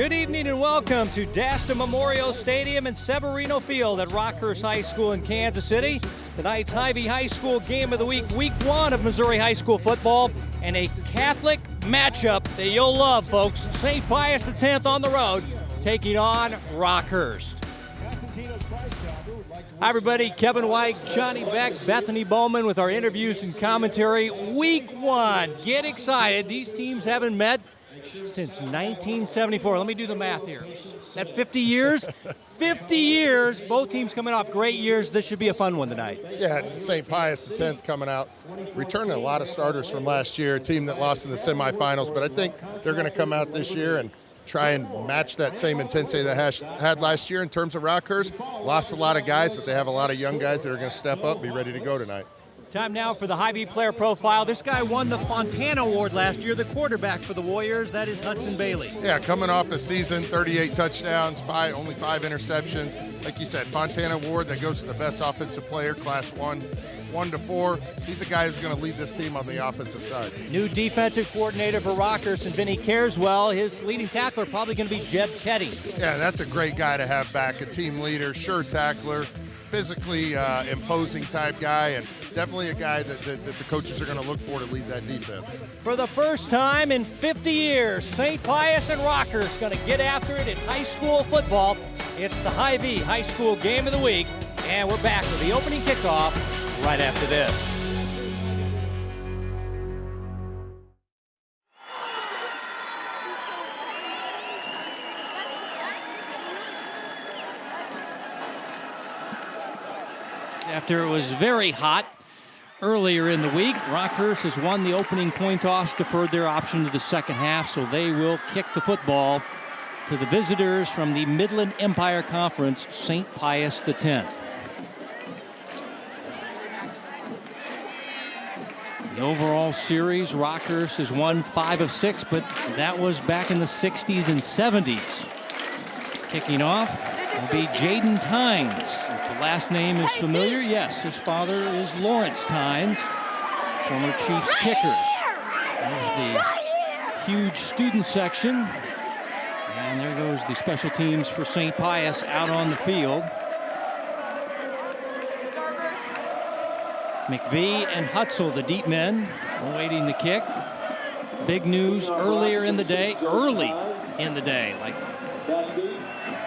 Good evening and welcome to Dasta Memorial Stadium and Severino Field at Rockhurst High School in Kansas City. Tonight's Hy-Vee High School Game of the Week, Week 1 of Missouri High School football, and a Catholic matchup that you'll love, folks. St. Pius X on the road, taking on Rockhurst. Hi, everybody. Kevin White, Johnny Beck, Bethany Bowman with our interviews and commentary. Week 1. Get excited. These teams haven't met since 1974. Let me do the math here. That 50 years? 50 years. Both teams coming off great years. This should be a fun one tonight. Yeah, St. Pius X coming out, returning a lot of starters from last year, a team that lost in the semifinals, but I think they're going to come out this year and try and match that same intensity they had last year in terms of Rockhurst. Lost a lot of guys, but they have a lot of young guys that are going to step up, be ready to go tonight. Time now for the Hy-Vee player profile. This guy won the Fontana Award last year, the quarterback for the Warriors. That is Hudson Bailey. Yeah, coming off the season, 38 touchdowns, only 5 interceptions. Like you said, Fontana Award that goes to the best offensive player, class 1 to 4. He's a guy who's going to lead this team on the offensive side. New defensive coordinator for Rockhurst and Vinny Careswell. His leading tackler probably going to be Jeb Ketty. Yeah, that's a great guy to have back, a team leader, sure tackler, physically imposing type guy, and definitely a guy that the coaches are going to look for to lead that defense. For the first time in 50 years, St. Pius and Rockhurst going to get after it in high school football. It's the Hy-Vee High School Game of the Week, and we're back with the opening kickoff right after this. After it was very hot earlier in the week, Rockhurst has won the opening coin toss, deferred their option to the second half, so they will kick the football to the visitors from the Midland Empire Conference, St. Pius X. The overall series, Rockhurst has won 5 of 6, but that was back in the 60s and 70s. Kicking off will be Jaden Tynes. If the last name is familiar, yes, his father is Lawrence Tynes, former Chiefs kicker. There's the huge student section. And there goes the special teams for St. Pius out on the field. McVee and Hutzel, the deep men, awaiting the kick. Big news early in the day, like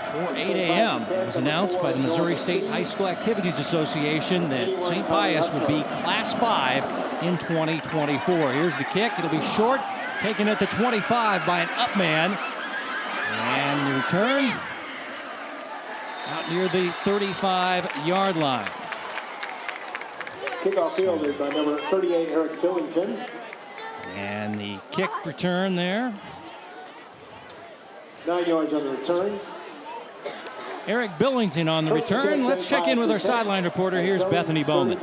before 8 a.m. It was announced by the Missouri State High School Activities Association that St. Pius would be Class 5 in 2024. Here's the kick. It'll be short, taken at the 25 by an up man. And the return out near the 35-yard line. Kickoff fielded by number 38, Eric Billington. And the kick return there. 9 yards on the return. Eric Billington on the return. Let's check in with our sideline reporter. Here's Bethany Bowman.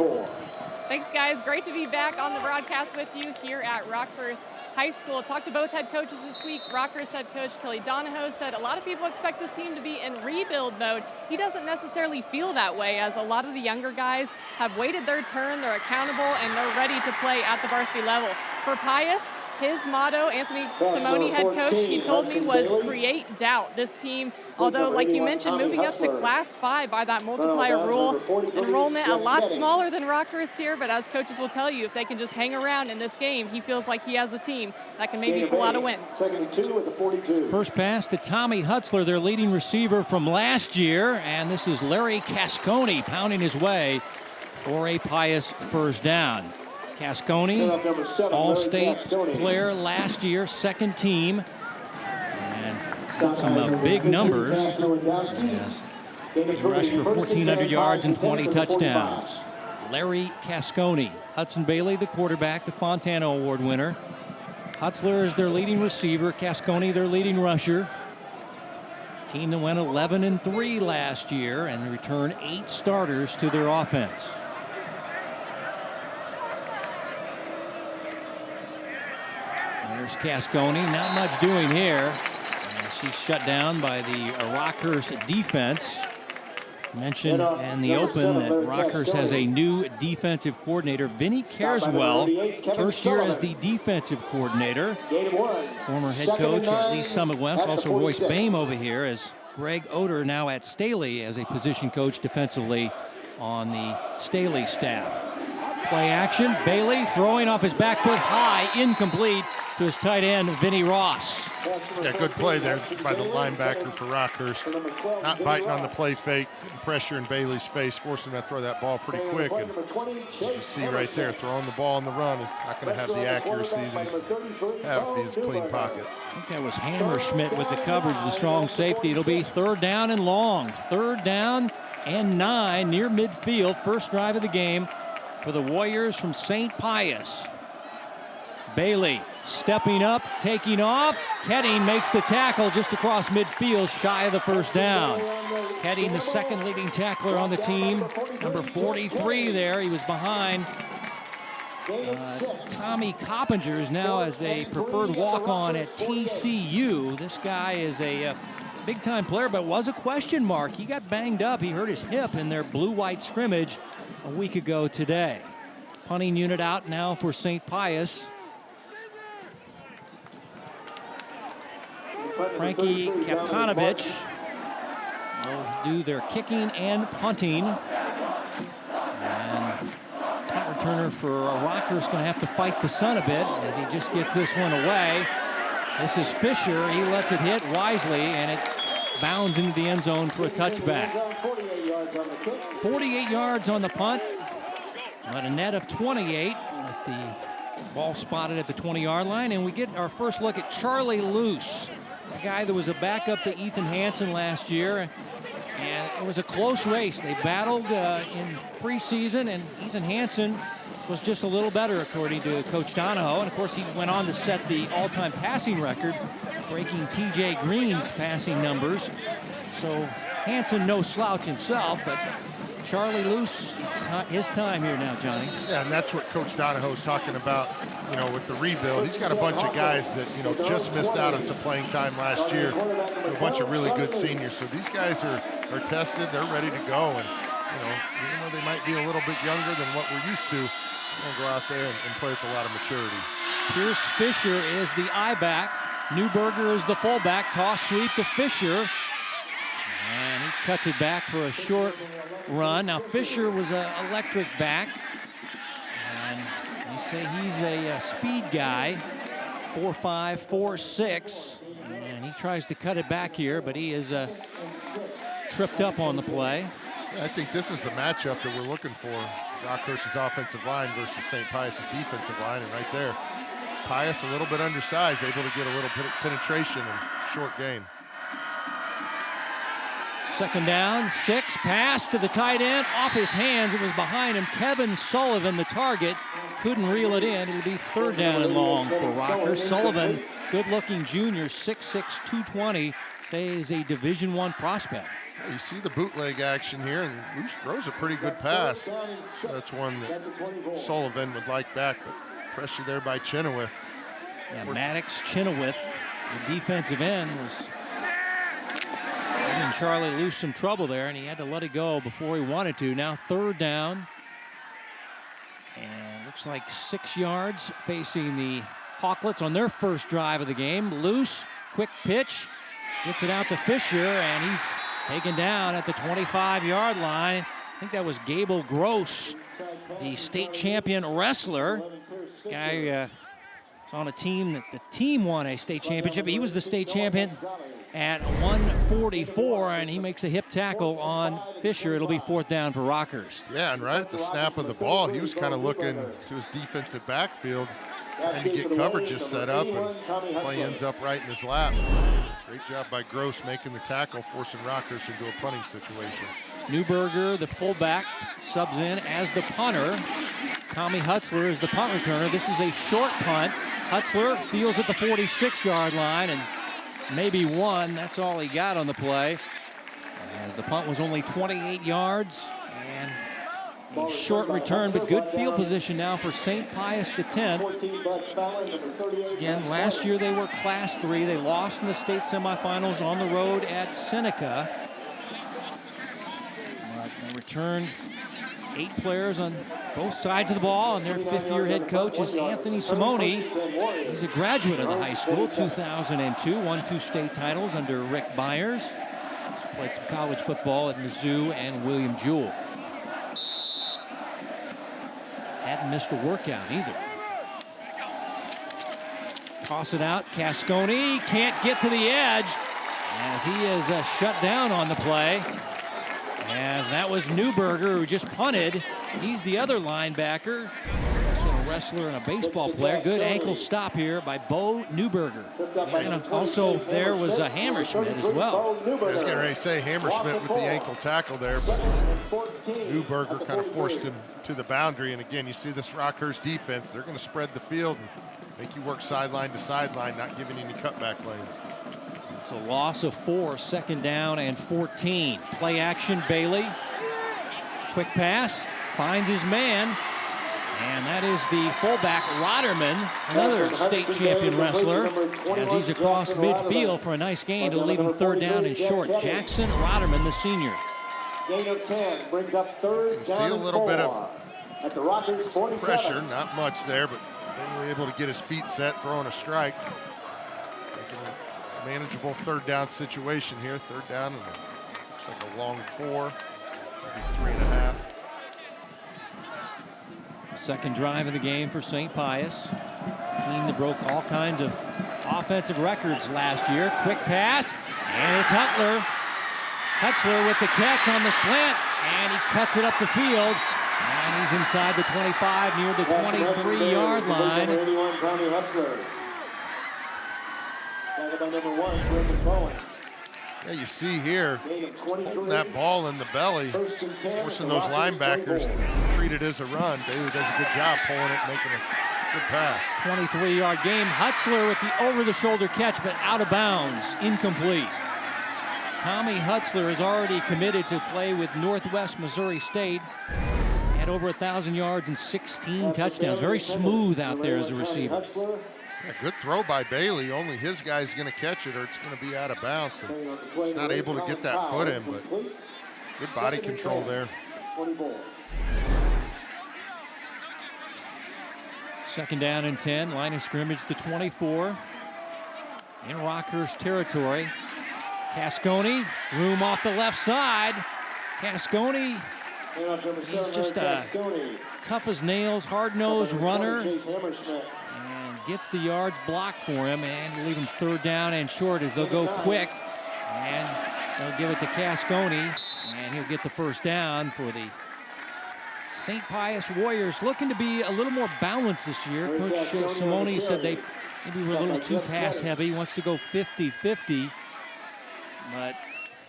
Thanks, guys. Great to be back on the broadcast with you here at Rockhurst High School. Talked to both head coaches this week. Rockhurst head coach Kelly Donahoe said a lot of people expect this team to be in rebuild mode. He doesn't necessarily feel that way, as a lot of the younger guys have waited their turn, they're accountable, and they're ready to play at the varsity level. For Pius, his motto, Anthony Simone, head coach, he told me was create doubt. This team, although like you mentioned, moving up to Class 5 by that multiplier rule, enrollment a lot smaller than Rockhurst here, but as coaches will tell you, if they can just hang around in this game, he feels like he has the team that can maybe pull out a win. First pass to Tommy Hutzler, their leading receiver from last year, and this is Larry Cascone pounding his way for a Pius first down. Cascone, all-state player last year, second team, and got some big numbers. He rushed for 1,400 yards and 20 touchdowns. Larry Cascone. Hudson Bailey, the quarterback, the Fontana Award winner. Hutzler is their leading receiver. Cascone, their leading rusher. Team that went 11-3 last year and returned 8 starters to their offense. There's Cascone, not much doing here. And she's shut down by the Rockhurst defense. Mentioned in the open that Rockhurst has a new defensive coordinator, Vinny Carswell, first year as the defensive coordinator. Former head coach at Lee Summit West, also Royce Boehm over here, as Greg Oder now at Staley as a position coach defensively on the Staley staff. Play action, Bailey throwing off his back foot high, incomplete to his tight end, Vinny Ross. Yeah, good play there by the linebacker for Rockhurst. Not biting on the play fake, pressure in Bailey's face, forcing him to throw that ball pretty quick. And as you see right there, throwing the ball on the run is not going to have the accuracy that he's have if he's a clean pocket. I think that was Hammerschmidt with the coverage, the strong safety. It'll be 3rd down and long. 3rd down and 9 near midfield. First drive of the game for the Warriors from St. Pius. Bailey stepping up, taking off. Ketting makes the tackle just across midfield, shy of the first down. Ketting, the second leading tackler on the team, number 43 there. He was behind Tommy Coppinger, is now as a preferred walk-on at TCU. This guy is a big-time player, but was a question mark. He got banged up. He hurt his hip in their blue-white scrimmage a week ago today. Punting unit out now for St. Pius. Frankie Kaptanovich will do their kicking and punting. And punt returner for Rockhurst going to have to fight the sun a bit as he just gets this one away. This is Fisher. He lets it hit wisely, and it bounds into the end zone for a touchback. 48 yards on the punt, but a net of 28 with the ball spotted at the 20-yard line. And we get our first look at Charlie Luce, a guy that was a backup to Ethan Hansen last year, and it was a close race. They battled in preseason, and Ethan Hansen was just a little better, according to Coach Donahoe. And of course, he went on to set the all-time passing record, breaking TJ Green's passing numbers. So Hansen no slouch himself, but Charlie Luce, it's his time here now, Johnny. Yeah, and that's what Coach Donahoe's talking about, with the rebuild. He's got a bunch of guys that, just missed out on some playing time last year to a bunch of really good seniors. So these guys are tested, they're ready to go. And, even though they might be a little bit younger than what we're used to, they're going to go out there and play with a lot of maturity. Pierce Fisher is the I-back. Newberger is the fullback. Toss sweep to Fisher. And he cuts it back for a short run. Now, Fisher was an electric back. And they say he's a speed guy, 4'5", 4'6". And he tries to cut it back here, but he is tripped up on the play. Yeah, I think this is the matchup that we're looking for. Rockhurst's offensive line versus St. Pius's defensive line. And right there, Pius a little bit undersized, able to get a little penetration and short gain. 2nd down, 6, pass to the tight end, off his hands. It was behind him. Kevin Sullivan, the target, couldn't reel it in. It'll be 3rd down and long for Rockhurst. Sullivan, good-looking junior, 6'6", 220, say is a Division I prospect. You see the bootleg action here, and Luce throws a pretty good pass. So that's one that Sullivan would like back, but pressure there by Chenoweth. Yeah, Maddox Chenoweth, the defensive end, was giving Charlie Luce some trouble there, and he had to let it go before he wanted to. Now 3rd down, and looks like 6 yards facing the Hawklets on their first drive of the game. Luce, quick pitch, gets it out to Fisher, and he's taken down at the 25-yard line. I think that was Gable Gross, the state champion wrestler. This guy is on a team that the team won a state championship. He was the state champion at 144, and he makes a hip tackle on Fisher. It'll be 4th down for Rockhurst. Yeah, and right at the snap of the ball, he was kind of looking to his defensive backfield, trying to get coverages set up, and play ends up right in his lap. Great job by Gross making the tackle, forcing Rockhurst into a punting situation. Newberger, the fullback, subs in as the punter. Tommy Hutzler is the punt returner. This is a short punt. Hutzler fields at the 46-yard line, and maybe one. That's all he got on the play, as the punt was only 28 yards. And a short return, but good field position now for St. Pius X. Again, last year they were Class 3. They lost in the state semifinals on the road at Seneca. returned 8 players on both sides of the ball, and their 5th-year head coach is Anthony Simone. He's a graduate of the high school, 2002, won 2 state titles under Rick Byers. He's played some college football at Mizzou and William Jewell. Hadn't missed a workout either. Toss it out, Cascone can't get to the edge as he is shut down on the play. As that was Newberger who just punted. He's the other linebacker. Also a wrestler and a baseball player. Good ankle stop here by Bo Newberger. And also there was a Hammerschmidt as well. I was getting ready to say Hammerschmidt with the ankle tackle there, but Newberger kind of forced him to the boundary. And again, you see this Rockhurst defense, they're going to spread the field and make you work sideline to sideline, not giving any cutback lanes. It's a loss of 4, 2nd down and 14. Play action, Bailey. Quick pass, finds his man. And that is the fullback, Rodderman, another state champion wrestler, as he's across midfield for a nice gain to leave him 3rd down and short. Jackson Rodderman, the senior. Gain of 10 brings up 3rd down. See a little bit of at the Rockers 47. pressure, not much there, but really able to get his feet set, throwing a strike. Manageable 3rd down situation here. 3rd down, and looks like a long 4, maybe 3.5. Second drive of the game for St. Pius. Team that broke all kinds of offensive records last year. Quick pass, and it's Hutzler. Hutzler with the catch on the slant, and he cuts it up the field. And he's inside the 25, near the 23-yard line. 81, Tommy Hutzler. By number 1, Brendan Bowen. Yeah, you see here, holding that ball in the belly, forcing those linebackers to treat it as a run. Bailey does a good job pulling it, making a good pass. 23-yard game. Hutzler with the over-the-shoulder catch, but out of bounds, incomplete. Tommy Hutzler is already committed to play with Northwest Missouri State. Had over 1,000 yards and 16 touchdowns. Very smooth out there as a receiver. Yeah, good throw by Bailey. Only his guy's going to catch it, or it's going to be out of bounds. And he's not able to get that foot in, but good body control there. 2nd down and 10. Line of scrimmage to 24. In Rockhurst territory. Cascone, room off the left side. Cascone, he's just a tough as nails, hard-nosed runner. And gets the yards blocked for him, and leave him 3rd down and short as they'll go quick. And they'll give it to Cascone, and he'll get the 1st down for the St. Pius Warriors. Looking to be a little more balanced this year. Coach Simone said they maybe were a little too pass-heavy. Wants to go 50-50. But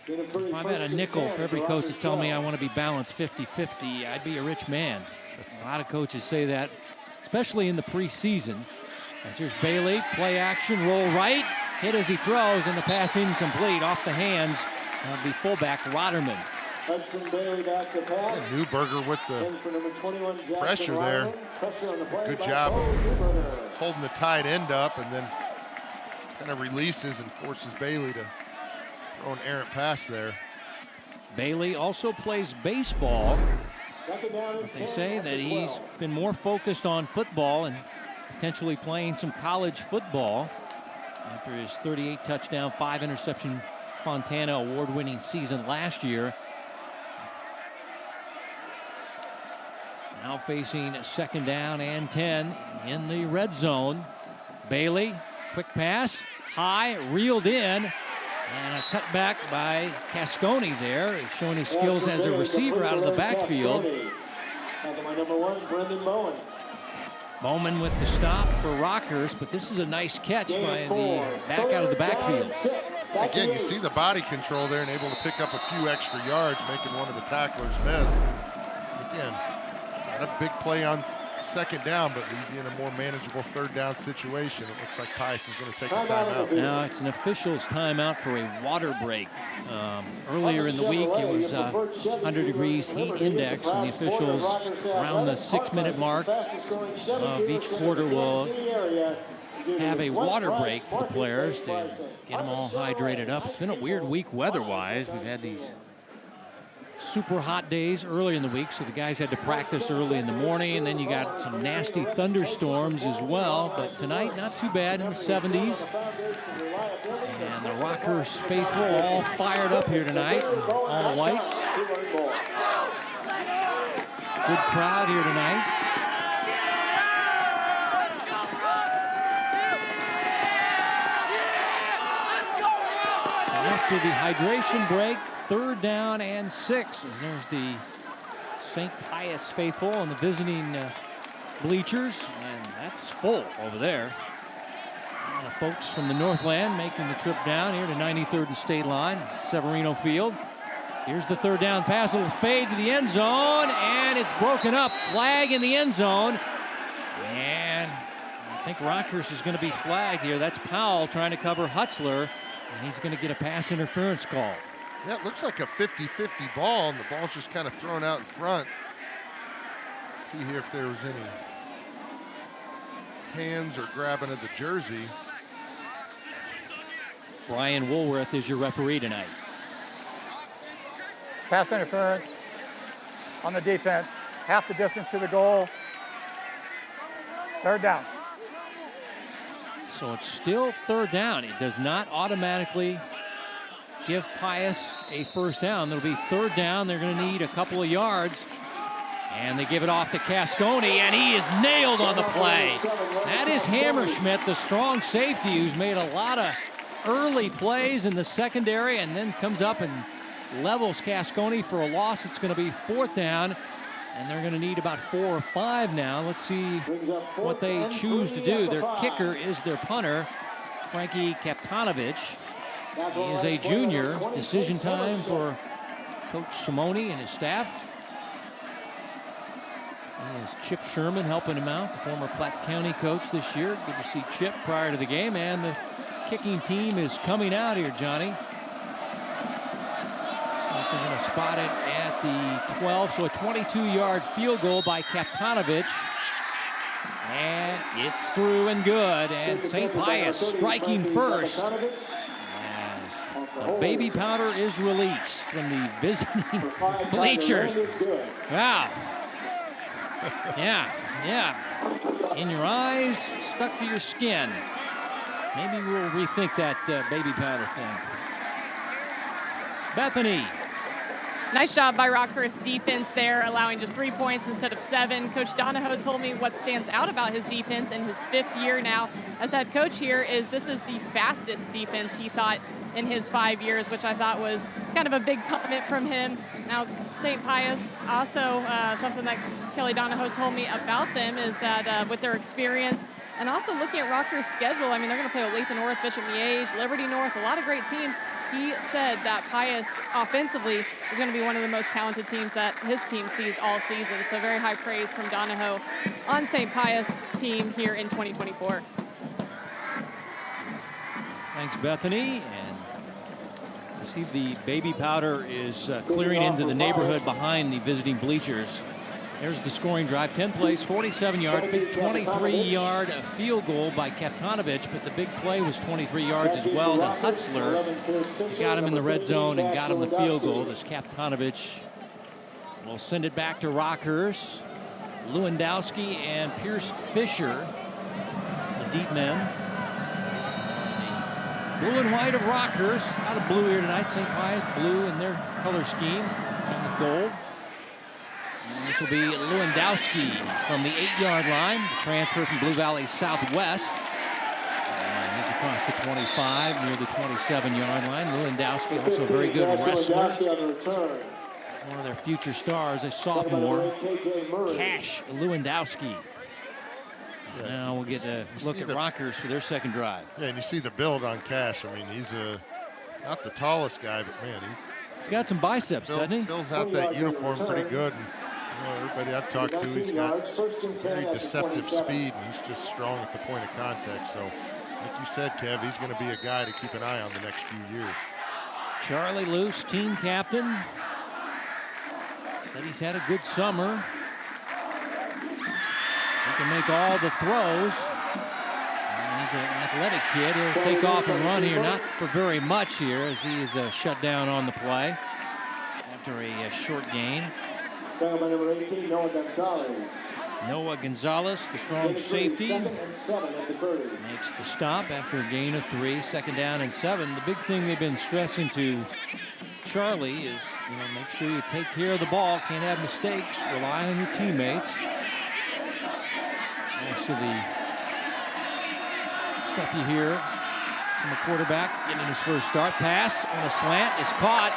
if I've had a nickel for every coach that tell me I want to be balanced 50-50, I'd be a rich man. A lot of coaches say that, especially in the preseason. As here's Bailey, play action, roll right, hit as he throws, and the pass incomplete off the hands of the fullback, Rodderman. Newberger with the pressure there. Good job of holding the tight end up, and then kind of releases and forces Bailey to throw an errant pass there. Bailey also plays baseball. But they say that he's been more focused on football and potentially playing some college football after his 38 touchdown, 5 interception Fontana award-winning season last year. Now facing 2nd down and 10 in the red zone. Bailey, quick pass, high, reeled in, and a cutback by Cascone there, showing his skills as a receiver out of the backfield. Number 1, Brendan Bowen. Bowman with the stop for Rockhurst, but this is a nice catch by the back out of the backfield. Again, you see the body control there and able to pick up a few extra yards, making one of the tacklers miss. Again, not a big play on 2nd down, but leave you in a more manageable 3rd down situation. It looks like Pius is going to take a timeout. Now it's an official's timeout for a water break. Earlier in the week, it was 100 degrees heat index, and the officials around the 6-minute mark of each quarter will have a water break for the players to get them all hydrated up. It's been a weird week weather-wise. We've had these super hot days early in the week, so the guys had to practice early in the morning, and then you got some nasty thunderstorms as well. But tonight, not too bad in the 70s. And the Rockhurst faithful all fired up here tonight, all white. Good crowd here tonight. So after the hydration break, 3rd down and 6. There's the St. Pius faithful on the visiting bleachers, and that's full over there. A lot of folks from the Northland making the trip down here to 93rd and State Line, Severino Field. Here's the 3rd down pass. It'll fade to the end zone, and it's broken up. Flag in the end zone. And I think Rockhurst is going to be flagged here. That's Powell trying to cover Hutzler, and he's going to get a pass interference call. Yeah, it looks like a 50-50 ball, and the ball's just kind of thrown out in front. Let's see here if there was any hands or grabbing of the jersey. Brian Woolworth is your referee tonight. Pass interference on the defense. Half the distance to the goal. 3rd down. So it's still 3rd down. It does not automatically give Pius a 1st down. There'll be 3rd down. They're going to need a couple of yards. And they give it off to Cascone, and he is nailed on the play. That is Hammerschmidt, the strong safety, who's made a lot of early plays in the secondary and then comes up and levels Cascone for a loss. It's going to be 4th down, and they're going to need about 4 or 5 now. Let's see what they choose to do. Their kicker is their punter, Frankie Kaptanovich. He is a junior. Decision time for Coach Simone and his staff. Is Chip Sherman helping him out, the former Platte County coach this year. Good to see Chip prior to the game, and the kicking team is coming out here, Johnny. Looks like they're going to spot it at the 12, so a 22-yard field goal by Kaptanovich. And it's through and good, and St. Pius striking first as the baby powder is released from the visiting bleachers. Wow. Yeah. In your eyes, stuck to your skin. Maybe we'll rethink that baby powder thing. Bethany. Nice job by Rockhurst defense there, allowing just 3 points instead of 7. Coach Donahoe told me what stands out about his defense in his 5th year now as head coach here is this is the fastest defense he thought in his 5 years, which I thought was kind of a big comment from him. Now, St. Pius, also something that Kelly Donahoe told me about them is that with their experience and also looking at Rockhurst's schedule, I mean, they're going to play Olathe North, Bishop Miege, Liberty North, a lot of great teams. He said that Pius offensively is going to be one of the most talented teams that his team sees all season. So very high praise from Donahoe on St. Pius' team here in 2024. Thanks, Bethany. And you see the baby powder is clearing into the neighborhood behind the visiting bleachers. There's the scoring drive, 10 plays, 47 yards, big 23-yard field goal by Kaptanovich, but the big play was 23 yards as well to Hutzler. He got him in the red zone and got him the field goal as Kaptanovich will send it back to Rockhurst. Lewandowski and Pierce Fisher, the deep men. The blue and white of Rockhurst, out of blue here tonight. St. Pius blue in their color scheme, and the gold. And this will be Lewandowski from the 8-yard line, the transfer from Blue Valley Southwest. And he's across the 25 near the 27-yard line. Lewandowski, also a very good wrestler. He's one of their future stars, a sophomore, Cash Lewandowski. Yeah. Now we'll get to look at Rockhurst for their second drive. Yeah, and you see the build on Cash. I mean, he's not the tallest guy, but man, he's got some biceps, doesn't he? Fills out that uniform pretty good. And, everybody I've talked to, he's got very deceptive speed, and he's just strong at the point of contact. So, like you said, Kev, he's going to be a guy to keep an eye on the next few years. Charlie Luce, team captain, said he's had a good summer. He can make all the throws. And he's an athletic kid. He'll take off and run here, not for very much here, as he is shut down on the play. after a short gain. Tackle by number 18, Noah Gonzalez. Noah Gonzalez, the strong safety, 2nd and 7 at the 30. makes the stop after a gain of 3, 2nd down and 7. The big thing they've been stressing to Charlie is, make sure you take care of the ball. Can't have mistakes. Rely on your teammates. Most of the stuff you hear from the quarterback getting his first start. Pass on a slant is caught.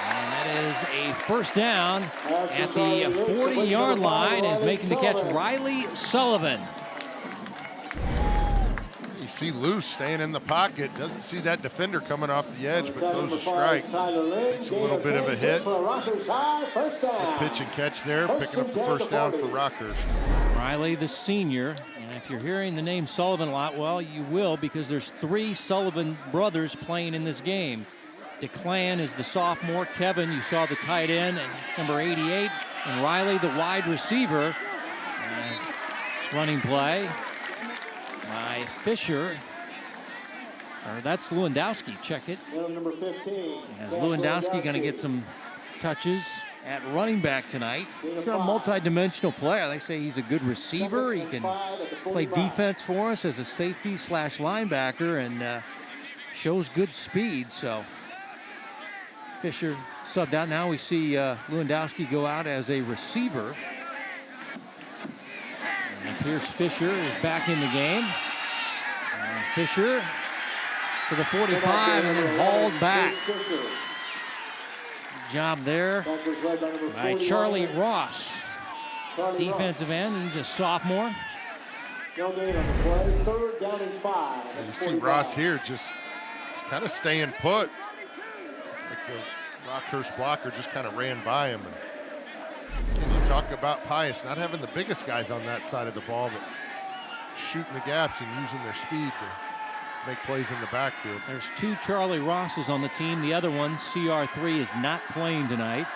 And that is a first down at the 40-yard line, is making the catch Riley Sullivan. You see Luce staying in the pocket, doesn't see that defender coming off the edge, but throws a strike. Takes a little bit of a hit. Good pitch and catch there, picking up the first down for Rockhurst. Riley, the senior, and if you're hearing the name Sullivan a lot, well, you will, because there's 3 Sullivan brothers playing in this game. DeClan is the sophomore. Kevin, you saw the tight end, and number 88, and Riley, the wide receiver. As it's running play by Fisher. Or that's Lewandowski. Check it. Number 15. As Lewandowski going to get some touches at running back tonight. He's a multi-dimensional player. They say he's a good receiver. He can play defense for us as a safety / linebacker, and shows good speed. So Fisher subbed out. Now we see Lewandowski go out as a receiver. And Pierce Fisher is back in the game. And Fisher for the 45 and then hauled back. Good job there by Charlie Ross. Defensive end, he's a sophomore. No gain on the play. 3rd down and 5. You see Ross here just kind of staying put. Like the Rockhurst blocker just kind of ran by him. And you talk about Pius not having the biggest guys on that side of the ball, but shooting the gaps and using their speed to make plays in the backfield. There's 2 Charlie Rosses on the team. The other one, CR3, is not playing tonight.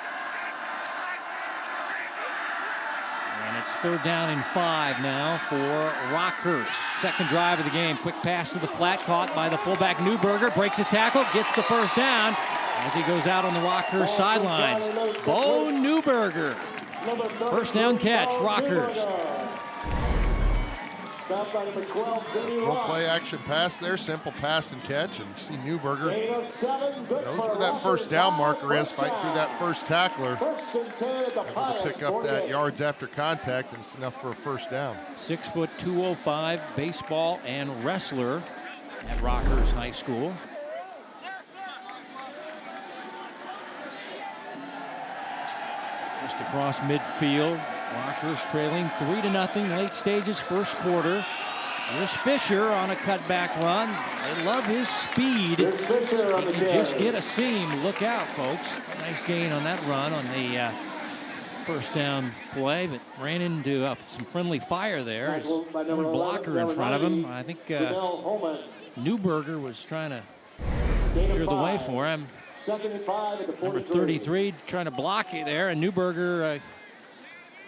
And it's 3rd down and 5 now for Rockhurst. 2nd drive of the game. Quick pass to the flat, caught by the fullback Newberger. Breaks a tackle, gets the first down as he goes out on the Rockhurst sidelines. Bo Newberger. First down catch, Rockhurst. Little play action pass there, simple pass and catch, and you see Newberger knows where that first down marker is, fight through that first tackler, able to pick up that yards after contact, and it's enough for a first down. 6 foot 205 baseball and wrestler at Rockhurst High School. Just across midfield, Rockhurst trailing 3-0 late stages, first quarter. Here's Fisher on a cutback run. They love his speed. He can just get a seam. Look out, folks. Nice gain on that run on the first down play, but ran into some friendly fire there. His blocker in front of him. I think Newberger was trying to clear the way for him. Number 33 trying to block it there, and Newberger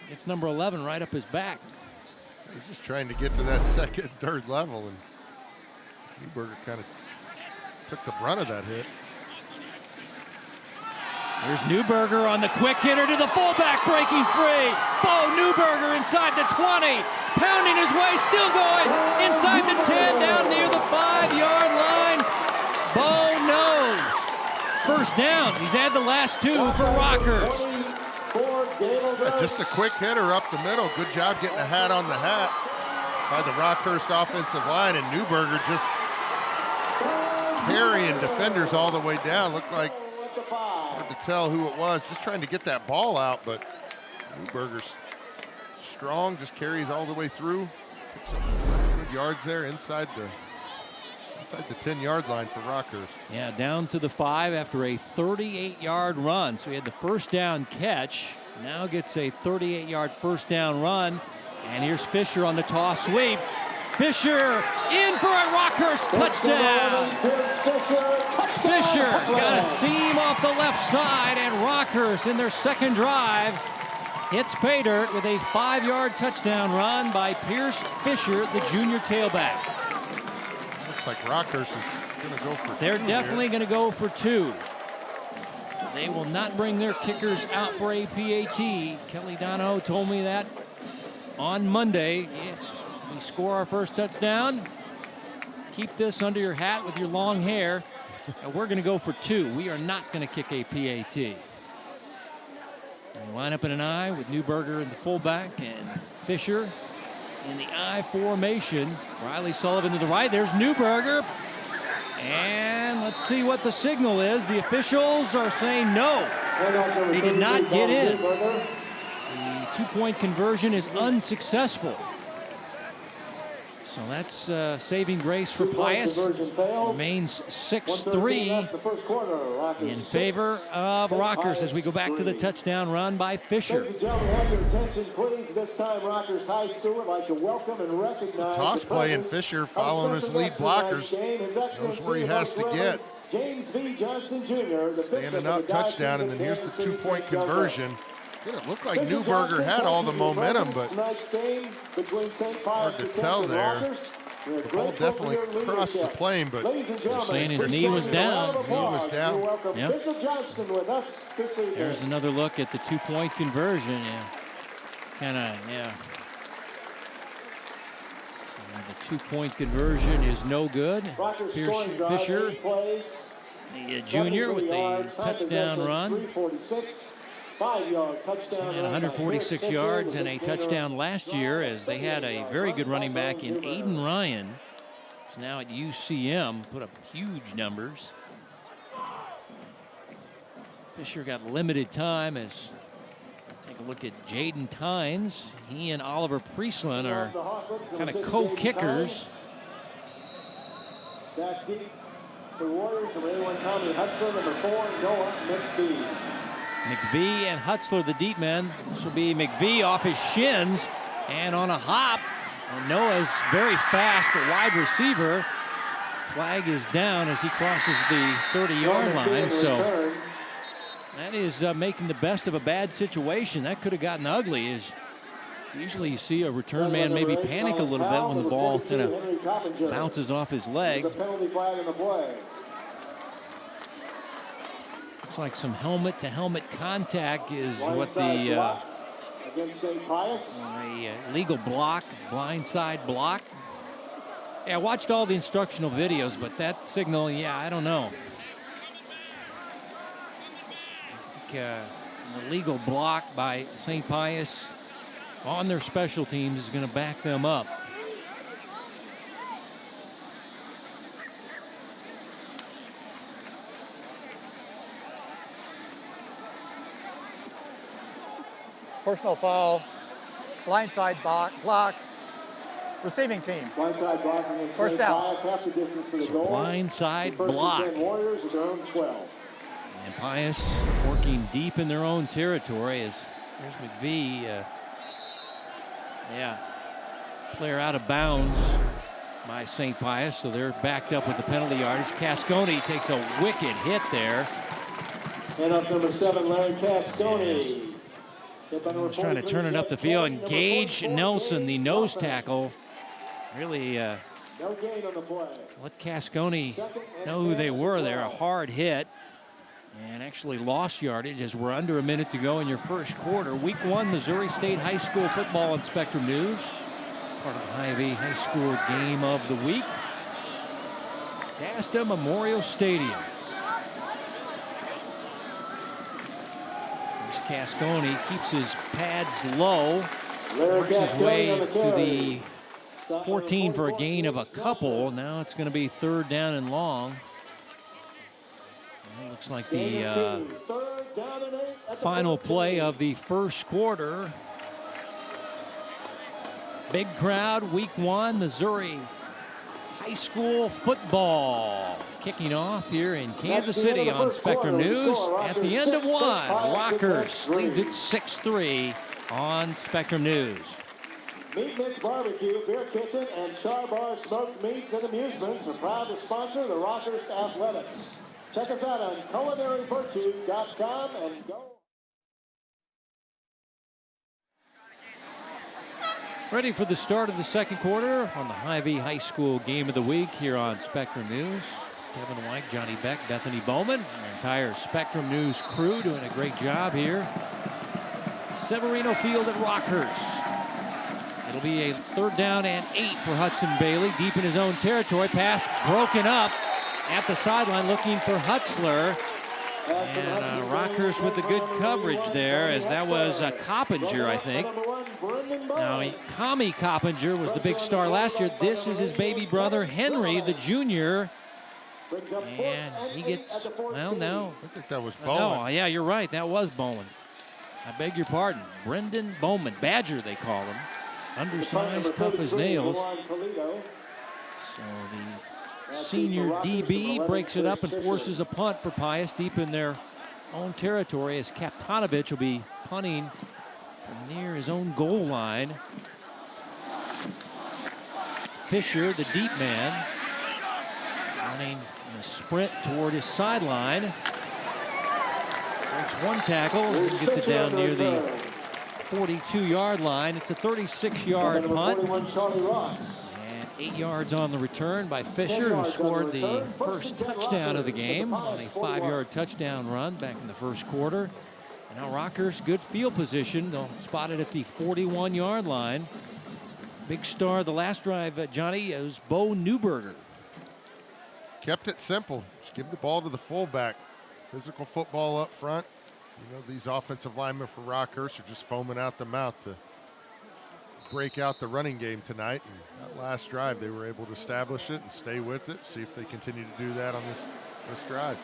gets number 11 right up his back. He's just trying to get to that 2nd, 3rd level, and Newberger kind of took the brunt of that hit. Here's Newberger on the quick hitter to the fullback, breaking free. Bo Newberger inside the 20, pounding his way, still going inside the 10, down near the 5-yard line. Bo knows. First downs. He's had the last 2 for Rockhurst. Yeah, just a quick hitter up the middle. Good job getting a hat on the hat by the Rockhurst offensive line, and Newberger just carrying defenders all the way down. Looked like, hard to tell who it was, just trying to get that ball out, but Newberger's strong, just carries all the way through. Picks up good yards there inside the 10-yard line for Rockhurst. Yeah, down to the 5 after a 38-yard run. So he had the first down catch. Now gets a 38-yard first down run. And here's Fisher on the toss sweep. Fisher in for a Rockhurst touchdown. Fisher got a seam off the left side, and Rockhurst in their 2nd drive hits pay dirt with a 5-yard touchdown run by Pierce Fisher, the junior tailback. Looks like Rockhurst is going to go for 2. They're definitely going to go for 2. They will not bring their kickers out for a PAT. Kelly Donahoe told me that on Monday. If we score our first touchdown, keep this under your hat with your long hair, and we're going to go for 2. We are not going to kick a PAT. They line up in an I with Newberger in the fullback and Fisher in the I formation. Riley Sullivan to the right. There's Newberger. And let's see what the signal is. The officials are saying no. He did not get in. The 2-point conversion is unsuccessful. So that's saving grace for Pius. Remains 6-3 in favor of Rockhurst as we go back to the touchdown run by Fisher. Ladies and gentlemen, have your attention, please. This time, Rockhurst High School would like to welcome and recognize Toss play, and Fisher, following his lead blockers, knows where he has to get. James V. Johnson Jr., Standing up, touchdown, and then here's the 2-point conversion. Didn't look like Newberger had all the momentum, but hard to tell there. The ball definitely crossed the plane, but they're saying his knee was down. Knee was down. Yep. There's another look at the 2-point conversion. Yeah, kind of, yeah. So the 2-point conversion is no good. Fisher, the junior, with the touchdown run. 5-yard touchdown. And 146 yards and a touchdown last year, as they had a very good running back in Aiden Ryan, who's now at UCM, put up huge numbers. Fisher got limited time. As take a look at Jaden Tynes. He and Oliver Priestland are kind of co-kickers. Back deep for Warriors, number 81 Tommy Hutzler, number 4 Noah McPhee. McVie and Hutzler, the deep men. This will be McVie off his shins and on a hop. And Noah's very fast, a wide receiver. Flag is down as he crosses the 30-yard line. So that is making the best of a bad situation. That could have gotten ugly. As usually you see a return man maybe panic a little bit when the ball kind of bounces off his leg. Looks like some helmet-to-helmet contact is what the legal block, blindside block. Yeah, I watched all the instructional videos, but that signal, yeah, I don't know. I think the legal block by St. Pius on their special teams is going to back them up. Personal foul, blindside block, receiving team. Blindside block against first down. Half the distance to the goal. Blindside block. Warriors at their own 12. And Pius working deep in their own territory as there's McVie. Player out of bounds by St. Pius, so they're backed up with the penalty yardage. Cascone takes a wicked hit there. And up number 7, Larry Cascone. Yes. He's trying to turn it up the field, and Gage Nelson, the nose tackle, really let Cascone know who they were there. A hard hit, and actually lost yardage as we're under a minute to go in your first quarter. Week 1 Missouri State High School football on Spectrum News. Part of the Hy-Vee High School game of the week. Dasta Memorial Stadium. Cascone keeps his pads low, works his way to the 14 for a gain of a couple. Now it's going to be 3rd down and long. And it looks like the final play of the first quarter. Big crowd, week 1, Missouri High School football. Kicking off here in Kansas City on Spectrum News. At the end of 1, Rockhurst leads it 6-3 on Spectrum News. Meat Mitch Barbecue, Beer Kitchen, and Char Bar Smoked Meats and Amusements are proud to sponsor the Rockhurst Athletics. Check us out on culinaryvirtue.com and go. Ready for the start of the second quarter on the Hy-Vee High School game of the week here on Spectrum News. Kevin White, Johnny Beck, Bethany Bowman, the entire Spectrum News crew doing a great job here. Severino Field at Rockhurst. It'll be a 3rd down and 8 for Hudson Bailey, deep in his own territory. Pass broken up at the sideline, looking for Hutzler. And Rockhurst with the good coverage there, as that was Coppinger, I think. Now, Tommy Coppinger was the big star last year. This is his baby brother, Henry, the junior. And he gets, well, no. I think that was Bowman. No, yeah, you're right. That was Bowman. I beg your pardon. Brendan Bowman. Badger, they call him. Undersized, tough as nails. So the senior DB breaks it up and forces a punt for Pius deep in their own territory, as Kaptanovich will be punting from near his own goal line. Fisher, the deep man, running in a sprint toward his sideline. Breaks one tackle and gets it down near the 42-yard line. It's a 36-yard punt. And 8 yards on the return by Fisher, who scored the first touchdown of the game on a 5-yard touchdown run back in the first quarter. And now Rockhurst, good field position. They'll spot it at the 41-yard line. Big star the last drive, Johnny, was Bo Newberger. Kept it simple. Just give the ball to the fullback. Physical football up front. You know, these offensive linemen for Rockhurst are just foaming out the mouth to break out the running game tonight. And that last drive, they were able to establish it and stay with it. See if they continue to do that on this drive.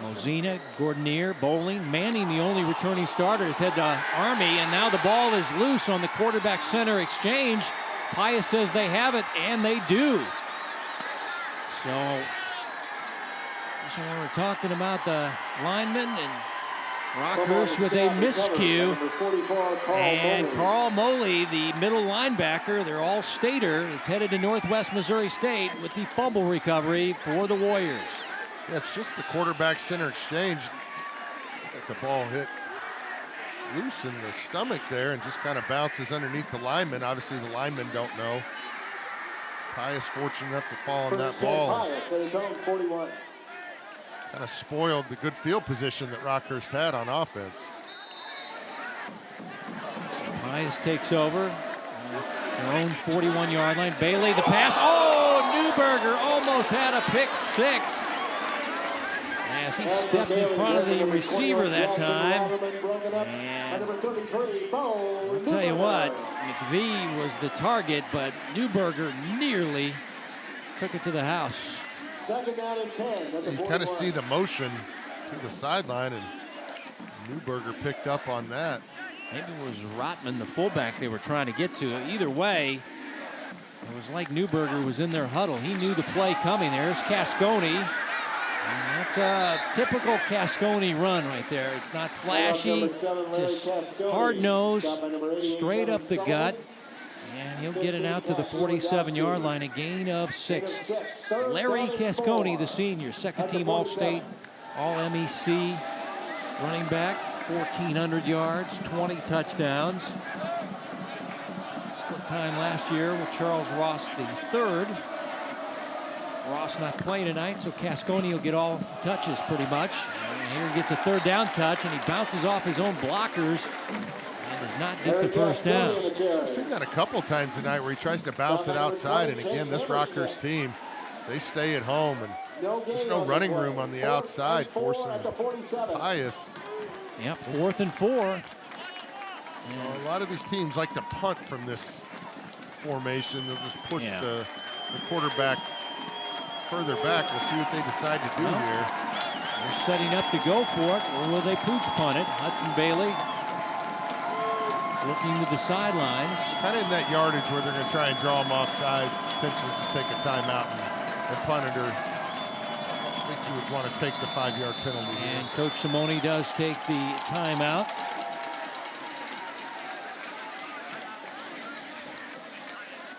Mozina, Gordonier, Bowling, Manning, the only returning starter, has head to Army, and now the ball is loose on the quarterback center exchange. Pius says they have it, and they do. So when we're talking about the linemen, and Rockhurst with a miscue, and Carl Moley, the middle linebacker, their all-stater, it's headed to Northwest Missouri State with the fumble recovery for the Warriors. Yeah, it's just the quarterback center exchange. Got the ball hit loose in the stomach there and just kind of bounces underneath the lineman. Obviously, the linemen don't know. Pius fortunate enough to fall on that ball. Kind of spoiled the good field position that Rockhurst had on offense. So Pius takes over their own 41-yard line. Bailey, the pass. Oh, Newberger almost had a pick six, as he stepped in front of the receiver that time. And I'll tell you what, McVee was the target, but Newberger nearly took it to the house. Second down and 10. You kind of see the motion to the sideline, and Newberger picked up on that. Maybe it was Rotman, the fullback, they were trying to get to. Either way, it was like Newberger was in their huddle. He knew the play coming. There's Cascone. And that's a typical Cascone run right there. It's not flashy, just hard-nosed, straight up the gut. And he'll get it out to the 47-yard line, a gain of 6. Larry Cascone, the senior, second-team All-State, All-MEC running back, 1,400 yards, 20 touchdowns. Split time last year with Charles Ross III. Ross not playing tonight, so Cascone will get all the touches pretty much. And here he gets a third down touch, and he bounces off his own blockers and does not get the first down. I've seen that a couple times tonight where he tries to bounce it outside, and again, this Rockhurst team, they stay at home, and there's no running room on the outside, forcing Pius. Yep, 4th and 4. You know, a lot of these teams like to punt from this formation. They'll just push the quarterback further back. We'll see what they decide to do here. They're setting up to go for it, or will they pooch punt it? Hudson Bailey looking to the sidelines. Kind of in that yardage where they're going to try and draw them off sides, potentially just take a timeout and punt it, or I think you would want to take the 5-yard penalty. And Coach Simone does take the timeout.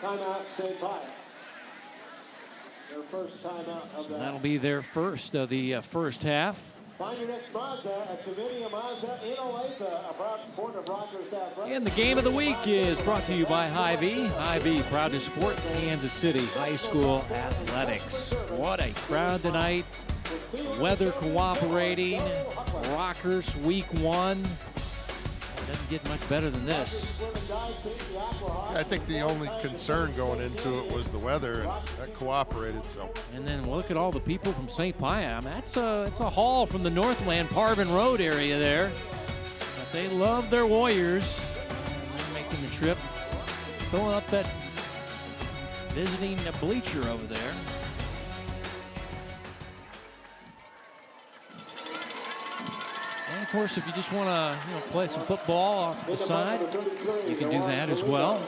Timeout, St. Pius. Their first timeout of So that'll be their first of the first half. Find your next Mazda at Tavinia Mazda in Olathe, a proud supporter of Rockhurst Athletics. And the game of the week is brought to you by Hy-Vee. Hy-Vee, proud to support Kansas City High School athletics. What a crowd tonight. Weather cooperating. Rockhurst week 1. Doesn't get much better than this. I think the only concern going into it was the weather, and that cooperated. So. And then look at all the people from St. Pius. It's a haul from the Northland Parvin Road area there. But they love their Warriors. They're making the trip, filling up that visiting bleacher over there. And of course, if you just want to play some football off the side, you can do that as well.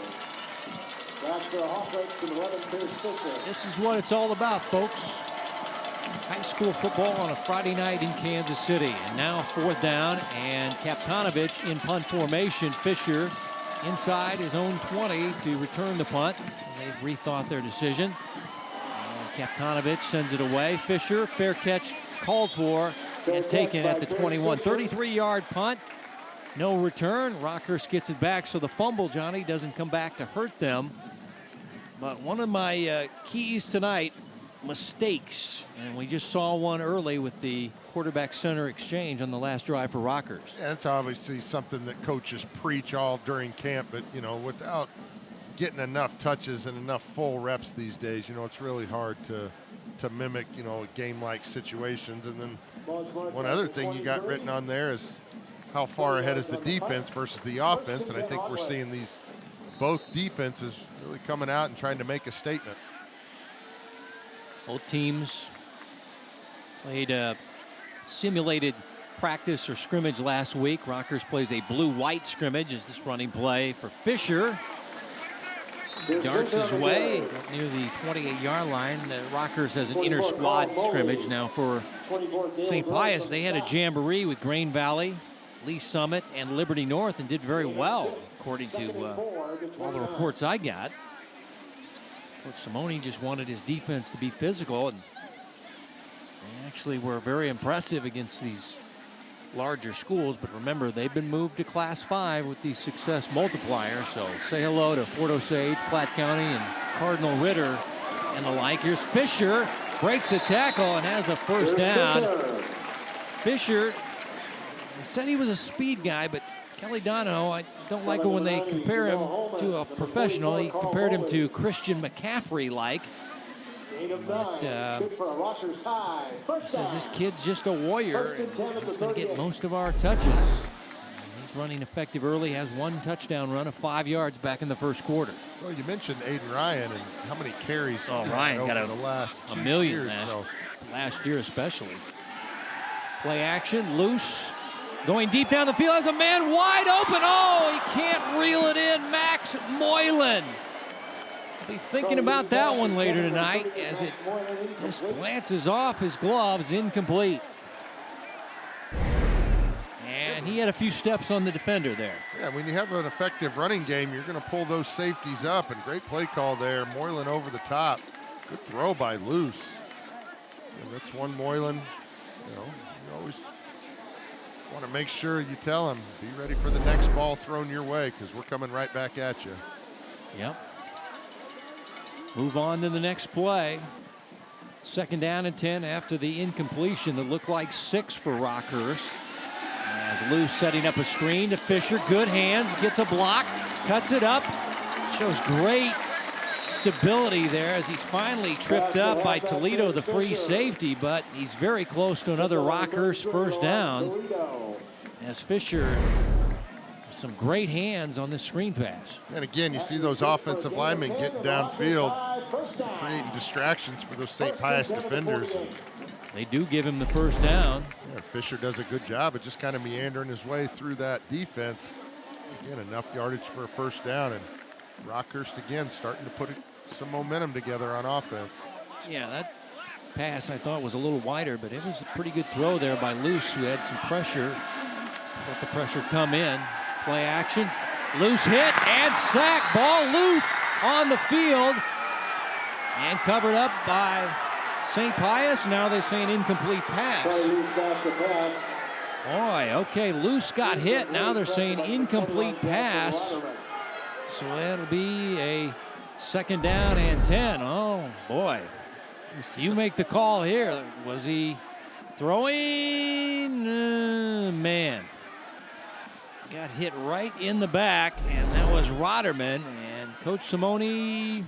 This is what it's all about, folks. High school football on a Friday night in Kansas City. And now 4th down, and Kaptanovich in punt formation. Fisher inside his own 20 to return the punt. So they've rethought their decision. Kaptanovich sends it away. Fisher, fair catch called for and taken at the 21. 33-yard punt. No return. Rockhurst gets it back, so the fumble, Johnny, doesn't come back to hurt them. But one of my keys tonight, mistakes. And we just saw one early with the quarterback-center exchange on the last drive for Rockhurst. Yeah, it's obviously something that coaches preach all during camp, but, without getting enough touches and enough full reps these days, it's really hard to mimic, game-like situations. And then one other thing you got written on there is how far ahead is the defense versus the offense, and I think we're seeing both defenses really coming out and trying to make a statement. Both teams played a simulated practice or scrimmage last week. Rockhurst plays a blue-white scrimmage as this running play for Fisher. Darts his way up near the 28-yard line. Rockhurst has an inter-squad scrimmage now for St. Pius. They had a jamboree with Grain Valley, Lee Summit, and Liberty North and did very well, according to all the reports I got. Coach Simone just wanted his defense to be physical, and they actually were very impressive against these larger schools. But remember, they've been moved to Class 5 with the success multiplier. So say hello to Fort Osage, Platte County, and Cardinal Ritter and the like. Here's Fisher, breaks a tackle and has a first down. Fisher said he was a speed guy, but Kelly Dono, I don't like it when they compare him to a professional. He compared him to Christian McCaffrey-like. But he says this kid's just a warrior. He's going to get most of our touches. He's running effective early, has one touchdown run of 5 yards back in the first quarter. Well, you mentioned Aiden Ryan and how many carries Ryan got over the last 2 million years. Last year especially. Play action, loose. Going deep down the field, has a man wide open. Oh, he can't reel it in. Max Moylan. Be thinking about that one later tonight as it just glances off his gloves, incomplete. And he had a few steps on the defender there. Yeah, when you have an effective running game, you're going to pull those safeties up, and great play call there. Moylan over the top. Good throw by Luce. And that's one Moylan. You always want to make sure you tell him, be ready for the next ball thrown your way, because we're coming right back at you. Yep. Move on to the next play. 2nd down and 10 after the incompletion that looked like 6 for Rockhurst. As Luce setting up a screen to Fisher. Good hands, gets a block, cuts it up. Shows great stability there as he's finally tripped up by Toledo, the free safety, but he's very close to another Rockhurst first down. As Fisher, some great hands on this screen pass. And again, you see those offensive linemen getting downfield, creating distractions for those St. Pius defenders. They do give him the first down. Yeah, Fisher does a good job of just kind of meandering his way through that defense. Again, enough yardage for a first down, and Rockhurst again starting to put some momentum together on offense. Yeah, that pass I thought was a little wider, but it was a pretty good throw there by Luce, who had some pressure. Just let the pressure come in. Play action. Luce hit and sack. Ball loose on the field and covered up by St. Pius, now they say an incomplete pass. Back to pass. Boy, okay, Luce got hit. Now they're saying incomplete pass. So that'll be a 2nd down and 10. Oh, boy. You make the call here. Was he throwing? Man. Got hit right in the back, and that was Rotterman. And Coach Simone, I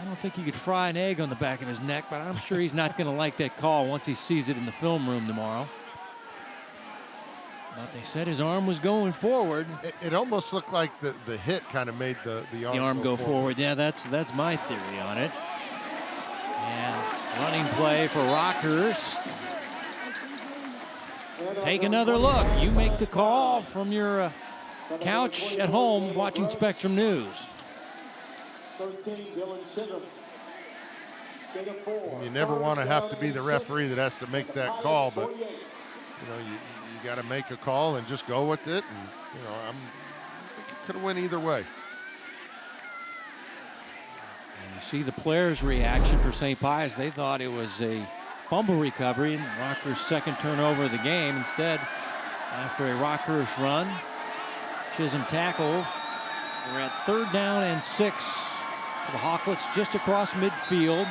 don't think he could fry an egg on the back of his neck, but I'm sure he's not going to like that call once he sees it in the film room tomorrow. But they said his arm was going forward. It almost looked like the hit kind of made the arm go forward. Yeah, that's my theory on it. And running play for Rockhurst. Take another look. You make the call from your couch at home watching Spectrum News. 13, Dylan Chittum. You never want to have to be the referee that has to make that call, but you got to make a call and just go with it. And I think it could have went either way. And you see the players' reaction for St. Pius. They thought it was a fumble recovery and Rockhurst's 2nd turnover of the game. Instead, after a Rockhurst run, Chisholm tackle. We're at 3rd down and 6 for the Hawklets just across midfield.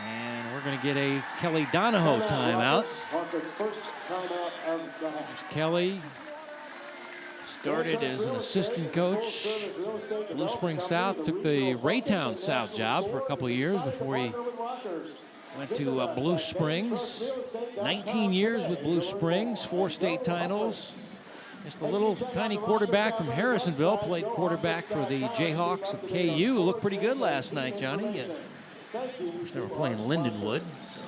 And we're going to get a Kelly Donahoe timeout. There's Kelly. Started as an assistant coach. Blue Springs South, took the Raytown South job for a couple of years before he went to Blue Springs. 19 years with Blue Springs, 4 state titles. Just a little tiny quarterback from Harrisonville, played quarterback for the Jayhawks of KU. Looked pretty good last night, Johnny. Of course, they were playing Lindenwood. So.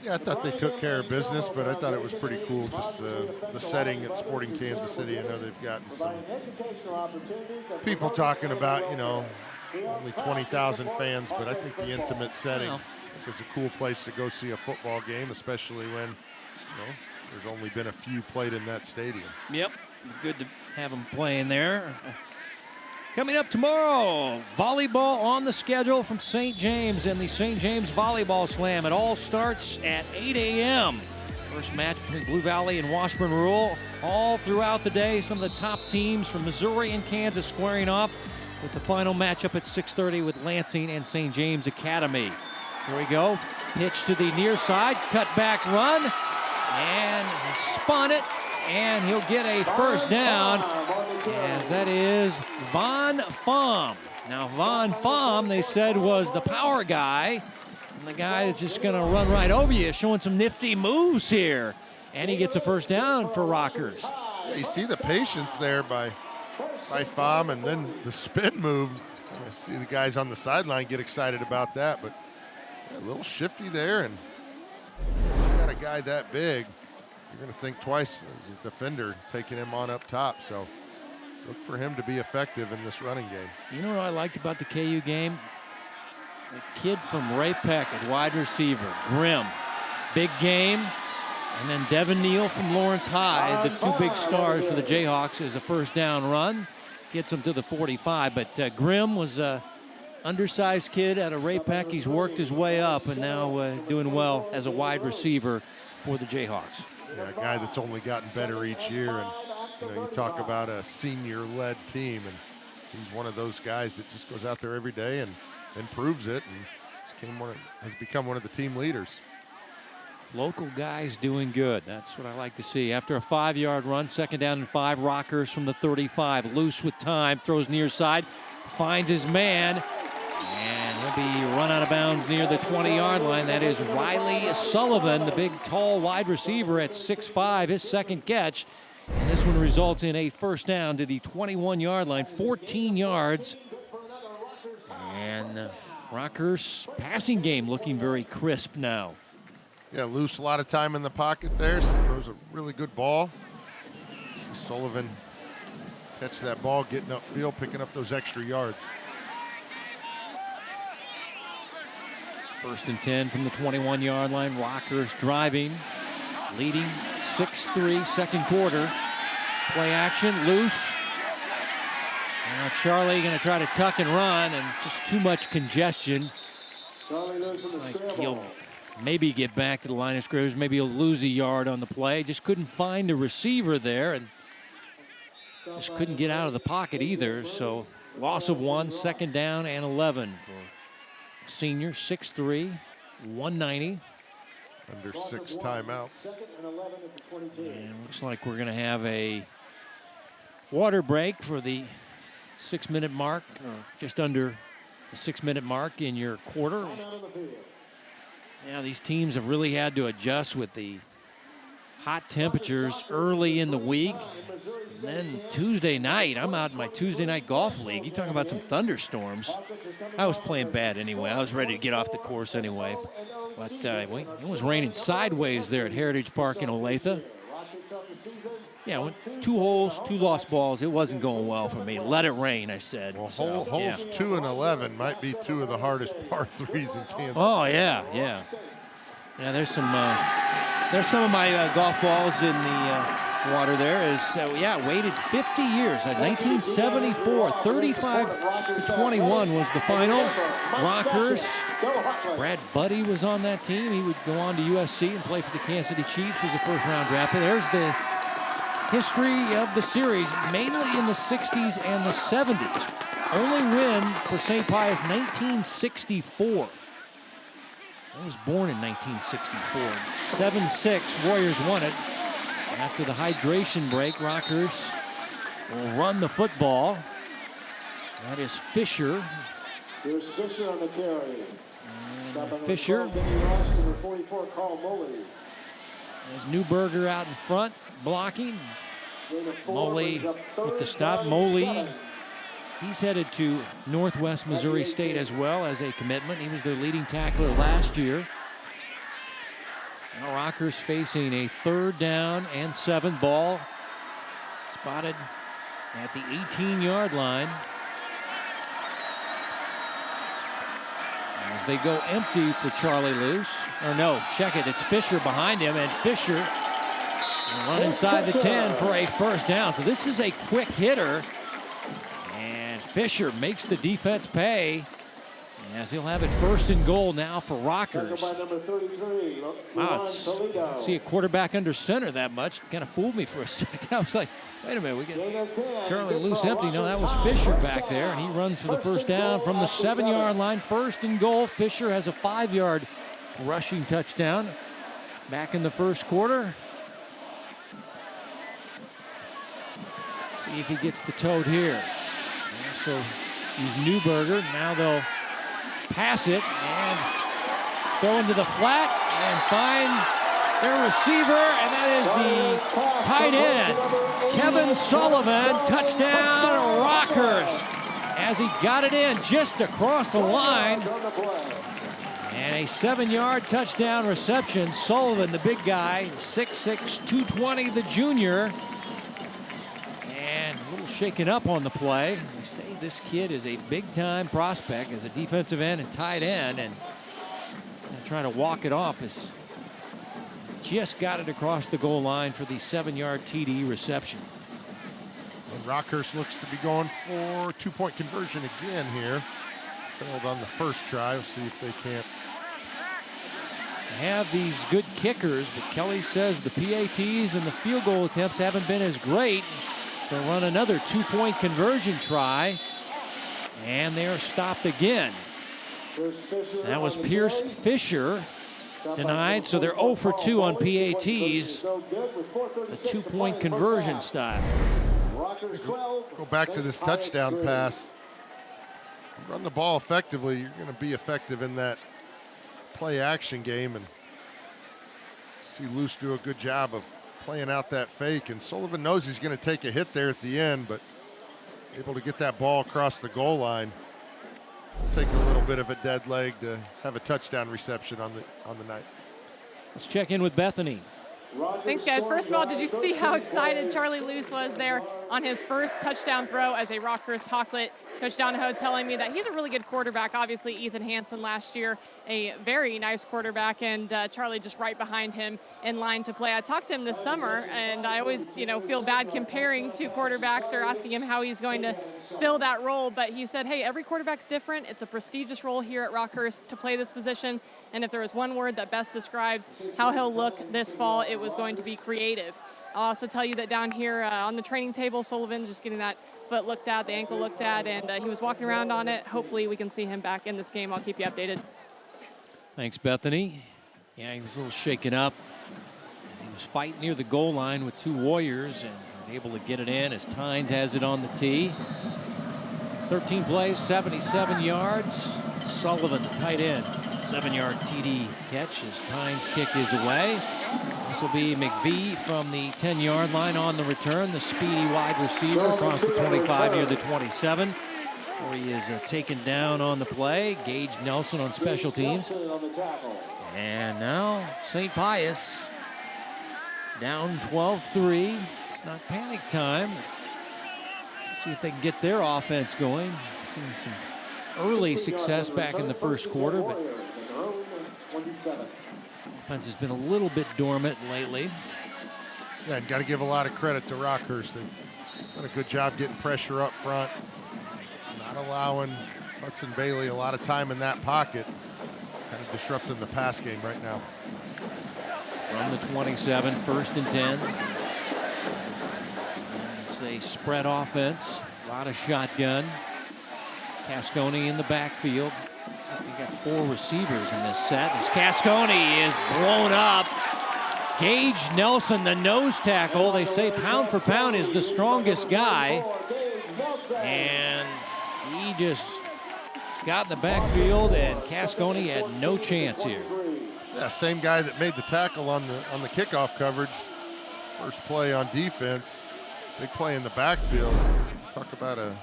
Yeah, I thought they took care of business, but I thought it was pretty cool, just the setting at Sporting Kansas City. I know they've gotten some people talking about, only 20,000 fans, but I think the intimate setting is a cool place to go see a football game, especially when, there's only been a few played in that stadium. Yep, good to have them playing there. Coming up tomorrow, volleyball on the schedule from St. James and the St. James Volleyball Slam. It all starts at 8 a.m. First match between Blue Valley and Washburn Rural. All throughout the day, some of the top teams from Missouri and Kansas squaring off with the final matchup at 6:30 with Lansing and St. James Academy. Here we go. Pitch to the near side, cut back run, and spun it, and he'll get a 1st down, as that is Von Pham. Now, Von Pham, they said, was the power guy, and the guy that's just going to run right over you, showing some nifty moves here. And he gets a 1st down for Rockhurst. Yeah, you see the patience there by Pham, and then the spin move. I see the guys on the sideline get excited about that, but a little shifty there, and you got a guy that big, you're going to think twice as a defender taking him on up top. So look for him to be effective in this running game. You know what I liked about the KU game? The kid from Ray Peck at wide receiver, Grimm. Big game. And then Devin Neal from Lawrence High, the 2 big stars for the Jayhawks, is a 1st down run. Gets him to the 45. But Grimm was a undersized kid out of Ray Peck. He's worked his way up and now doing well as a wide receiver for the Jayhawks. Yeah, a guy that's only gotten better each year. And you talk about a senior-led team, and he's one of those guys that just goes out there every day and proves it, and has become one of the team leaders. Local guys doing good. That's what I like to see. After a 5-yard run, 2nd down and 5, Rockhurst from the 35. Loose with time, throws near side, finds his man, and he'll be run out of bounds near the 20-yard line. That is Riley Sullivan, the big, tall wide receiver at 6'5", his 2nd catch. And this one results in a 1st down to the 21-yard line, 14 yards. And Rockhurst's passing game looking very crisp now. Yeah, Loose, a lot of time in the pocket there. Throws a really good ball. See Sullivan catch that ball, getting upfield, picking up those extra yards. 1st and 10 from the 21-yard line. Rockhurst driving, leading 6-3, 2nd quarter. Play action, Loose. Now Charlie going to try to tuck and run, and just too much congestion. Charlie Lewis with the Like scramble. he'll maybe get back to the line of scrimmage. Maybe he'll lose a yard on the play. Just couldn't find a receiver there, and just couldn't get out of the pocket either. So loss of 1, 2nd down and 11 for senior, 6'3", 190. Under 6 timeout. Second and 11 at the 22. And looks like we're going to have a water break for the 6-minute mark, or just under the 6-minute mark in your quarter. Out on the field. Yeah, these teams have really had to adjust with the hot temperatures early in the week. And then Tuesday night, I'm out in my Tuesday night golf league. You talking about some thunderstorms. I was playing bad anyway. I was ready to get off the course anyway. But it was raining sideways there at Heritage Park in Olathe. Yeah, went 2 holes, 2 lost balls. It wasn't going well for me. Let it rain, I said. Well, So, holes yeah. 2 and 11 might be 2 of the hardest par 3s in Kansas. Oh, yeah. Yeah, there's some of my golf balls in the water there. Waited 50 years. 1974, 35-21 was the final. Rockhurst. Brad Buddy was on that team. He would go on to USC and play for the Kansas City Chiefs as a first-round draft pick. There's the history of the series, mainly in the 60s and the 70s. Only win for St. Pius, 1964. I was born in 1964. 7-6, Warriors won it. After the hydration break, Rockhurst will run the football. That is Fisher. Here's Fisher on the carry. And Fisher. 44, Carl Moley. There's Newberger out in front, blocking. Moley with the stop. Moley, he's headed to Northwest Missouri State as well as a commitment. He was their leading tackler last year. Now Rockhurst facing a 3rd down and 7 ball. Spotted at the 18-yard line. As they go empty for Charlie Luce. Or no, check it, it's Fisher behind him, and Fisher will run inside the 10 for a 1st down. So this is a quick hitter, and Fisher makes the defense pay, as he'll have it 1st and goal now for Rockhurst. Wow, I see a quarterback under center that much. It kind of fooled me for a second. I was like, wait a minute, we get Charlie Luce empty. No, that was Fisher back there, and he runs for the 1st down from the 7-yard line. 1st and goal. Fisher has a 5-yard rushing touchdown back in the 1st quarter. See if he gets the toad here. So use Newberger. Now they'll pass it and throw into the flat and find their receiver, and that is the tight end, Kevin Sullivan. Touchdown, Rockhurst, as he got it in just across the line. And a 7-yard touchdown reception. Sullivan, the big guy, 6'6", 220, the junior. And a little shaken up on the play. They say this kid is a big-time prospect as a defensive end and tight end, and he's going to try to walk it off. As just got it across the goal line for the 7-yard TD reception. And Rockhurst looks to be going for 2-point conversion again here. Failed on the first try. We'll see if they can't. They have these good kickers, but Kelly says the PATs and the field goal attempts haven't been as great. So they'll run another 2-point conversion try, and they are stopped again. That was Pierce Fisher denied, so they're 0 for 2 on PATs. The 2-point conversion style. Go back to this touchdown pass. Run the ball effectively, you're going to be effective in that play action game, and see Luce do a good job of playing out that fake, and Sullivan knows he's going to take a hit there at the end, but able to get that ball across the goal line. Take a little bit of a dead leg to have a touchdown reception on the night. Let's check in with Bethany. Thanks, guys. First of all, did you see how excited Charlie Luce was there? on his first touchdown throw as a Rockhurst Hawklet. Coach Donahoe telling me that he's a really good quarterback. Obviously, Ethan Hansen last year, a very nice quarterback, and Charlie just right behind him in line to play. I talked to him this summer, and I always, feel bad comparing two quarterbacks or asking him how he's going to fill that role. But he said, hey, every quarterback's different. It's a prestigious role here at Rockhurst to play this position. And if there was one word that best describes how he'll look this fall, it was going to be creative. I'll also tell you that down here on the training table, Sullivan just getting that foot looked at, the ankle looked at, and he was walking around on it. Hopefully we can see him back in this game. I'll keep you updated. Thanks, Bethany. Yeah, he was a little shaken up as he was fighting near the goal line with two Warriors and was able to get it in as Tynes has it on the tee. 13 plays, 77 yards. Sullivan, the tight end, 7-yard TD catch as Tynes kick is away. This will be McVie from the 10-yard line on the return. The speedy wide receiver across the 25 near the 27. Where he is taken down on the play. Gage Nelson on special teams. And now St. Pius down 12-3. It's not panic time. Let's see if they can get their offense going. Seeing some early success back in the first quarter, but offense has been a little bit dormant lately. Yeah, and got to give a lot of credit to Rockhurst. They've done a good job getting pressure up front, not allowing Hudson Bailey a lot of time in that pocket, kind of disrupting the pass game right now. From the 27, 1st and 10. It's a spread offense, a lot of shotgun. Cascone in the backfield. We got 4 receivers in this set as Cascone is blown up. Gage Nelson, the nose tackle. They say pound for pound is the strongest guy. And he just got in the backfield, and Cascone had no chance here. Yeah, same guy that made the tackle on the kickoff coverage. First play on defense. Big play in the backfield. Talk about a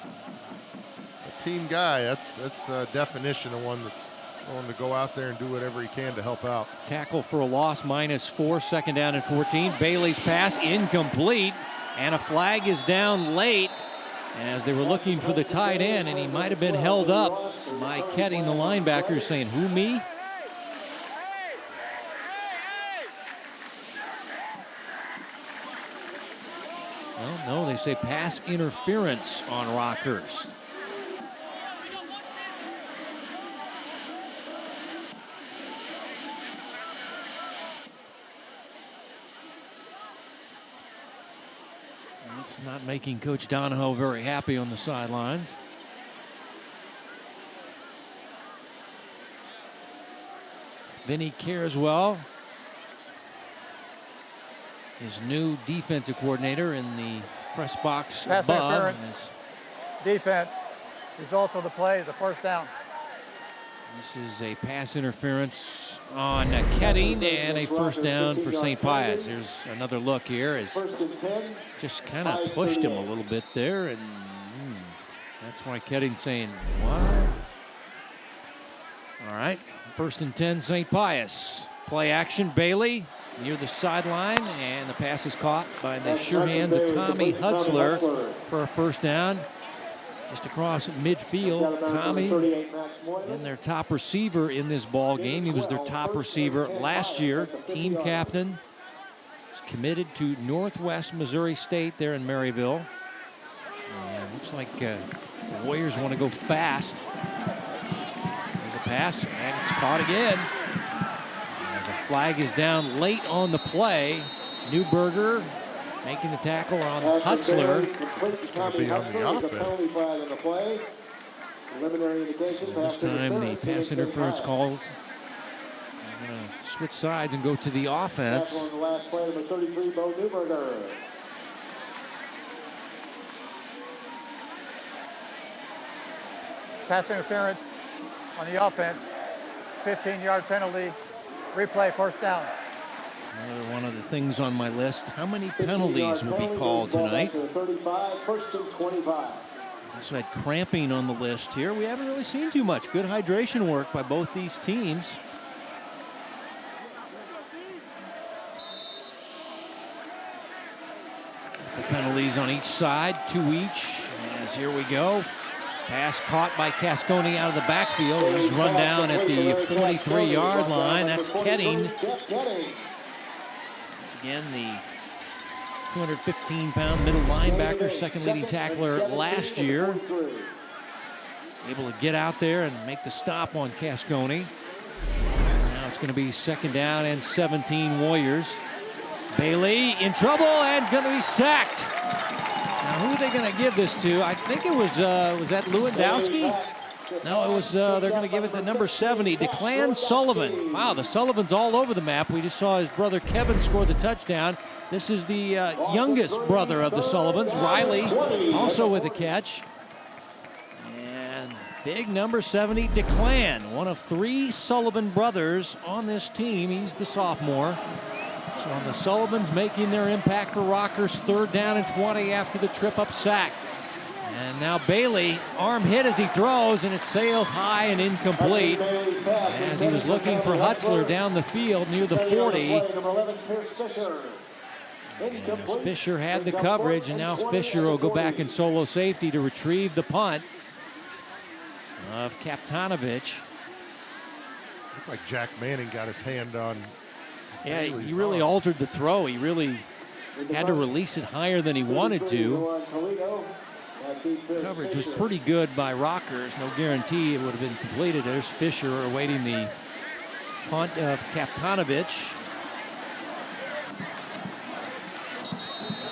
team guy. That's a definition of one that's willing to go out there and do whatever he can to help out. Tackle for a loss, -4, 2nd down and 14. Bailey's pass incomplete, and a flag is down late as they were looking for the tight end, and he might have been held up by Ketting, the linebacker, saying, "Who, me?" Well, no, they say pass interference on Rockhurst. That's not making Coach Donahoe very happy on the sidelines. Vinny Careswell, his new defensive coordinator, in the press box Pass above. interference. Defense. Result of the play is a 1st down. This is a pass interference on Ketting and a 1st down for St. Pius. Here's another look here as just kind of pushed him a little bit there, and that's why Ketting's saying, what? All right, 1st and 10, St. Pius. Play action, Bailey near the sideline, and the pass is caught by the sure hands of Tommy Hutzler for a 1st down. Just across midfield, Tommy, and their top receiver in this ball game. He was their top receiver last year, team captain. He's committed to Northwest Missouri State there in Maryville. And looks like the Warriors want to go fast. There's a pass, and it's caught again. As a flag is down late on the play, Newberger making the tackle on Hutzler. It's going to be on the offense. So this time the pass interference calls. We're going to switch sides and go to the offense. The last play, number 33, Bo Newberger. Pass interference on the offense. 15-yard penalty. Replay, 1st down. Another one of the things on my list. How many penalties will be called tonight? 35, 1st and 25. Also had cramping on the list here. We haven't really seen too much. Good hydration work by both these teams. penalties on each side, 2 each. As here we go. Pass caught by Cascone out of the backfield. He's run down at the 43-yard line. That's Ketting. Once again, the 215-pound middle linebacker, second leading tackler last year. Able to get out there and make the stop on Cascone. Now it's going to be 2nd down and 17 Warriors. Bailey in trouble and going to be sacked. Now, who are they going to give this to? I think it was that Lewandowski? No, it was, they're going to give it to number 70, Declan Sullivan. Wow, the Sullivan's all over the map. We just saw his brother Kevin score the touchdown. This is the youngest brother of the Sullivans, Riley, also with a catch. And big number 70, Declan, one of 3 Sullivan brothers on this team. He's the sophomore. So the Sullivans making their impact for Rockhurst. 3rd down and 20 after the trip-up sack. And now Bailey, arm hit as he throws, and it sails high and incomplete. As he was looking for Hutzler down the field near the 40. As Fisher had the coverage, and now Fisher will go back in solo safety to retrieve the punt of Kaptanovich. Looked like Jack Manning got his hand on. Yeah, he really altered the throw. He really had to release it higher than he wanted to. Coverage was pretty good by Rockhurst. No guarantee it would have been completed. There's Fisher awaiting the punt of Kaptanovich.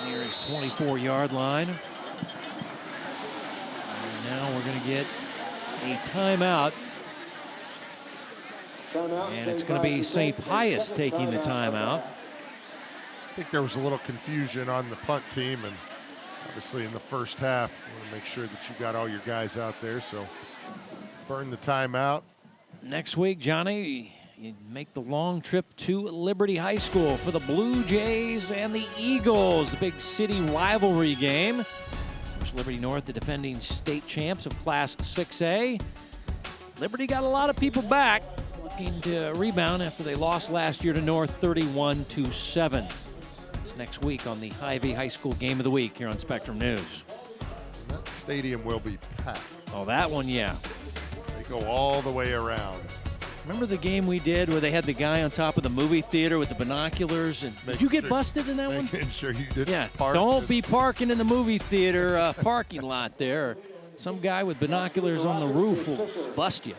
Near his 24-yard line. And now we're going to get a timeout. And it's going to be St. Pius taking the timeout. I think there was a little confusion on the punt team, and obviously in the first half, you want to make sure that you got all your guys out there, so burn the timeout. Next week, Johnny, you make the long trip to Liberty High School for the Blue Jays and the Eagles, the big city rivalry game. Of course, Liberty North, the defending state champs of Class 6A. Liberty got a lot of people back, looking to rebound after they lost last year to North 31-7. That's next week on the Hy-Vee High School Game of the Week here on Spectrum News. And that stadium will be packed. Oh, that one, yeah. They go all the way around. Remember the game we did where they had the guy on top of the movie theater with the binoculars? And did you get busted in that one? Making sure you didn't park. Don't be parking in the movie theater parking lot there. Some guy with binoculars on the roof will bust you.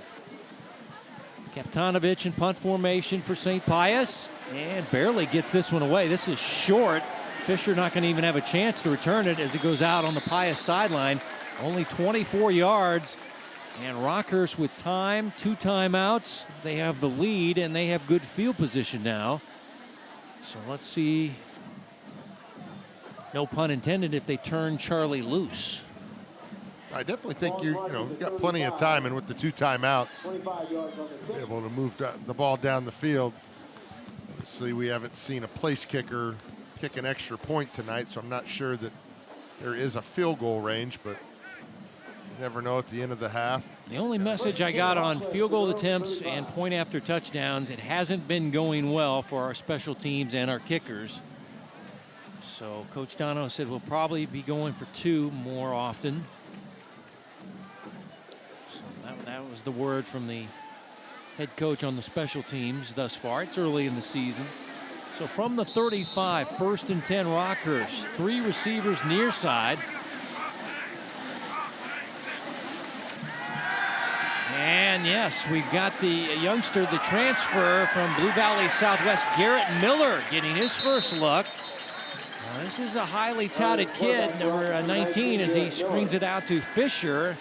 Kaptanovich in punt formation for St. Pius, and barely gets this one away. This is short. Fisher not going to even have a chance to return it as it goes out on the Pius sideline. Only 24 yards, and Rockhurst with time, 2 timeouts. They have the lead, and they have good field position now. So let's see, no pun intended, if they turn Charlie loose. I definitely think you've got plenty of time, and with the 2 timeouts, be able to move the ball down the field. Obviously, we haven't seen a place kicker kick an extra point tonight, so I'm not sure that there is a field goal range, but you never know at the end of the half. The only message I got on field goal attempts and point after touchdowns, it hasn't been going well for our special teams and our kickers. So Coach Dono said we'll probably be going for 2 more often. That was the word from the head coach on the special teams thus far. It's early in the season. So from the 35, 1st and 10 Rockhurst. 3 receivers near side. And yes, we've got the youngster, the transfer from Blue Valley Southwest, Garrett Miller, getting his first look. This is a highly touted kid, number 19, as he screens it out to Fisher.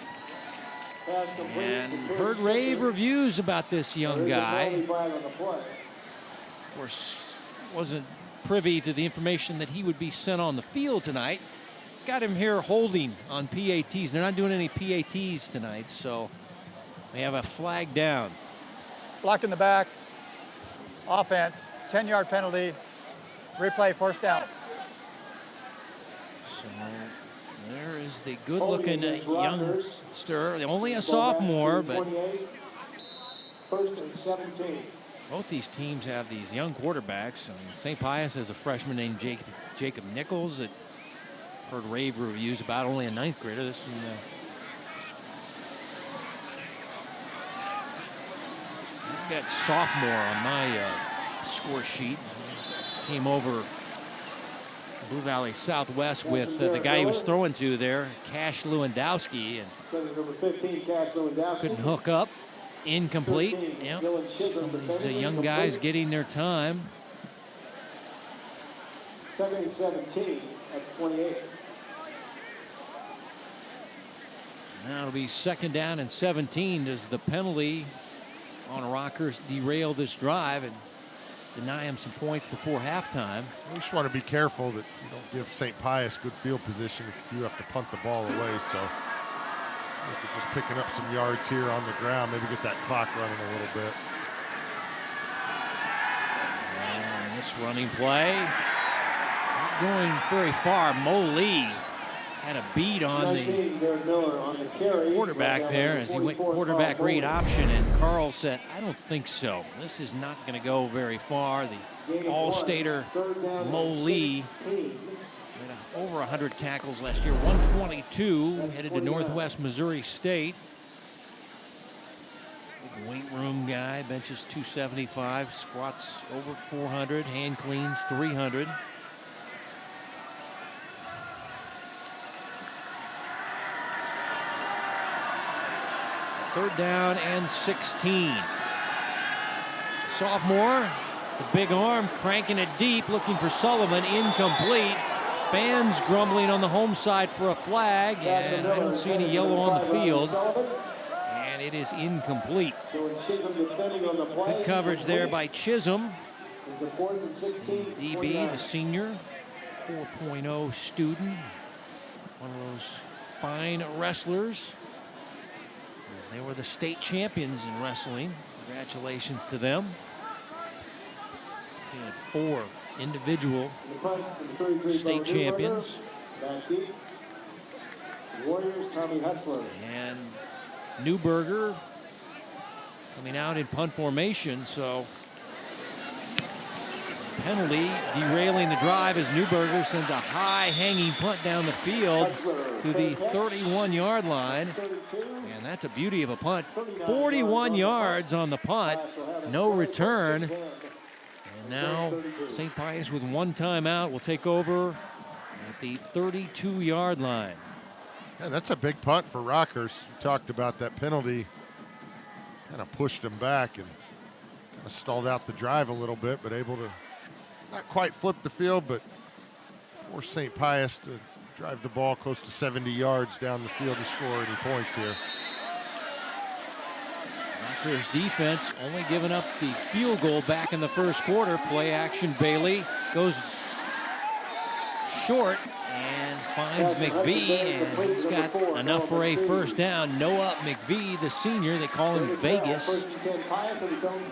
And heard rave reviews about this young guy. Of course, wasn't privy to the information that he would be sent on the field tonight. Got him here holding on PATs. They're not doing any PATs tonight, so they have a flag down. Block in the back, offense, 10-yard penalty, replay, 1st down. So there is the good-looking youngster, only a sophomore, but 1st and 17. Both these teams have these young quarterbacks. I mean, St. Pius has a freshman named Jacob Nichols that heard rave reviews about only a 9th grader. This is I've got sophomore on my score sheet. Came over Blue Valley Southwest with the guy he was throwing to there, Cash Lewandowski, and Number 15, Cash Lewandowski. couldn't hook up. Incomplete. Yep. Some of these young guys getting their time. 2nd and 17 at 28. Now it'll be 2nd down and 17. Does the penalty on Rockhurst derail this drive and deny him some points before halftime? We just want to be careful that you don't give St. Pius good field position if you do have to punt the ball away. So look at just picking up some yards here on the ground, maybe get that clock running a little bit. And this running play, not going very far. Mo Lee had a beat on the quarterback there as he went quarterback read option, and Carl said, I don't think so. This is not going to go very far. The All-Stater Mo Lee had over 100 tackles last year, 122, headed to Northwest Missouri State. Big weight room guy, benches 275, squats over 400, hand cleans 300. Third down and 16. Sophomore, the big arm, cranking it deep, looking for Sullivan, incomplete. Fans grumbling on the home side for a flag, and I don't see any yellow on the field. And it is incomplete. Good coverage there by Chisholm. DB, the senior, 4.0 student. One of those fine wrestlers. They were the state champions in wrestling. Congratulations to them. They had 4 individual state champions. Warriors, Tommy Hutzler. And Newberger coming out in punt formation, so penalty derailing the drive as Newberger sends a high hanging punt down the field to the 31-yard line. And that's a beauty of a punt. 41 yards on the punt, no return. And now St. Pius with 1 timeout will take over at the 32-yard line. Yeah, that's a big punt for Rockhurst. We talked about that penalty. Kind of pushed him back and kind of stalled out the drive a little bit, but able to not quite flip the field, but force St. Pius to drive the ball close to 70 yards down the field to score any points here. Rockhurst defense only giving up the field goal back in the first quarter. Play action, Bailey goes short and finds McVie, and he's got enough for a first down. Noah McVie, the senior, they call him Vegas.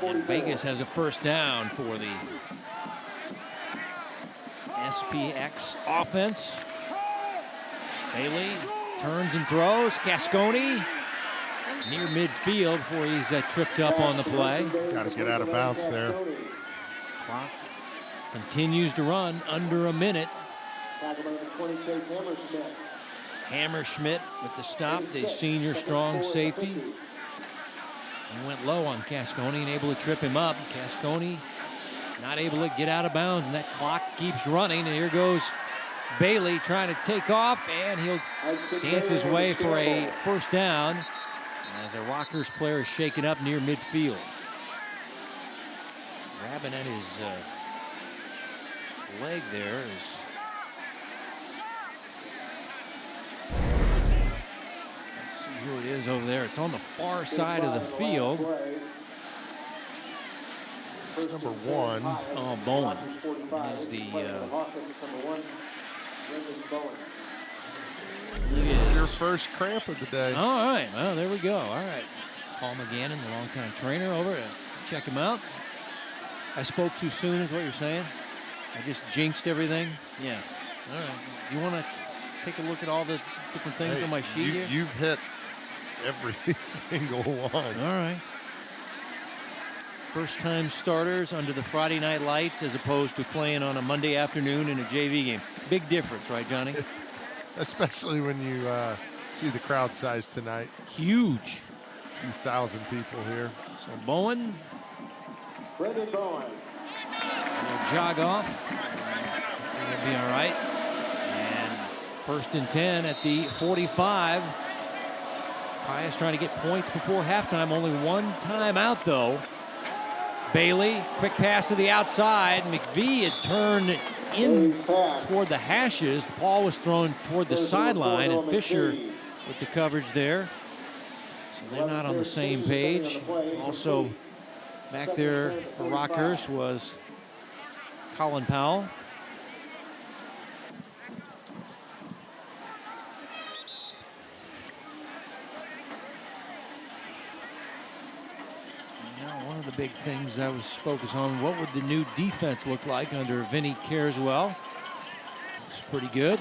And Vegas has a first down for the SPX offense. Bailey turns and throws. Cascone near midfield before he's tripped up on the play. Got to get out of bounds there. Clock continues to run under a minute. Hammerschmidt with the stop, the senior strong safety. He went low on Cascone and able to trip him up. Cascone not able to get out of bounds, and that clock keeps running. And here goes Bailey trying to take off, and he'll dance his way for a first down as a Rockhurst player is shaken up near midfield. Grabbing at his leg there is let's see who it is over there. It's on the far side of the field. It's number 1. Oh, Bowen. That is the your first cramp of the day. All right, well, there we go. All right. Paul McGannon, the longtime trainer, over to check him out. I spoke too soon is what you're saying? I just jinxed everything? Yeah. All right. You want to take a look at all the different things on my sheet here? You've hit every single one. All right. First-time starters under the Friday night lights as opposed to playing on a Monday afternoon in a JV game. Big difference, right, Johnny? especially when you see the crowd size tonight. Huge. A few thousand people here. So Bowen Brendan Bowen. will jog off. He'll be all right. And 1st and 10 at the 45. Pius trying to get points before halftime. Only one timeout, though. Bailey, quick pass to the outside. McVie had turned in toward the hashes. The ball was thrown toward the sideline, and Fisher with the coverage there. So they're not on the same page. Also back there for Rockhurst was Colin Powell. Now, one of the big things I was focused on, what would the new defense look like under Vinny Carswell? Looks pretty good.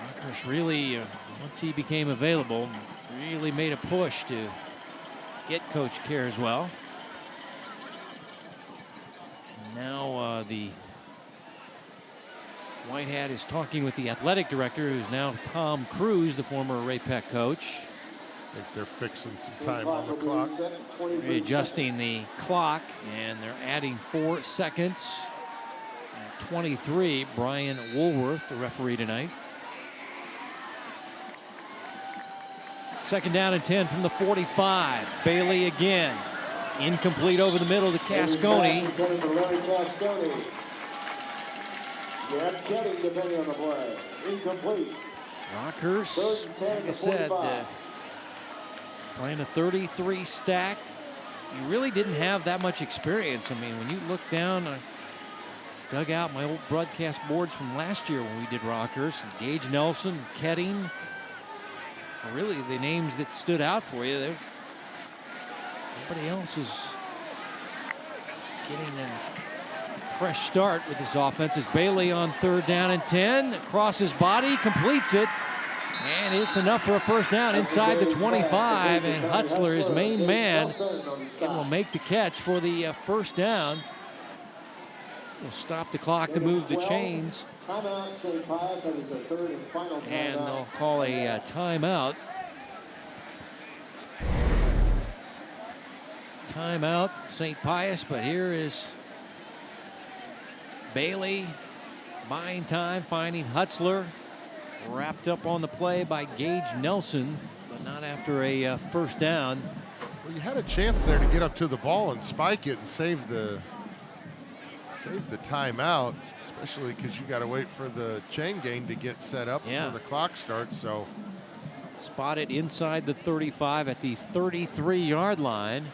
Rockhurst really, once he became available, really made a push to get Coach Carswell. And now the White Hat is talking with the athletic director, who's now Tom Cruise, the former Ray Peck coach. I think they're fixing some time on the clock. Readjusting the clock, and they're adding 4 seconds. At 23, Brian Woolworth, the referee tonight. 2nd down and 10 from the 45. Bailey again. Incomplete over the middle to Cascone. Rockhurst, like I said, playing a 33 stack. You really didn't have that much experience. I mean, when you look down, I dug out my old broadcast boards from last year when we did Rockhurst. Gage Nelson, Ketting. Really, the names that stood out for you, nobody else is getting a fresh start with this offense. As Bailey on 3rd down and 10, across his body, completes it, and it's enough for a 1st down inside the 25, and Hutzler, his main man, will make the catch for the 1st down. We'll stop the clock to move the chains. And they'll call a timeout. Timeout, St. Pius, but here is Bailey buying time, finding Hutzler. Wrapped up on the play by Gage Nelson, but not after a 1st down. Well, you had a chance there to get up to the ball and spike it and save the timeout, especially because you got to wait for the chain gang to get set up before the clock starts. So spotted inside the 35 at the 33-yard line.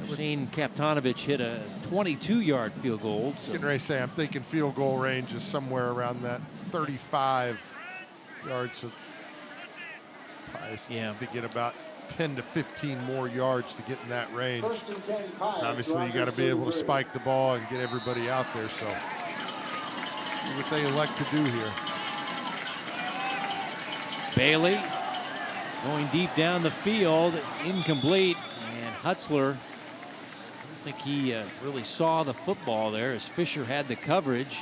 We've seen Kaptanovich hit a 22-yard field goal. So. I'm thinking field goal range is somewhere around that 35 yards. So Pius needs to get about 10 to 15 more yards to get in that range. And obviously, you got to be able to spike the ball and get everybody out there. So see what they elect to do here. Bailey going deep down the field, incomplete, and Hutzler. I don't think he really saw the football there as Fisher had the coverage.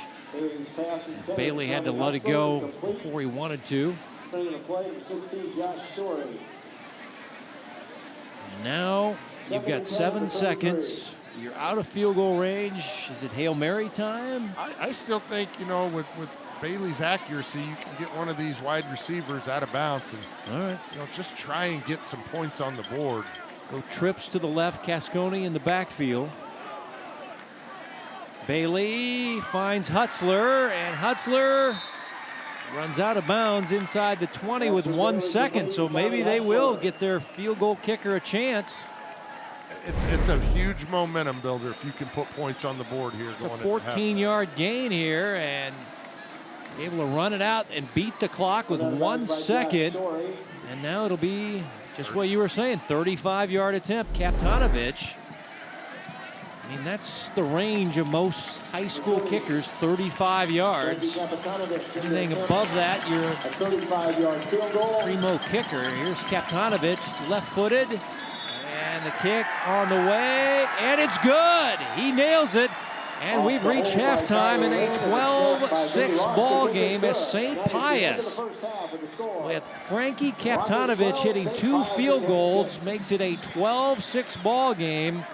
As Bailey had to let it go before he wanted to. And now you've got 7 seconds. You're out of field goal range. Is it Hail Mary time? I still think, with Bailey's accuracy, you can get one of these wide receivers out of bounds and all right, just try and get some points on the board. Go trips to the left, Cascone in the backfield. Bailey finds Hutzler, and Hutzler runs out of bounds inside the 20 with 1 second, so maybe they will get their field goal kicker a chance. It's a huge momentum builder if you can put points on the board here. It's a 14-yard gain here, and able to run it out and beat the clock with 1 second. And now it'll be just what you were saying, 35-yard attempt. Kaptanovich, I mean, that's the range of most high school kickers, 35 yards. Anything above that, you're a primo kicker. Here's Kaptanovich, left-footed, and the kick on the way, and it's good. He nails it, And we've reached halftime in a 12-6 ball game as St. Pius, with Frankie Kaptanovich hitting 2 field goals, makes it a 12-6 ball game.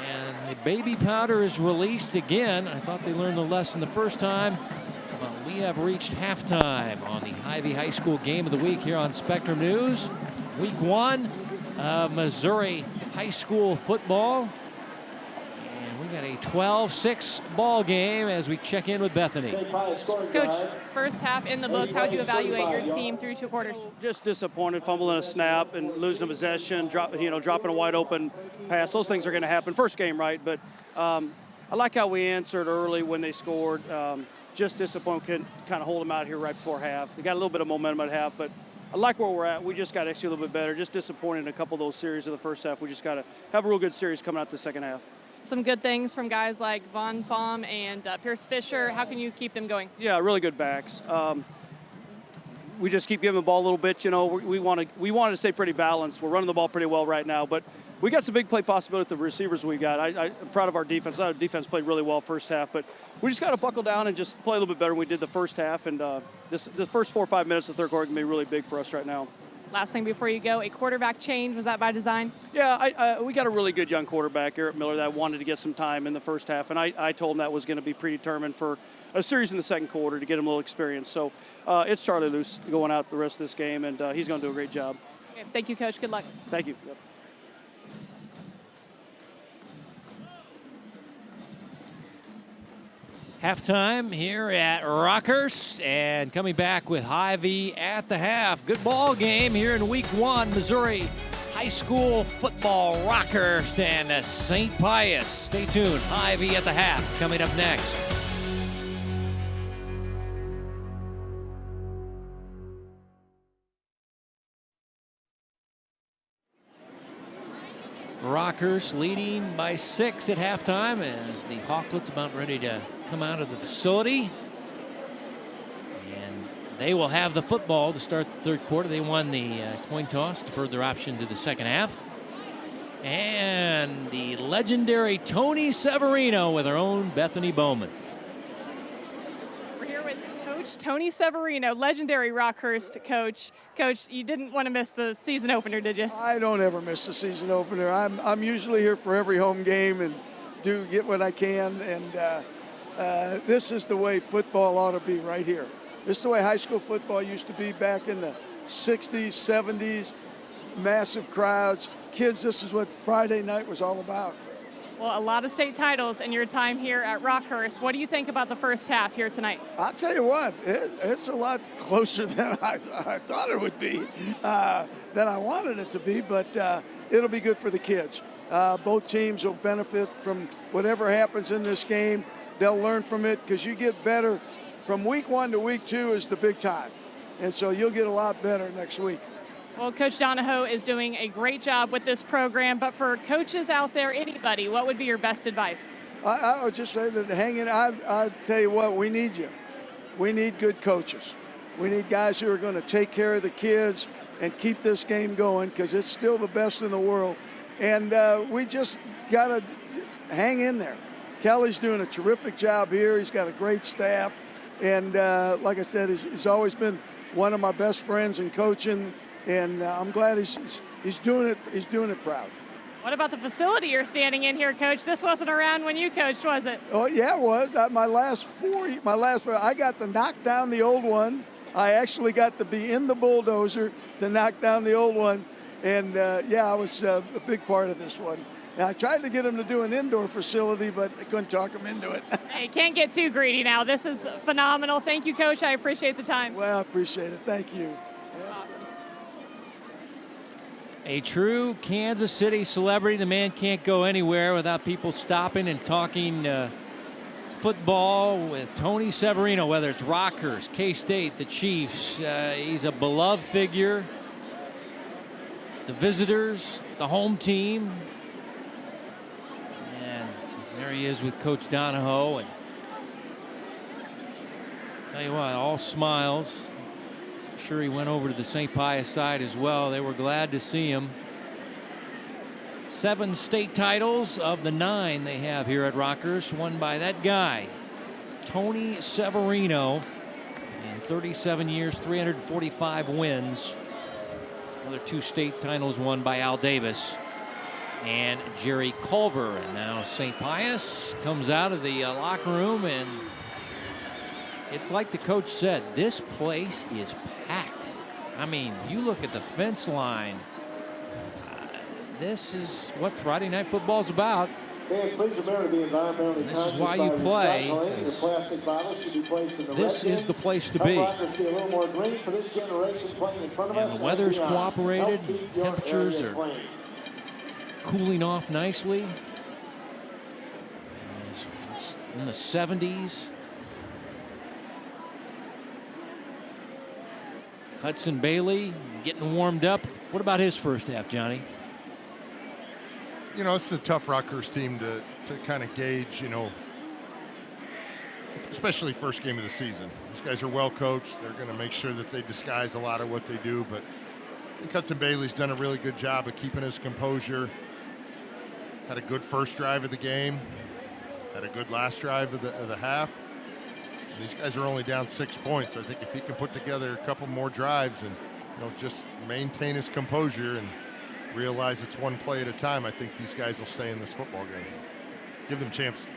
And the baby powder is released again. I thought they learned the lesson the first time. But we have reached halftime on the Hy-Vee High School Game of the Week here on Spectrum News. Week 1 of Missouri high school football. And we got a 12-6 ball game as we check in with Bethany. Coach, first half in the books. How would you evaluate your team through 2 quarters? Just disappointed, fumbling a snap and losing possession, dropping a wide open pass. Those things are going to happen. First game, right? But I like how we answered early when they scored. Just disappointed, couldn't kind of hold them out here right before half. They got a little bit of momentum at half, but I like where we're at. We just got to execute a little bit better. Just disappointed in a couple of those series of the first half. We just got to have a real good series coming out the second half. Some good things from guys like Von Fahm and Pierce Fisher. How can you keep them going? Yeah, really good backs. We just keep giving the ball a little bit. You know, we want to stay pretty balanced. We're running the ball pretty well right now, but we got some big play possibility with the receivers we got. I'm proud of our defense. Our defense played really well first half, but we just got to buckle down and just play a little bit better than we did the first half. And the first 4 or 5 minutes of the third quarter can be really big for us right now. Last thing before you go, a quarterback change. Was that by design? Yeah, we got a really good young quarterback, Eric Miller, that wanted to get some time in the first half, and I told him that was going to be predetermined for a series in the second quarter to get him a little experience. So it's Charlie Luce going out the rest of this game, and he's going to do a great job. Okay, thank you, Coach. Good luck. Thank you. Yep. Halftime here at Rockhurst, and coming back with Hy-Vee at the half. Good ball game here in Week 1, Missouri high school football. Rockhurst and St. Pius. Stay tuned. Hy-Vee at the half coming up next. Rockhurst leading by 6 at halftime as the Hawklets about ready to come out of the facility. And they will have the football to start the third quarter. They won the coin toss, deferred their option to the second half. And the legendary Tony Severino with our own Bethany Bowman. We're here with Coach Tony Severino, legendary Rockhurst coach. Coach, you didn't want to miss the season opener, did you? I don't ever miss the season opener. I'm usually here for every home game and do get what I can. And this is the way football ought to be right here. This is the way high school football used to be back in the 60s, 70s, massive crowds. Kids, this is what Friday night was all about. Well, a lot of state titles in your time here at Rockhurst. What do you think about the first half here tonight? I'll tell you what, it's a lot closer than I thought it would be, than I wanted it to be, but it'll be good for the kids. Both teams will benefit from whatever happens in this game. They'll learn from it because you get better from week 1 to week 2 is the big time. And so you'll get a lot better next week. Well, Coach Donahoe is doing a great job with this program, but for coaches out there, anybody, what would be your best advice? I would just say that hang in. I tell you what, we need you. We need good coaches. We need guys who are going to take care of the kids and keep this game going because it's still the best in the world. And we just got to hang in there. Kelly's doing a terrific job here. He's got a great staff. And like I said, he's always been one of my best friends in coaching. And I'm glad he's doing it. He's doing it proud. What about the facility you're standing in here, Coach? This wasn't around when you coached, was it? Oh yeah, it was. My last four, I got to knock down the old one. I actually got to be in the bulldozer to knock down the old one, and I was a big part of this one. And I tried to get him to do an indoor facility, but I couldn't talk him into it. Hey, can't get too greedy now. This is phenomenal. Thank you, Coach. I appreciate the time. Well, I appreciate it. Thank you. A true Kansas City celebrity. The man can't go anywhere without people stopping and talking football with Tony Severino, whether it's Rockhurst, K-State, the Chiefs. He's a beloved figure. The visitors, the home team. And there he is with Coach Donahoe. And tell you what, all smiles. Sure, he went over to the St. Pius side as well. They were glad to see him. 7 state titles of the 9 they have here at Rockhurst, won by that guy, Tony Severino. In 37 years, 345 wins. Another 2 state titles won by Al Davis and Jerry Culver. And now St. Pius comes out of the locker room, and it's like the coach said, this place is packed. I mean, you look at the fence line. This is what Friday Night Football is about. Fans, please remember to be environmentally This is why you play. Your plastic bottles should be placed in the This is the place to be. Help be a little more green for this generation playing in front of us. And the weather's cooperated. Help keep your Temperatures area are clean. cooling off nicely. It's in the 70s. Hudson Bailey getting warmed up. What about his first half, Johnny? You know, it's a tough Rockhurst team to kind of gauge, you know, especially first game of the season. These guys are well coached. They're going to make sure that they disguise a lot of what they do, but I think Hudson Bailey's done a really good job of keeping his composure. Had a good first drive of the game. Had a good last drive of the half. And these guys are only down 6 points. So I think if he can put together a couple more drives and, you know, just maintain his composure and realize it's one play at a time, I think these guys will stay in this football game. Give them chance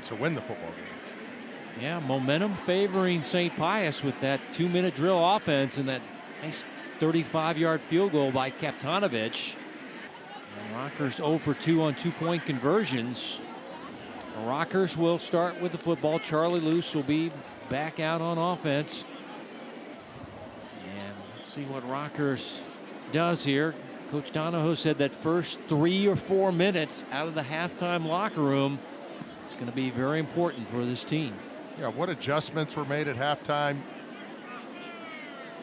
to win the football game. Yeah, momentum favoring St. Pius with that 2-minute drill offense and that nice 35-yard field goal by Kaptanovich. And Rockhurst 0 for 2 on 2-point conversions. Rockhurst will start with the football. Charlie Luce will be back out on offense. And let's see what Rockhurst does here. Coach Donahoe said that first 3 or 4 minutes out of the halftime locker room is going to be very important for this team. Yeah, what adjustments were made at halftime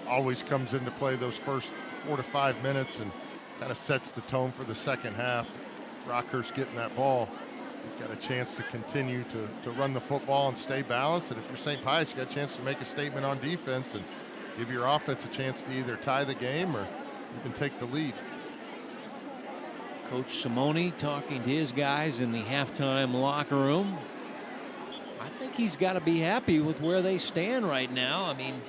always comes into play those first 4 to 5 minutes and kind of sets the tone for the second half. Rockhurst getting that ball, you've got a chance to continue to run the football and stay balanced. And if you're St. Pius, you got a chance to make a statement on defense and give your offense a chance to either tie the game or even take the lead. Coach Simone talking to his guys in the halftime locker room. I think he's got to be happy with where they stand right now. I mean,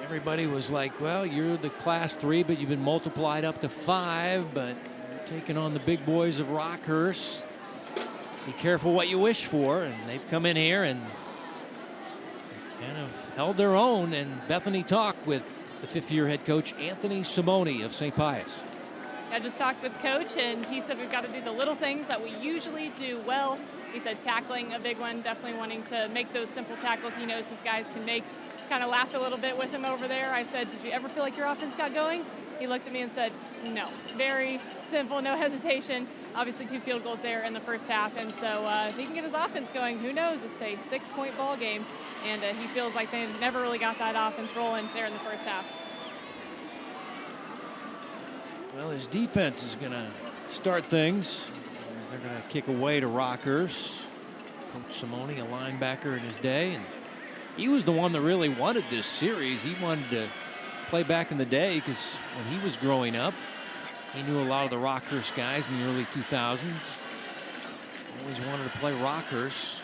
everybody was like, well, you're the class 3, but you've been multiplied up to 5, but you're taking on the big boys of Rockhurst. Be careful what you wish for. And they've come in here and kind of held their own. And Bethany talked with the 5th-year head coach, Anthony Simone of St. Pius. I just talked with Coach, and he said we've got to do the little things that we usually do well. He said tackling a big one, definitely wanting to make those simple tackles he knows his guys can make. Kind of laughed a little bit with him over there. I said, did you ever feel like your offense got going? He looked at me and said, no. Very simple, no hesitation. Obviously 2 field goals there in the first half, and so if he can get his offense going, who knows? It's a 6-point ball game, and he feels like they never really got that offense rolling there in the first half. Well, his defense is going to start things as they're going to kick away to Rockhurst. Coach Simone, a linebacker in his day, and he was the one that really wanted this series. He wanted to play back in the day because when he was growing up, he knew a lot of the Rockhurst guys in the early 2000s. Always wanted to play Rockhurst.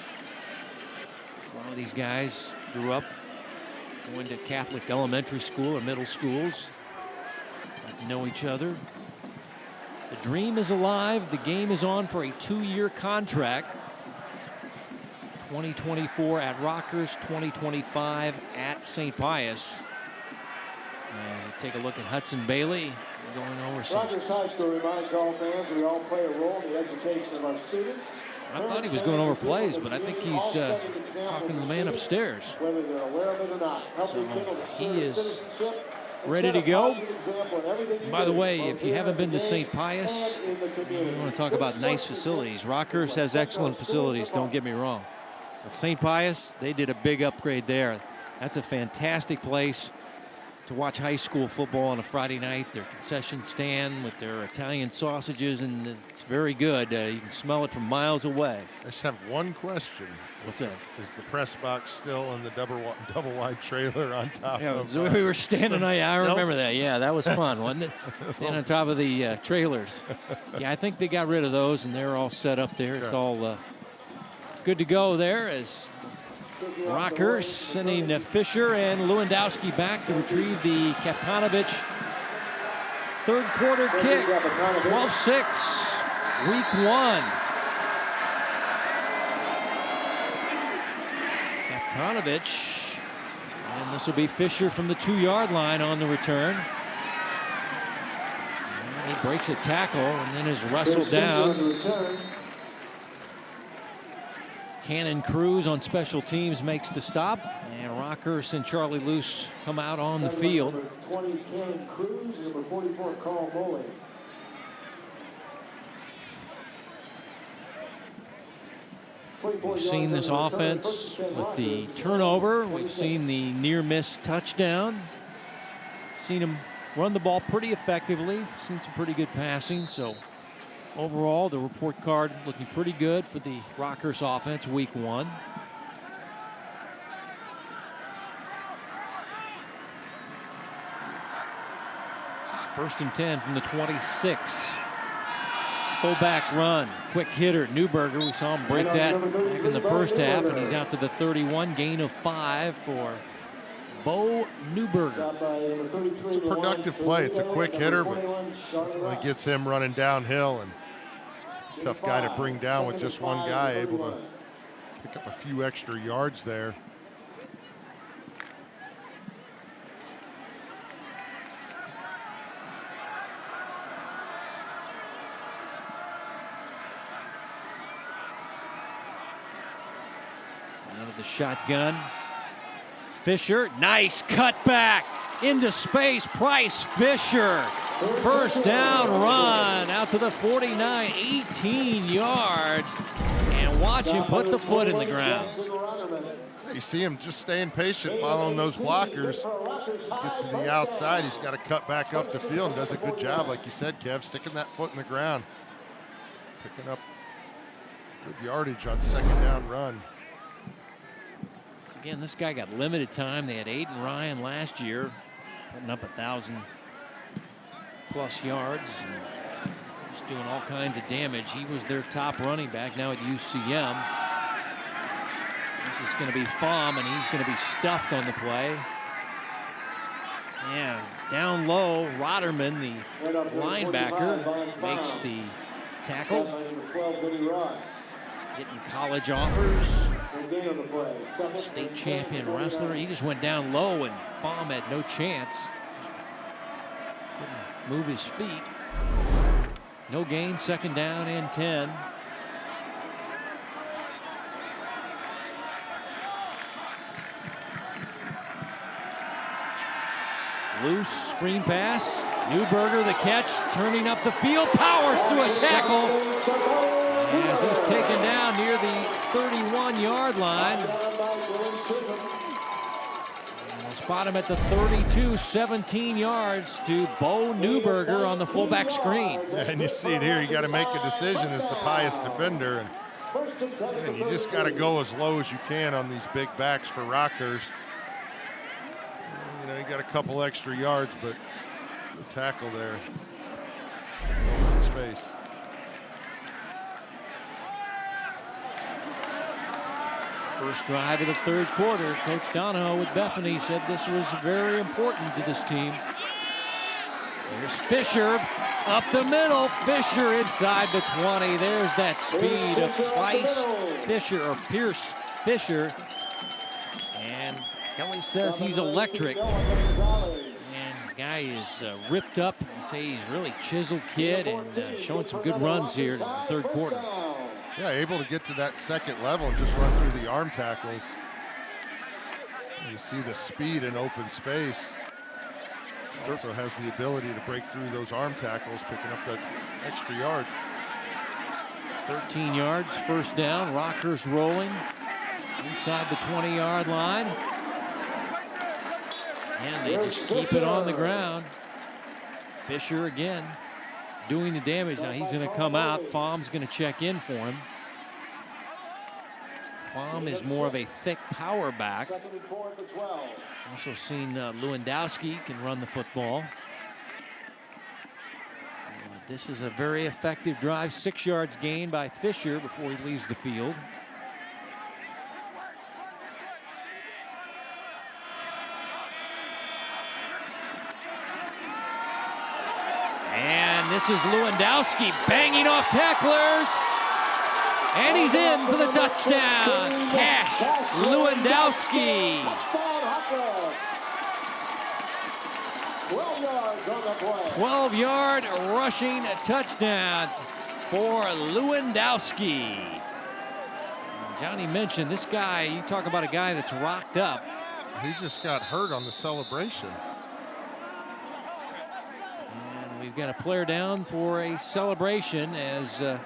A lot of these guys grew up going to Catholic elementary school or middle schools. Got to know each other. The dream is alive. The game is on for a 2-year contract. 2024 at Rockhurst, 2025 at St. Pius. As you take a look at Hudson Bailey going over some. Rockhurst High School reminds all fans we all play a role in the education of our students. I thought he was going over plays, but I think he's talking to the man upstairs. Whether they're aware of it or not. So he is ready to go. And by the way, if you haven't been to St. Pius, we want to talk about nice facilities. Rockhurst has excellent facilities, don't get me wrong. But St. Pius, they did a big upgrade there. That's a fantastic place. to watch high school football on a Friday night. Their concession stand with their Italian sausages, and it's very good. You can smell it from miles away. I just have one question. What's that? Is the press box still in the double wide trailer on top of we were standing, I still? remember that. Yeah, that was fun, wasn't it? Standing on top of the trailers. Yeah, I think they got rid of those, and they're all set up there. It's all good to go there as Rockhurst sending Fisher and Lewandowski back to retrieve the Kaptanovich third quarter kick. 12-6, week 1. Kaptanovich, and this will be Fisher from the 2-yard line on the return. And he breaks a tackle and then is wrestled down. Cannon Cruz on special teams makes the stop, and Rockhurst and Charlie Luce come out on the field. Number 20, Cannon Cruz, number 44, Carl Moley. We've seen this offense with the turnover. We've seen the near-miss touchdown. Seen them run the ball pretty effectively. Seen some pretty good passing, so overall, the report card looking pretty good for the Rockhurst offense, week 1. First and 10 from the 26. Fullback run, quick hitter, Newberger. We saw him break that back in the first half, and he's out to the 31, gain of 5 for Bo Newberger. It's a productive play. It's a quick hitter, but definitely gets him running downhill, and it's a tough guy to bring down with just one guy, able to pick up a few extra yards there. Out of the shotgun. Fisher, nice cutback into space. Price Fisher, first down run out to the 49, 18 yards. And watch him put the foot in the ground. You see him just staying patient, following those blockers. Gets to the outside. He's got to cut back up the field and does a good job, like you said, Kev, sticking that foot in the ground. Picking up good yardage on second down run. Again, this guy got limited time. They had Aiden Ryan last year, putting up 1,000+ yards, and just doing all kinds of damage. He was their top running back now at UCM. This is going to be Pham, and he's going to be stuffed on the play. Yeah, down low, Rotterman, the linebacker, makes the tackle. Getting college offers. State champion wrestler. He just went down low, and Pham had no chance. Couldn't move his feet. No gain, second down and 10. Loose screen pass. Newberger the catch, turning up the field, powers through a tackle. As he's taken down near the 31-yard line. And we'll spot him at the 32, 17 yards to Bo Newberger on the fullback screen. Yeah, and you see it here, you got to make a decision as the Pius defender. And you just got to go as low as you can on these big backs for Rockhurst. You know, you got a couple extra yards, but good tackle there. Open space. First drive of the third quarter. Coach Donahoe with Bethany said this was very important to this team. There's Fisher up the middle. Fisher inside the 20. There's that speed of Price Fisher, or Pierce Fisher. And Kelly says he's electric. And the guy is ripped up. They say he's a really chiseled kid and showing some good runs here in the third quarter. Yeah, able to get to that second level and just run through the arm tackles. And you see the speed in open space. Also has the ability to break through those arm tackles, picking up that extra yard. 13 yards, first down. Rockhurst rolling inside the 20-yard line. And they just keep it on the ground. Fisher again doing the damage. Now he's going to come out. Faum's going to check in for him. Faum is more of a thick power back. Also seen Lewandowski can run the football. This is a very effective drive. 6 yards gained by Fisher before he leaves the field. And this is Lewandowski banging off tacklers. And he's in for the touchdown. Cash Lewandowski. 12-yard rushing touchdown for Lewandowski. Johnny mentioned this guy, you talk about a guy that's rocked up. He just got hurt on the celebration. And we've got a player down for a celebration as player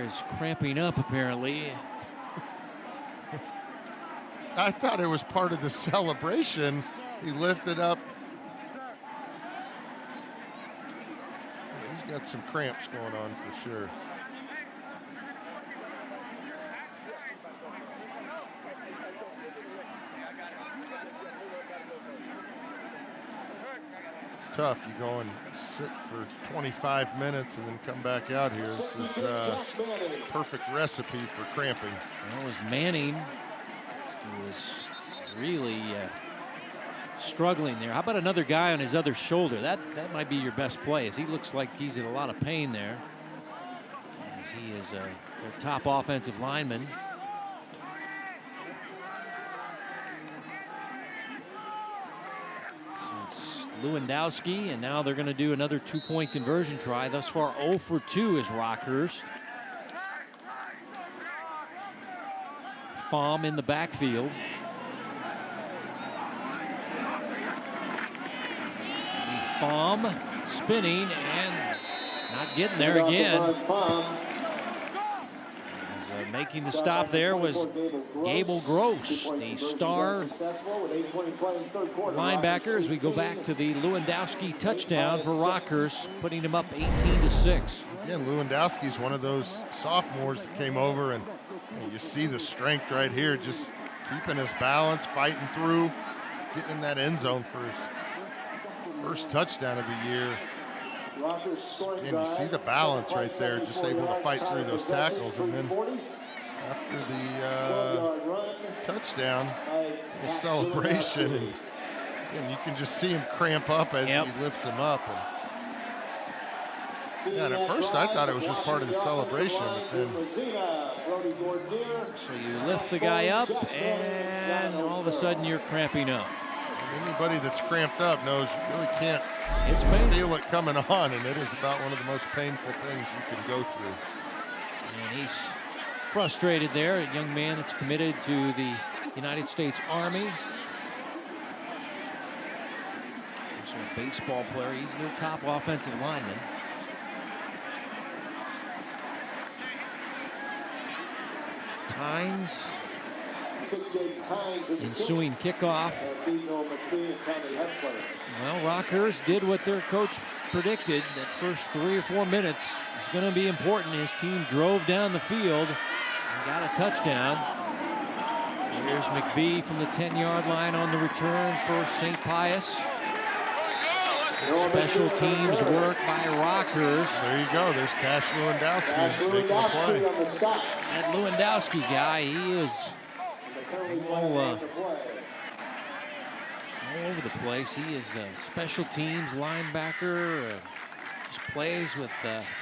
is cramping up apparently. I thought it was part of the celebration. He lifted up. Yeah, he's got some cramps going on for sure. It's tough. You go and sit for 25 minutes and then come back out here. This is a perfect recipe for cramping. That was Manning, who was really struggling there. How about another guy on his other shoulder? That might be your best play, as he looks like he's in a lot of pain there, as he is their top offensive lineman. So it's Lewandowski, and now they're going to do another two-point conversion try. Thus far 0 for 2 is Rockhurst. Faum in the backfield. Faum spinning and not getting there again. As, making the stop there was Gable Gross, the star linebacker, as we go back to the Lewandowski touchdown for Rockhurst, putting him up 18-6. Again, Lewandowski's one of those sophomores that came over, and you see the strength right here, just keeping his balance, fighting through, getting in that end zone for his first touchdown of the year. And you see the balance right there, just able to fight through those tackles. And then after the touchdown, the celebration, and you can just see him cramp up as he lifts him up. And at first I thought it was just part of the celebration, but then. So you lift the guy up, and all of a sudden you're cramping up. Anybody that's cramped up knows you really can't feel it coming on, and it is about one of the most painful things you can go through. And he's frustrated there, a young man that's committed to the United States Army. Also a baseball player. He's their top offensive lineman. Tynes. Ensuing kickoff. Well, Rockhurst did what their coach predicted. That first 3 or 4 minutes is going to be important. His team drove down the field and got a touchdown. Here's McVie from the 10-yard line on the return for St. Pius. Special teams work by Rockhurst. There you go. There's Cash Lewandowski making a play. That Lewandowski guy, he is all over the place. He is a special teams linebacker. Just plays with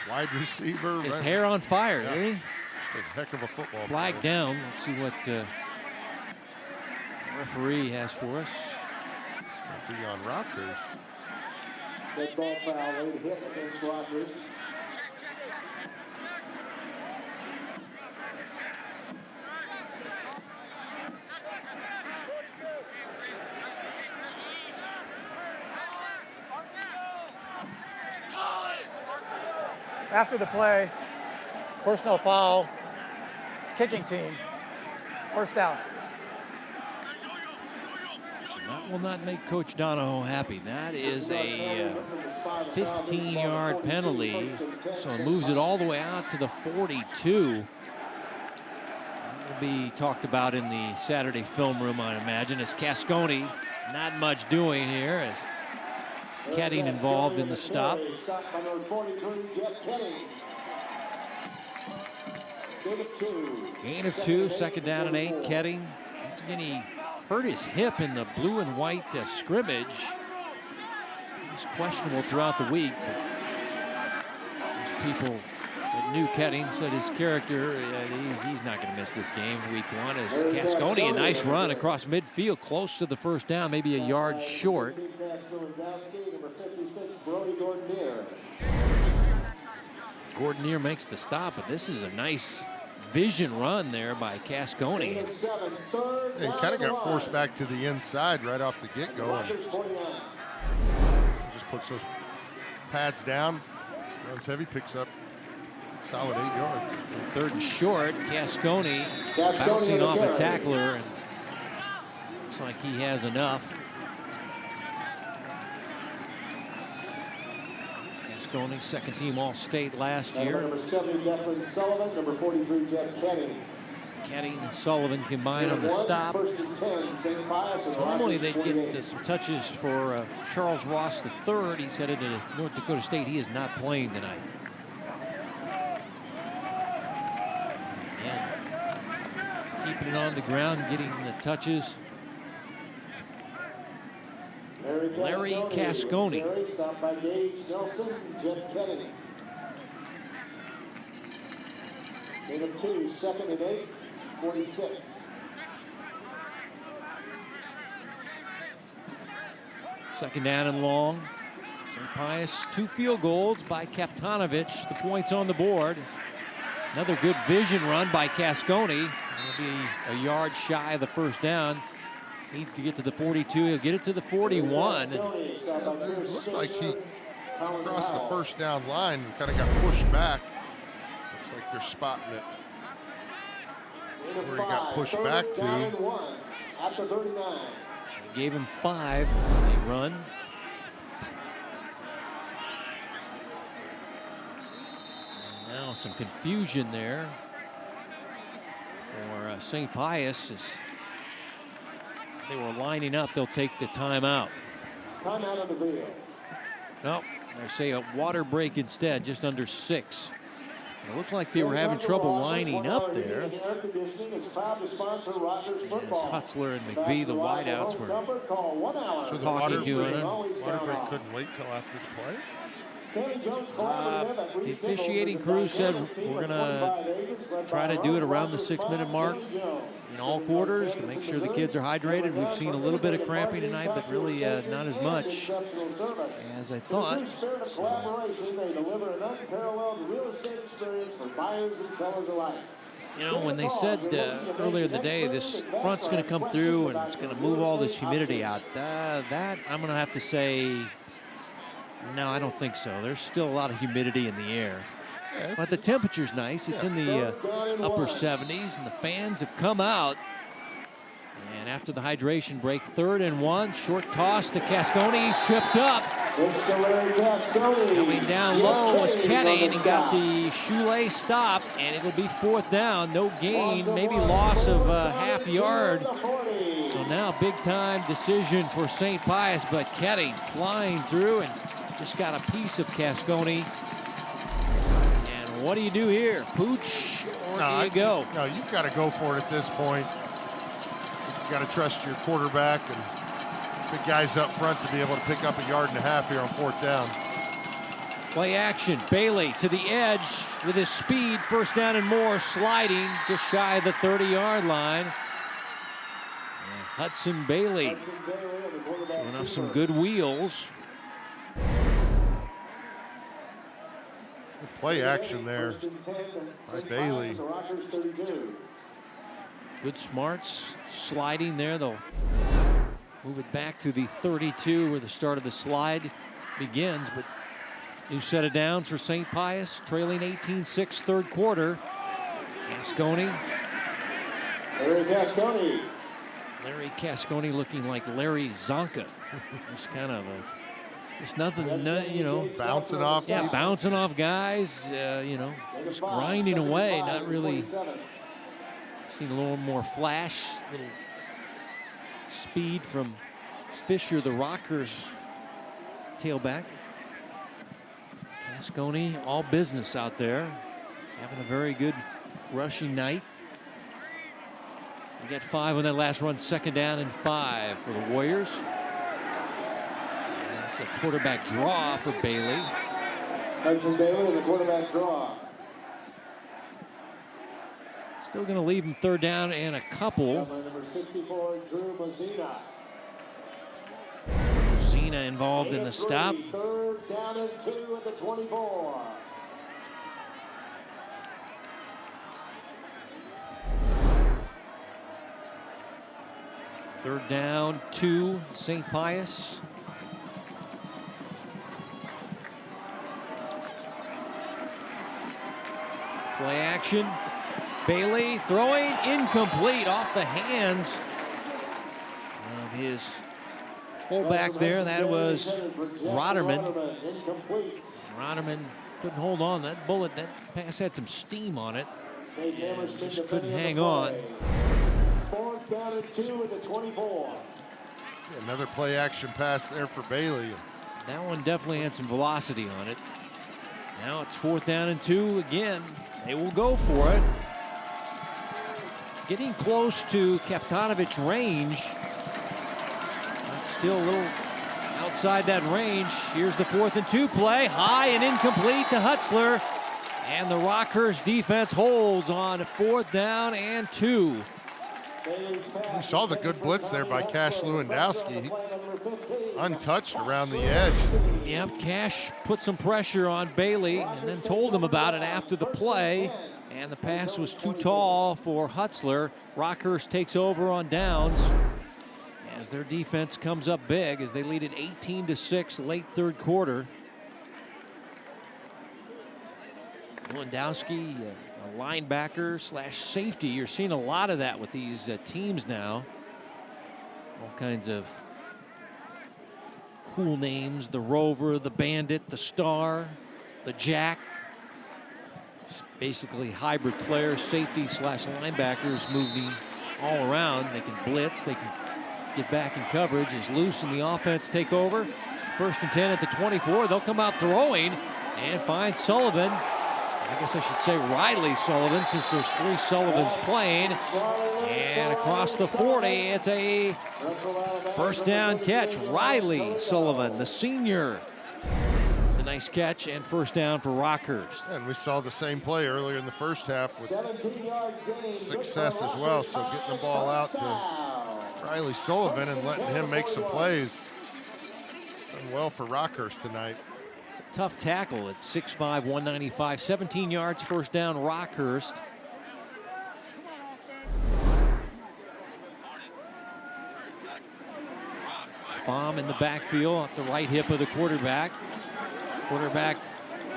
wide receiver. His hair on fire, yeah. Eh? Just a heck of a football flag player. Down. Let's see what the referee has for us. It's going to be on Rockhurst. Dead ball foul, late hit against Rockhurst. After the play, personal foul, kicking team, first down. That will not make Coach Donahoe happy. That is a 15-yard penalty, so it moves it all the way out to the 42. That will be talked about in the Saturday film room, I imagine, as Cascone not much doing here, as Ketting involved in the stop. Gain of 2, second down and 8. Ketting, once again, he hurt his hip in the blue and white scrimmage. He was questionable throughout the week, but most people that knew Ketting said his character, he's not going to miss this game week 1. As Cascone, a nice run across midfield, close to the first down, maybe a yard short. Gordonier makes the stop, but this is a nice vision run there by Cascone. He kind of got forced back to the inside right off the get-go, and just puts those pads down, runs heavy, picks up a solid 8 yards. Third and short, Cascone bouncing off a tackler, and looks like he has enough. Cascone, second team All-State last year. Number 70, Declan Sullivan. Number 43, Jeff Ketting. Ketting and Sullivan combined on the stop. Normally they'd get some touches for Charles Ross III. He's headed to North Dakota State. He is not playing tonight. And keeping it on the ground, getting the touches. Larry Cascone. Stopped by Gage Nelson, Jeff Ketting. Gain of 2, second and 8, 46. Second down and long. St. Pius, 2 field goals by Kaptanovich. The points on the board. Another good vision run by Cascone. It'll be a yard shy of the first down. Needs to get to the 42. He'll get it to the 41. It looked like he crossed the first down line and kind of got pushed back. Looks like they're spotting it where he got pushed back to. At the 39. They gave him 5 on the run. And now some confusion there for St. Pius. As they were lining up, they'll take the timeout. Timeout on the field. Nope, they say a water break instead, just under 6. It looked like they were having trouble lining up there. As Hutzler and McVie, the wideouts, were So the talking to him. water break couldn't wait till after the play? The officiating crew said we're going to try to do it around the 6-minute mark in all quarters to make sure the kids are hydrated. We've seen a little bit of cramping tonight, but really not as much as I thought. You know, when they said earlier in the day this front's going to come through and it's going to move all this humidity out, that I'm going to have to say, no, I don't think so. There's still a lot of humidity in the air. But the temperature's nice. It's in the upper 70s, and the fans have come out. And after the hydration break, 3rd and 1, short toss to Cascone. He's tripped up. Coming down low was Ketting and got the shoelace stop, and it'll be 4th down. No gain, maybe loss of a half yard. So now big-time decision for St. Pius, but Ketting flying through and just got a piece of Cascone. And what do you do here? Pooch, or do you go? No, you've got to go for it at this point. You've got to trust your quarterback and the guys up front to be able to pick up a yard and a half here on 4th down. Play action. Bailey to the edge with his speed. 1st down and more. Sliding just shy of the 30-yard line. And Hudson Bailey showing off some good wheels. Play action there by Bailey. Good smarts sliding there. They'll move it back to the 32 where the start of the slide begins. But new set of downs for St. Pius, trailing 18-6 3rd quarter. Cascone. Larry Cascone. Larry Cascone looking like Larry Zonka. Just kind of just nothing, you know. Bouncing off. Yeah, bouncing off guys, you know, just grinding away. Not really seen a little more flash, a little speed from Fisher, the Rockhurst tailback. Cascone, all business out there. Having a very good rushing night. We got 5 on that last run, 2nd down and 5 for the Warriors. That's a quarterback draw for Bailey. Hudson Bailey in the quarterback draw. Still going to leave him 3rd down and a couple. Number 64, Drew Mazzina. Zena involved in the stop. 3rd down and 2 at the 24. Third down, 2, St. Pius. Play action. Bailey throwing incomplete off the hands of his fullback there. That was Rotterman. Rotterman couldn't hold on. That bullet, that pass had some steam on it. And just couldn't hang on. 4th down and 2 at the 24. Another play action pass there for Bailey. That one definitely had some velocity on it. Now it's 4th down and 2 again. They will go for it. Getting close to Kaptanovich range. But still a little outside that range. Here's the 4th and 2 play. High and incomplete to Hutzler. And the Rockhurst defense holds on 4th down and 2. We saw the good blitz there by Cash Lewandowski. Untouched around the edge. Yep, Cash put some pressure on Bailey and then told him about it after the play. And the pass was too tall for Hutzler. Rockhurst takes over on downs as their defense comes up big as they lead it 18-6 late 3rd quarter. Lewandowski, a linebacker / safety. You're seeing a lot of that with these teams now. All kinds of cool names: the Rover, the Bandit, the Star, the Jack. It's basically hybrid players, safety / linebackers moving all around. They can blitz, they can get back in coverage as Loose and the offense take over. 1st and 10 at the 24. They'll come out throwing and find Sullivan. I guess I should say Riley Sullivan, since there's 3 Sullivans playing. And across the 40, it's a 1st down catch. Riley Sullivan, the senior. The nice catch and 1st down for Rockhurst. And we saw the same play earlier in the 1st half with success as well. So getting the ball out to Riley Sullivan and letting him make some plays. It's done well for Rockhurst tonight. Tough tackle at 6'5", 195, 17 yards, 1st down, Rockhurst. Baum in the backfield at the right hip of the quarterback. Quarterback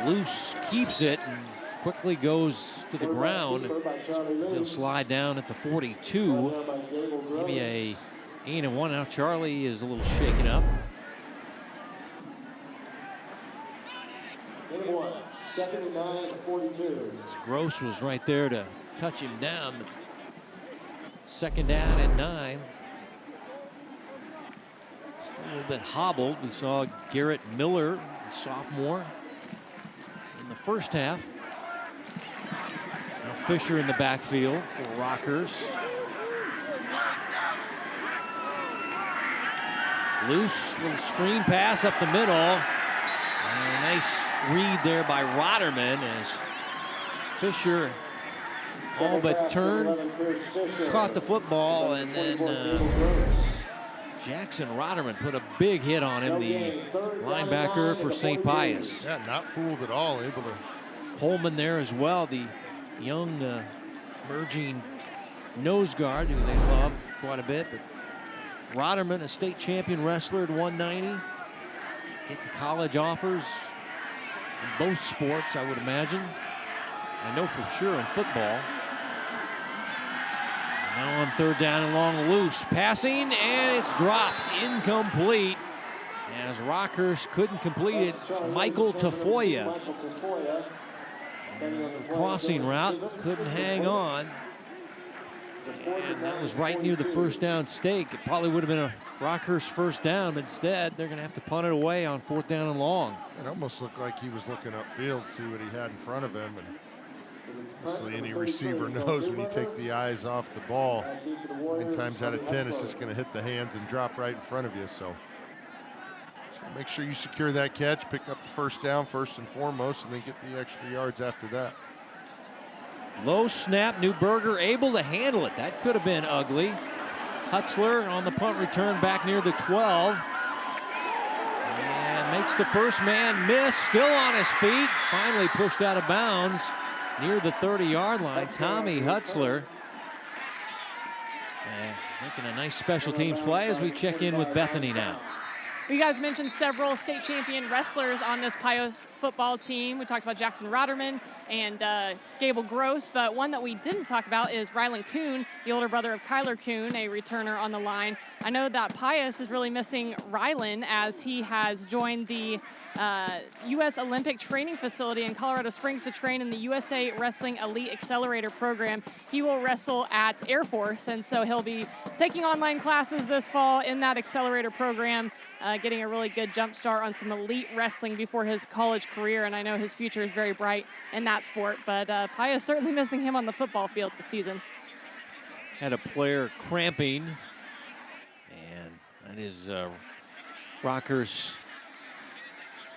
Loose keeps it and quickly goes to the ground. He'll slide down at the 42. Maybe a gain of 1. Now Charlie is a little shaken up. 2nd and 9 at 42. Gross was right there to touch him down. 2nd down and 9. Still a little bit hobbled. We saw Garrett Miller, sophomore, in the 1st half. Now Fisher in the backfield for Rockhurst. Loose, little screen pass up the middle. And a nice read there by Rotterman as Fisher all but turned, caught the football, and then Jackson Rotterman put a big hit on him, the linebacker for St. Pius. Yeah, not fooled at all, able to. Holman there as well, the young emerging nose guard who they love quite a bit. But Rotterman, a state champion wrestler at 190, getting college offers in both sports, I would imagine. I know for sure in football. Now on third down and long, loose. Passing, and it's dropped. Incomplete. As Rockhurst couldn't complete it, Michael Tafoya. Crossing route, couldn't hang on. And that was right near the first down stake. It probably would have been a Rockhurst first down, but instead they're going to have to punt it away on fourth down and long. It almost looked like he was looking upfield, see what he had in front of him. And obviously any receiver knows when you take the eyes off the ball, 9 times out of 10, it's just going to hit the hands and drop right in front of you. So make sure you secure that catch, pick up the first down first and foremost, and then get the extra yards after that. Low snap, Newberger able to handle it. That could have been ugly. Hutzler on the punt return back near the 12. And makes the first man miss, still on his feet. Finally pushed out of bounds near the 30-yard line. Tommy Hutzler making a nice special teams play as we check in with Bethany now. You guys mentioned several state champion wrestlers on this Pius football team. We talked about Jackson Rotterman and Gable Gross, but one that we didn't talk about is Rylan Kuhn, the older brother of Kyler Kuhn, a returner on the line. I know that Pius is really missing Rylan as he has joined the U.S. Olympic Training Facility in Colorado Springs to train in the USA Wrestling Elite Accelerator program. He will wrestle at Air Force, and so he'll be taking online classes this fall in that accelerator program, getting a really good jump start on some elite wrestling before his college career, and I know his future is very bright in that sport, but Pius certainly missing him on the football field this season. Had a player cramping, and that is Rockhurst's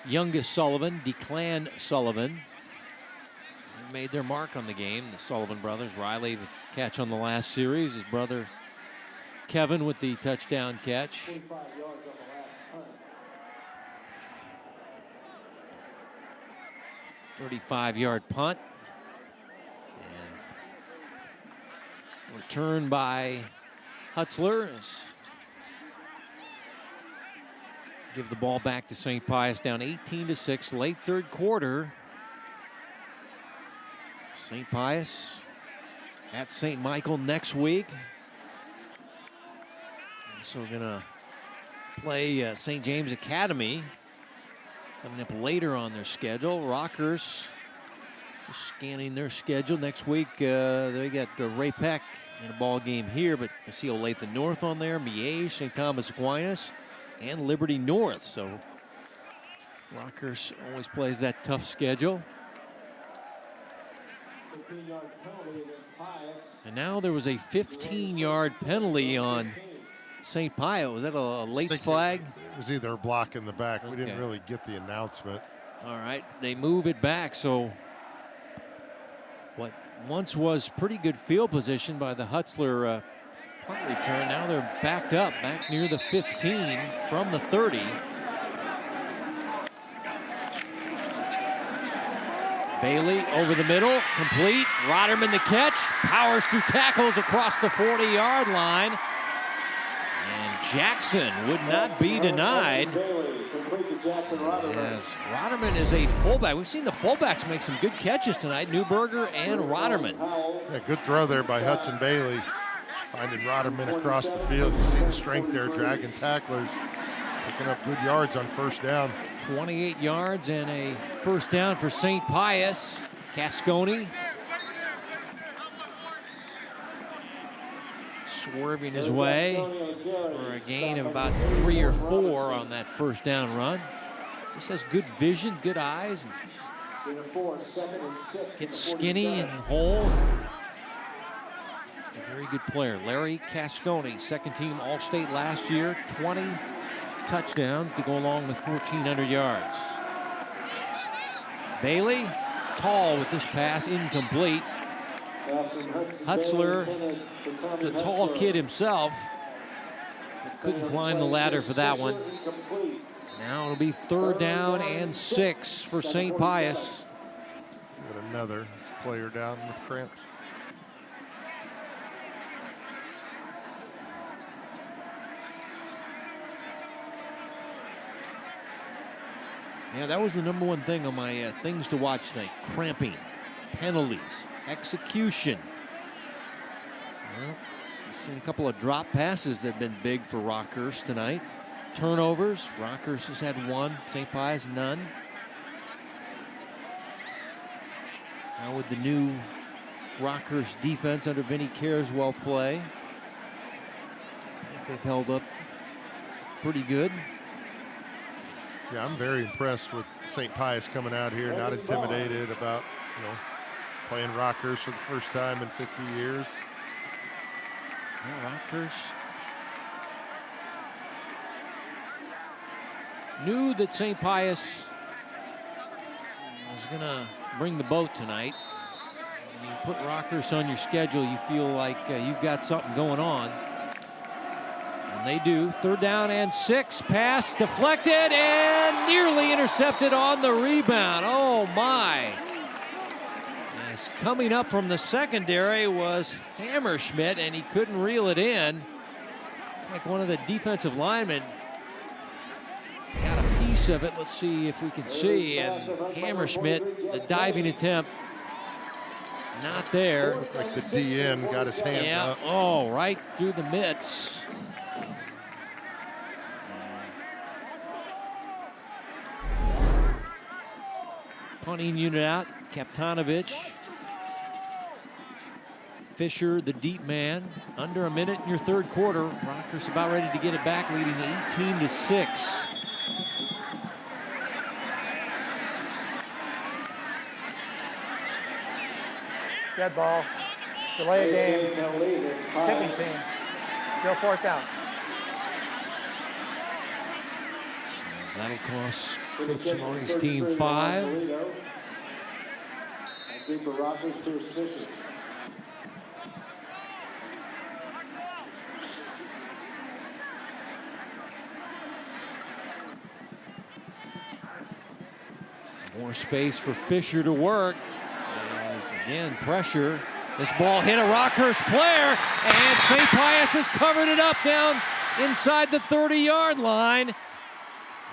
youngest Sullivan, Declan Sullivan. They made their mark on the game, the Sullivan brothers. Riley with catch on the last series. His brother Kevin with the touchdown catch. 35-yard punt. And return by Hutzler. Give the ball back to St. Pius, down 18-6, late third quarter. St. Pius at St. Michael next week. Also gonna play St. James Academy coming up later on their schedule. Rockhurst just scanning their schedule. Next week they got Ray Peck in a ball game here, but I see Olathe North on there, Miege, St. Thomas Aquinas, and Liberty North. So Rockhurst always plays that tough schedule. And now there was a 15-yard penalty on St. Pius. Was that a late flag? It was either a block in the back. Okay. We didn't really get the announcement. All right, they move it back. So what once was pretty good field position by the Hutzler punt return, now they're backed up, back near the 15 from the 30. Bailey over the middle, complete. Rotterman the catch, powers through tackles across the 40-yard line. And Jackson would not be denied. Yes, Rotterman is a fullback. We've seen the fullbacks make some good catches tonight, Newberger and Rotterman. Yeah, good throw there by Hudson Bailey. Finding Rotterman across the field. You see the strength there, dragging tacklers, picking up good yards on first down. 28 yards and a first down for St. Pius. Cascone swerving his way for a gain of about 3 or 4 on that first down run. Just has good vision, good eyes, and gets skinny and whole. A very good player. Larry Cascone, second team All-State last year, 20 touchdowns to go along with 1,400 yards. Bailey, tall with this pass, incomplete. Hutzler is a tall kid himself, but couldn't climb the ladder for that one. Now it'll be third down and 6 for St. Pius. Got another player down with cramps. Yeah, that was the number one thing on my things to watch tonight. Cramping, penalties, execution. Well, Seen a couple of drop passes that have been big for Rockhurst tonight. Turnovers, Rockhurst has had one, St. Pius none. How would the new Rockhurst defense under Vinny Careswell play? I think they've held up pretty good. Yeah, I'm very impressed with St. Pius coming out here, not intimidated about, playing Rockhurst for the first time in 50 years. Yeah, Rockhurst knew that St. Pius was going to bring the boat tonight. When you put Rockhurst on your schedule, you feel like you've got something going on. And they do. 3rd down and 6. Pass deflected and nearly intercepted on the rebound. Oh, my. As coming up from the secondary was Hammerschmidt, and he couldn't reel it in. Like one of the defensive linemen got a piece of it. Let's see if we can see. And Hammerschmidt, the diving attempt, not there. Looked like the DM got his hand up. Oh, right through the mitts. Punting unit out, Kaptanovich. Fisher, the deep man. Under a minute in your 3rd quarter. Rockhurst about ready to get it back, leading 18-6. Dead ball. Delay a game. Kicking team. Still 4th down. So that'll cost Coach Simone's team 5. Keeper Rockhurst, Pius Fisher. More space for Fisher to work. As again, pressure. This ball hit a Rockhurst player, and St. Pius has covered it up down inside the 30-yard line.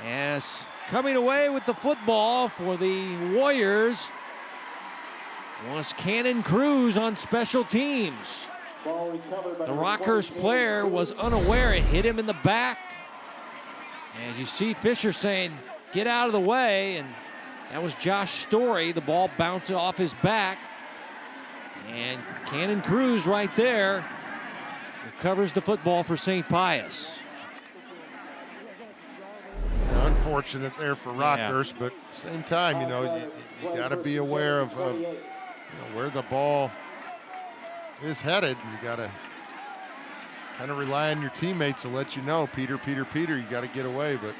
As coming away with the football for the Warriors was Cannon Cruz on special teams. The Rockhurst player was unaware. It hit him in the back. As you see Fisher saying, get out of the way, and that was Josh Story. The ball bounced off his back. And Cannon Cruz right there recovers the football for St. Pius. Unfortunate there for Rockhurst, but same time, you got to be aware of where the ball is headed. You got to kind of rely on your teammates to let you know, Peter, you got to get away, but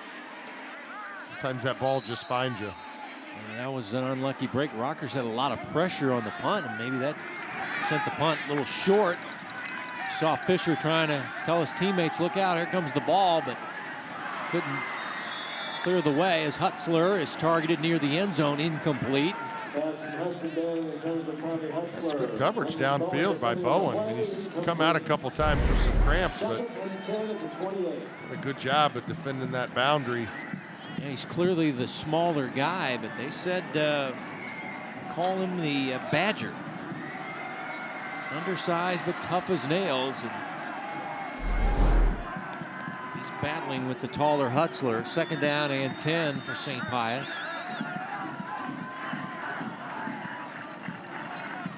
sometimes that ball just finds you. That was an unlucky break. Rockhurst had a lot of pressure on the punt, and maybe that sent the punt a little short. Saw Fisher trying to tell his teammates, look out, here comes the ball, but couldn't clear the way as Hutzler is targeted near the end zone, incomplete. That's good coverage downfield by Bowen. I mean, he's come out a couple times with some cramps, but did a good job of defending that boundary. Yeah, he's clearly the smaller guy, but they said call him the Badger. Undersized but tough as nails. And he's battling with the taller Hutzler. 2nd down and 10 for St. Pius.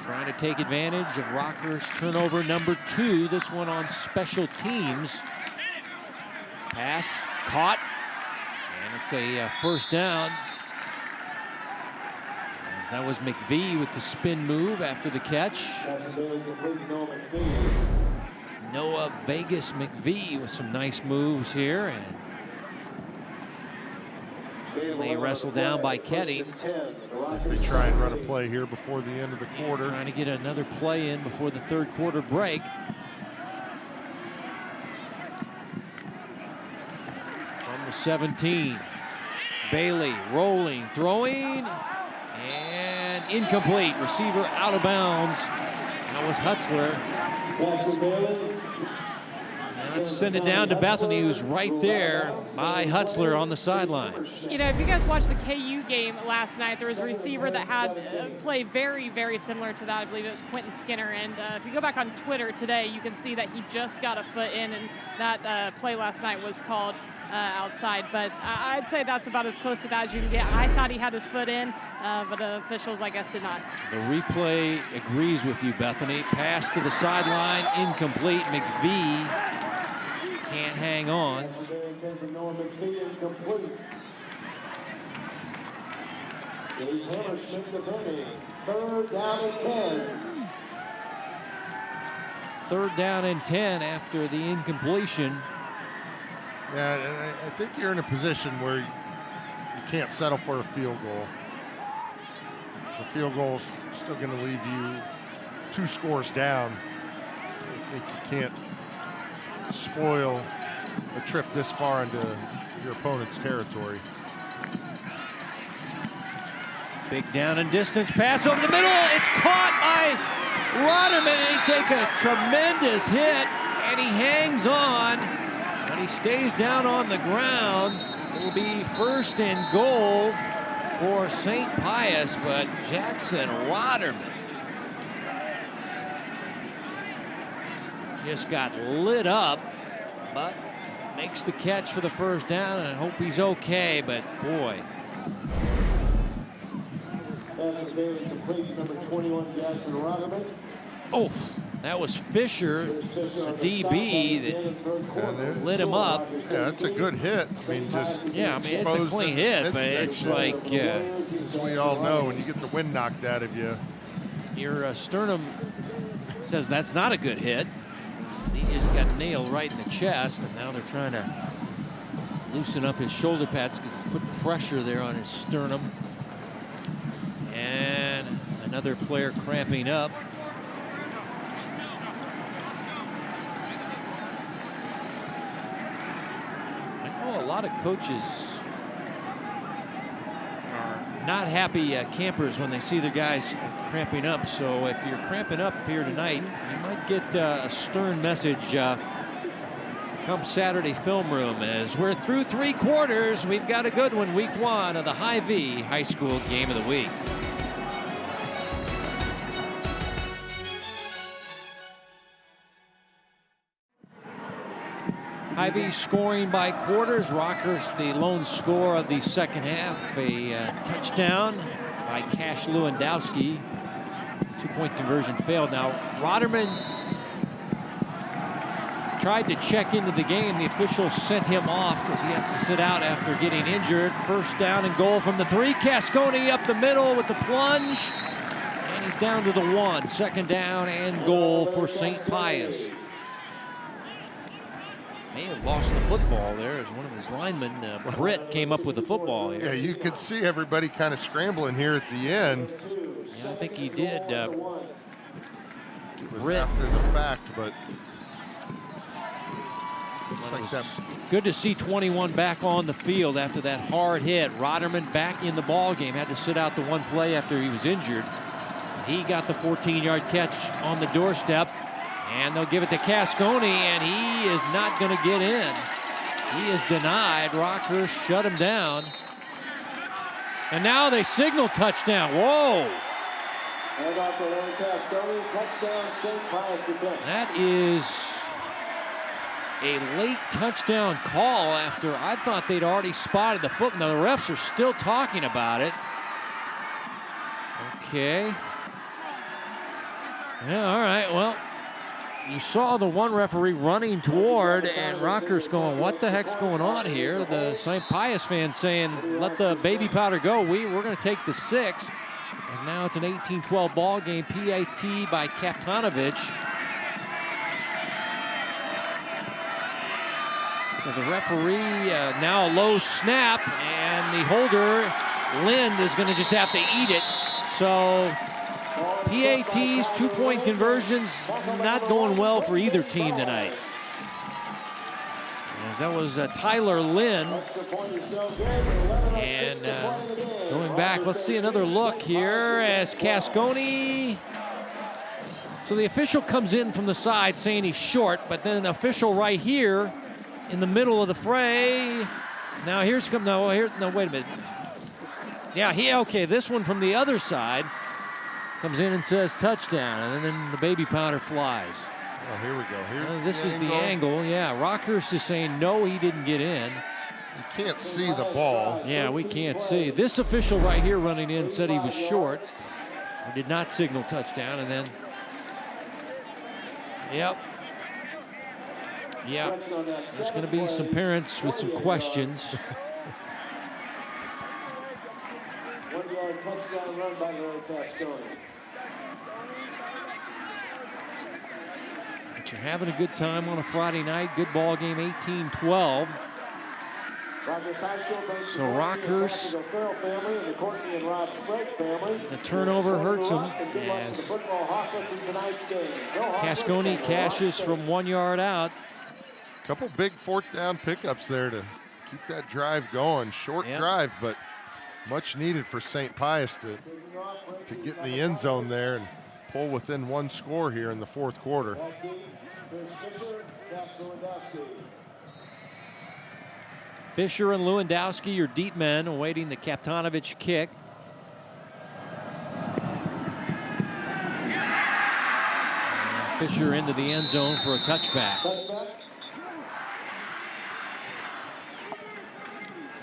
Trying to take advantage of Rockhurst turnover number 2. This one on special teams. Pass caught. And it's a 1st down. As that was McVie with the spin move after the catch. Noah Vegas McVie with some nice moves here. And they wrestle down by Ketting. If they try and run a play here before the end of the quarter. Trying to get another play in before the 3rd quarter break. From the 17. Bailey rolling, throwing, and incomplete. Receiver out of bounds. That was Hutzler. Let's send it down to Bethany, who's right there by Hutzler on the sideline. You know, if you guys watched the KU game last night, there was a receiver that had a play very, very similar to that. I believe it was Quentin Skinner. And if you go back on Twitter today, you can see that he just got a foot in, and that play last night was called outside. But I'd say that's about as close to that as you can get. I thought he had his foot in, but officials, I guess, did not. The replay agrees with you, Bethany. Pass to the sideline, incomplete. McVie can't hang on. Here's Hammerschmidt defending. 3rd down and 10. 3rd down and 10 after the incompletion. Yeah, and I think you're in a position where you can't settle for a field goal. The field goal's still going to leave you 2 scores down. I think you can't spoil a trip this far into your opponent's territory. Big down and distance pass over the middle. It's caught by Rodderman, and he take a tremendous hit, and he hangs on, but he stays down on the ground. It will be 1st and goal for St. Pius, but Jackson Rodderman just got lit up, but makes the catch for the 1st down, and I hope he's okay, but boy. Pass is made complete, number 21, Jackson Rodderman. Oh, that was Fisher, the DB, that lit him up. Yeah, that's a good hit. I mean, just yeah, I mean, it's a clean hit, but it's like as we all know, when you get the wind knocked out of you, your sternum says that's not a good hit. He just got nailed right in the chest, and now they're trying to loosen up his shoulder pads because he put pressure there on his sternum. And another player cramping up. I know a lot of coaches are not happy campers when they see their guys cramping up. So if you're cramping up here tonight, you might get a stern message come Saturday film room. As we're through 3 quarters, we've got a good one, week 1 of the Hy-Vee High School Game of the Week. Hy-Vee scoring by quarters. Rockhurst the lone score of the 2nd half. A touchdown by Cash Lewandowski. 2-point conversion failed. Now Rodderman tried to check into the game. The officials sent him off because he has to sit out after getting injured. 1st down and goal from the 3. Cascone up the middle with the plunge. And he's down to the 1. 2nd down and goal for St. Pius. May have lost the football there as one of his linemen, Britt, came up with the football here. Yeah, you could see everybody kind of scrambling here at the end. Yeah, I think he did. It was Britt, after the fact, but looks like that. Good to see 21 back on the field after that hard hit. Rodderman back in the ball game. Had to sit out the 1 play after he was injured. He got the 14-yard catch on the doorstep. And they'll give it to Cascone, and he is not going to get in. He is denied. Rockhurst shut him down. And now they signal touchdown. Whoa. How about the Larry Cascone touchdown, St. Pius again. That is a late touchdown call after I thought they'd already spotted the foot. Now the refs are still talking about it. Okay. Yeah, all right, well. You saw the one referee running toward, and Rockhurst going, what the heck's going on here? The St. Pius fans saying, let the baby powder go. We're going to take the 6. As now it's an 18-12 ball game. PAT by Kaptanovich. So the referee, now a low snap, and the holder, Lind, is going to just have to eat it. So PATs, 2-point conversions, not going well for either team tonight. As that was Tyler Lynn. And going back, let's see another look here as Cascone So the official comes in from the side saying he's short, but then an official right here in the middle of the fray. Now here's come no wait a minute. Yeah, okay, this one from the other side comes in and says touchdown, and then the baby powder flies. Oh, here we go. This is the angle. Yeah, Rockhurst is saying no, he didn't get in. You can't see the ball. Yeah, we can't see. This official right here running in said he was short. Or did not signal touchdown, and then Yep. There's going to be some parents with some questions. 1-yard touchdown run by Larry Cascone. But you're having a good time on a Friday night. Good ball game, 18-12. So Rockhurst, the turnover hurts him as Cascone cashes from 1 yard out. Couple big fourth down pickups there to keep that drive going. Short drive, but much needed for St. Pius to get in the end zone there and pull within one score here in the fourth quarter. Fisher and Lewandowski, your deep men, awaiting the Kaptanovich kick. And Fisher into the end zone for a touchback.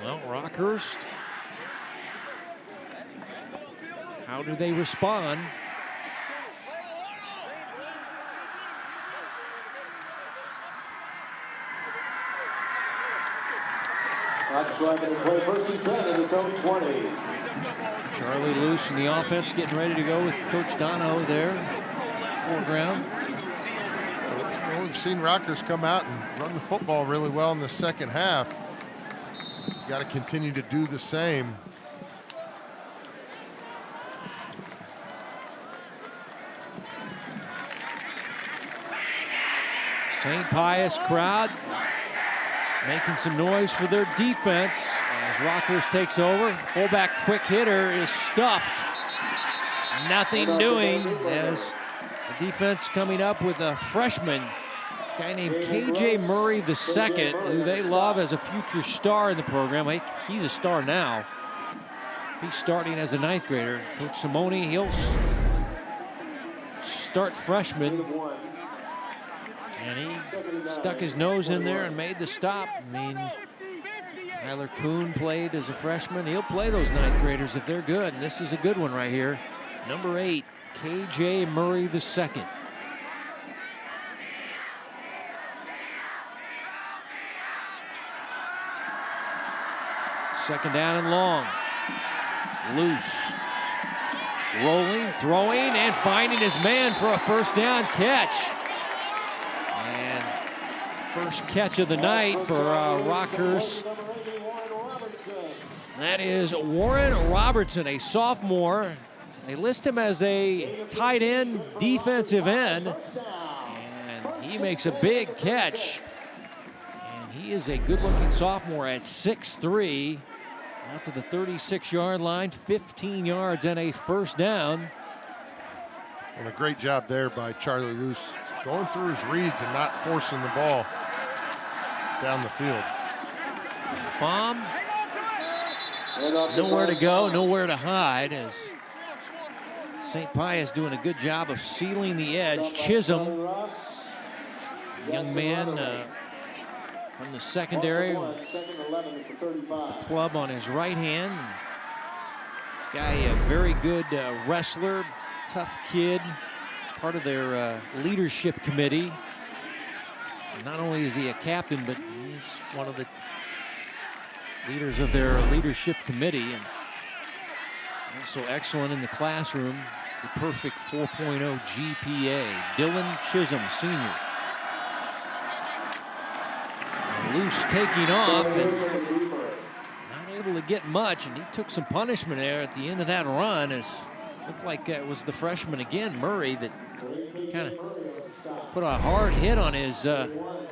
Well, Rockhurst, how do they respond? Play first and 10 at his own 20. Charlie Luce and the offense getting ready to go with Coach Donahoe there, foreground. Well, we've seen Rockhurst come out and run the football really well in the second half. You got to continue to do the same. St. Pius crowd making some noise for their defense as Rockhurst takes over. Fullback quick hitter is stuffed. Nothing doing as the defense coming up with a freshman, guy named K.J. Murray II, who they love as a future star in the program. He's a star now. He's starting as a ninth grader. Coach Simone, he'll start freshman. And he stuck his nose in there and made the stop. I mean, Tyler Kuhn played as a freshman. He'll play those ninth graders if they're good. And this is a good one right here. Number 8, K.J. Murray II. Second down and long. Loose. Rolling, throwing, and finding his man for a first down catch. First catch of the night for Rockhurst. That is Warren Robertson, a sophomore. They list him as a tight end, defensive end. And he makes a big catch. And he is a good-looking sophomore at 6'3". Out to the 36-yard line, 15 yards and a first down. And a great job there by Charlie Luce, going through his reads and not forcing the ball down the field. Pham, nowhere to go, nowhere to hide, as St. Pius doing a good job of sealing the edge. Chisholm, young man from the secondary, with the club on his right hand. This guy, a very good wrestler, tough kid, part of their leadership committee. So not only is he a captain, but he's one of the leaders of their leadership committee, and also excellent in the classroom. The perfect 4.0 GPA. Dylan Chisholm, senior. And Luce taking off and not able to get much, and he took some punishment there at the end of that run. As looked like it was the freshman again, Murray, that kind of put a hard hit on his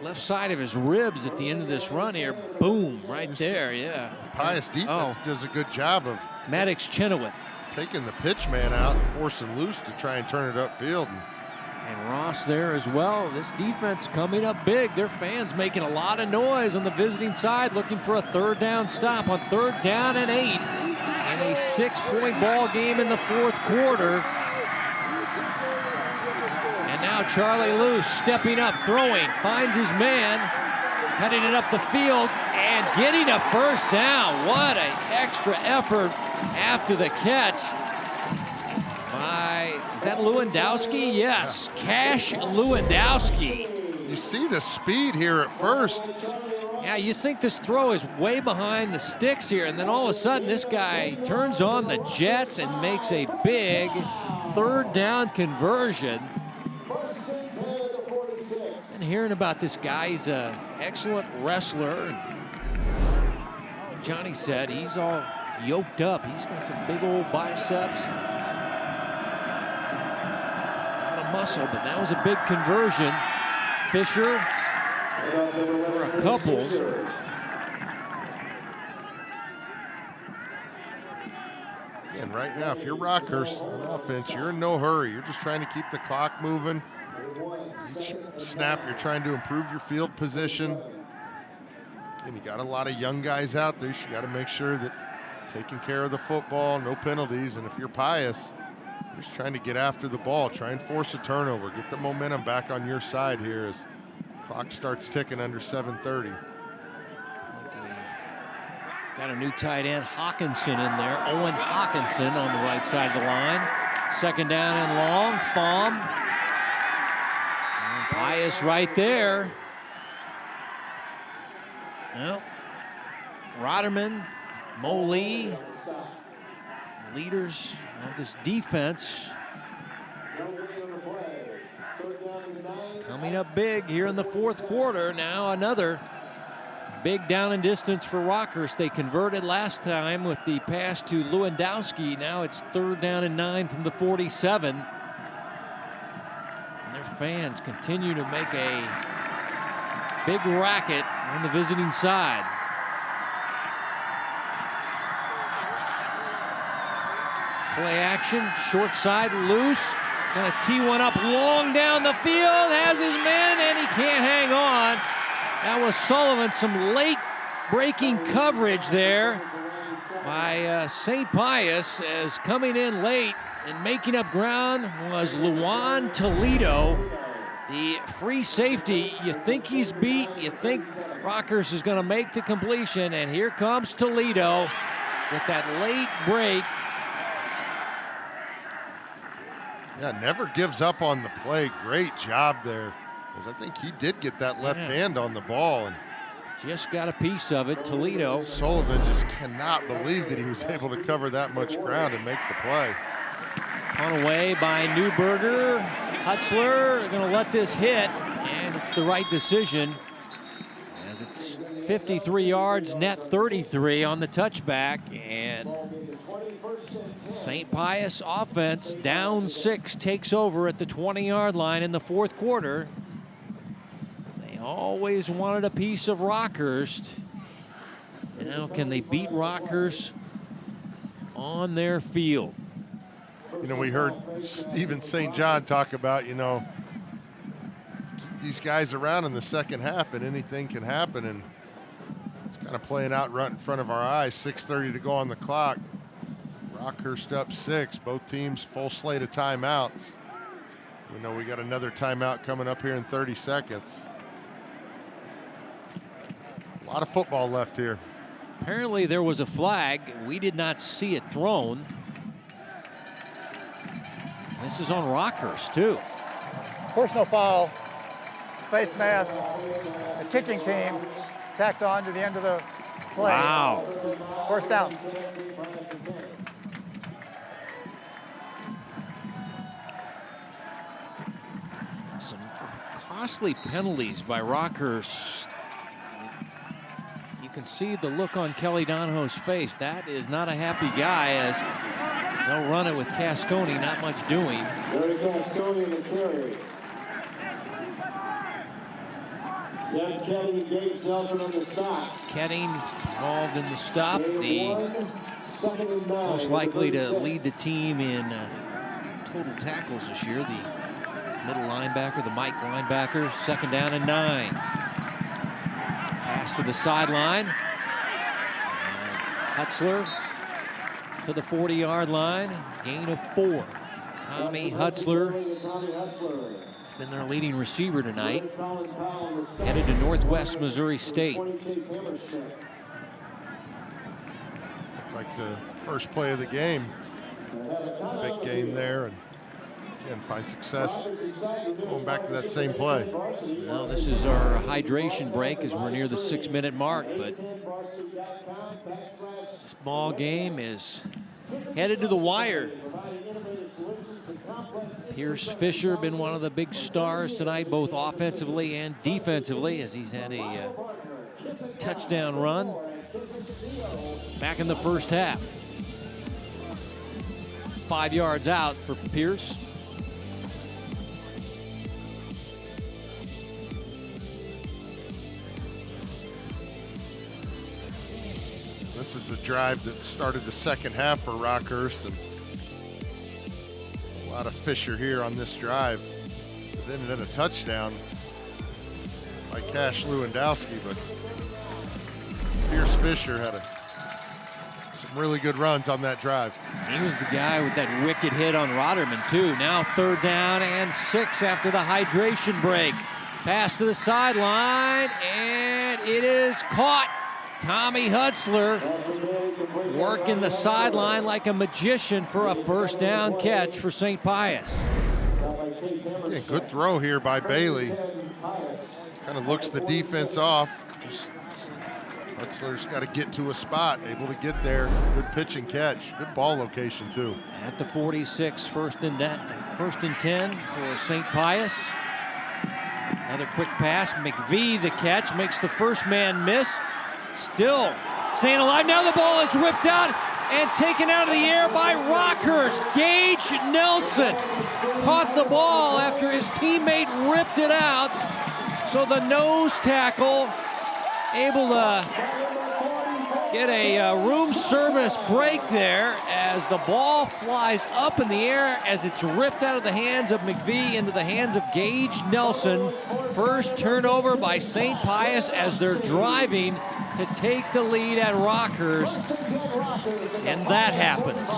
left side of his ribs at the end of this run here. Boom, right there, yeah. Pius defense does a good job of Maddox Chenoweth taking the pitch man out and forcing Luce to try and turn it upfield. And And Ross there as well. This defense coming up big. Their fans making a lot of noise on the visiting side, looking for a third down stop on 3rd down and 8 in a 6-point ball game in the 4th quarter. And now Charlie Luce stepping up, throwing, finds his man, cutting it up the field, and getting a first down. What an extra effort after the catch. Is that Lewandowski? Yes, Cash Lewandowski. You see the speed here at first. Yeah, you think this throw is way behind the sticks here, and then all of a sudden this guy turns on the jets and makes a big 3rd down conversion. And hearing about this guy, he's an excellent wrestler. Johnny said he's all yoked up. He's got some big old biceps. Muscle, but that was a big conversion. Fisher for a couple. And right now, if you're Rockhurst on offense, you're in no hurry. You're just trying to keep the clock moving. Each snap, you're trying to improve your field position. And you got a lot of young guys out there, so you got to make sure that taking care of the football, no penalties. And if you're Pius, just trying to get after the ball, try and force a turnover, get the momentum back on your side here as clock starts ticking under 7:30. Got a new tight end, Hawkinson, in there. Owen Hawkinson on the right side of the line. 2nd down and long, Fahm. And Pius right there. Well, Rotterman, Molee, leaders of this defense coming up big here in the 4th quarter. Now another big down and distance for Rockhurst. They converted last time with the pass to Lewandowski. Now it's 3rd down and 9 from the 47. And their fans continue to make a big racket on the visiting side. Play action, short side, Loose. Gonna tee one up long down the field, has his man, and he can't hang on. That was Sullivan, some late breaking coverage there by St. Pius, as coming in late and making up ground was Luan Toledo, the free safety. You think he's beat, you think Rockhurst is gonna make the completion, and here comes Toledo with that late break. Yeah, never gives up on the play. Great job there, because I think he did get that left hand on the ball. And just got a piece of it, Toledo. Sullivan just cannot believe that he was able to cover that much ground and make the play. On away by Newberger. Hutzler going to let this hit, and it's the right decision, as it's 53 yards, net 33 on the touchback, and St. Pius offense down 6 takes over at the 20-yard line in the 4th quarter. They always wanted a piece of Rockhurst. Now can they beat Rockhurst on their field? You know, we heard Stephen St. John talk about, you know, keep these guys around in the second half and anything can happen, and it's kind of playing out right in front of our eyes. 6:30 to go on the clock. Rockhurst up 6, both teams full slate of timeouts. We know we got another timeout coming up here in 30 seconds. A lot of football left here. Apparently there was a flag. We did not see it thrown. This is on Rockhurst too. Personal foul, face mask, the kicking team tacked on to the end of the play. Wow. First down. Some costly penalties by Rockhurst. You can see the look on Kelly Donahoe's face. That is not a happy guy, as they'll run it with Cascone, not much doing. Gary Cascone in the carry. Young Kelly Gates Nelson on the stop. Ketting involved in the stop. Most likely to lead the team in total tackles this year. The middle linebacker, the Mike linebacker. 2nd down and 9. Pass to the sideline. Hutzler to the 40-yard line. Gain of 4. Tommy Hutzler, been their leading receiver tonight. Headed to Northwest Missouri State. Like the first play of the game. Big gain there, and again, find success going back to that same play. Well, this is our hydration break as we're near the 6-minute mark, but this ball game is headed to the wire. Pius Fisher been one of the big stars tonight, both offensively and defensively, as he's had a touchdown run back in the first half. 5 yards out for Pierce. This is the drive that started the second half for Rockhurst, and a lot of Fisher here on this drive. It ended in a touchdown by Cash Lewandowski, but Pius Fisher had some really good runs on that drive. He was the guy with that wicked hit on Rotterman, too. Now 3rd down and 6 after the hydration break. Pass to the sideline, and it is caught. Tommy Hutzler working the sideline like a magician for a 1st down catch for St. Pius. Yeah, good throw here by Bailey. Kind of looks the defense off. Just Hutzler's got to get to a spot, able to get there. Good pitch and catch. Good ball location, too. At the 46, 1st and 10 for St. Pius. Another quick pass. McVie the catch, makes the first man miss. Still staying alive. Now the ball is ripped out and taken out of the air by Rockhurst. Gage Nelson caught the ball after his teammate ripped it out. So the nose tackle able to get a room service break there as the ball flies up in the air as it's ripped out of the hands of McVie into the hands of Gage Nelson. First turnover by St. Pius as they're driving to take the lead at Rockhurst, and that happens.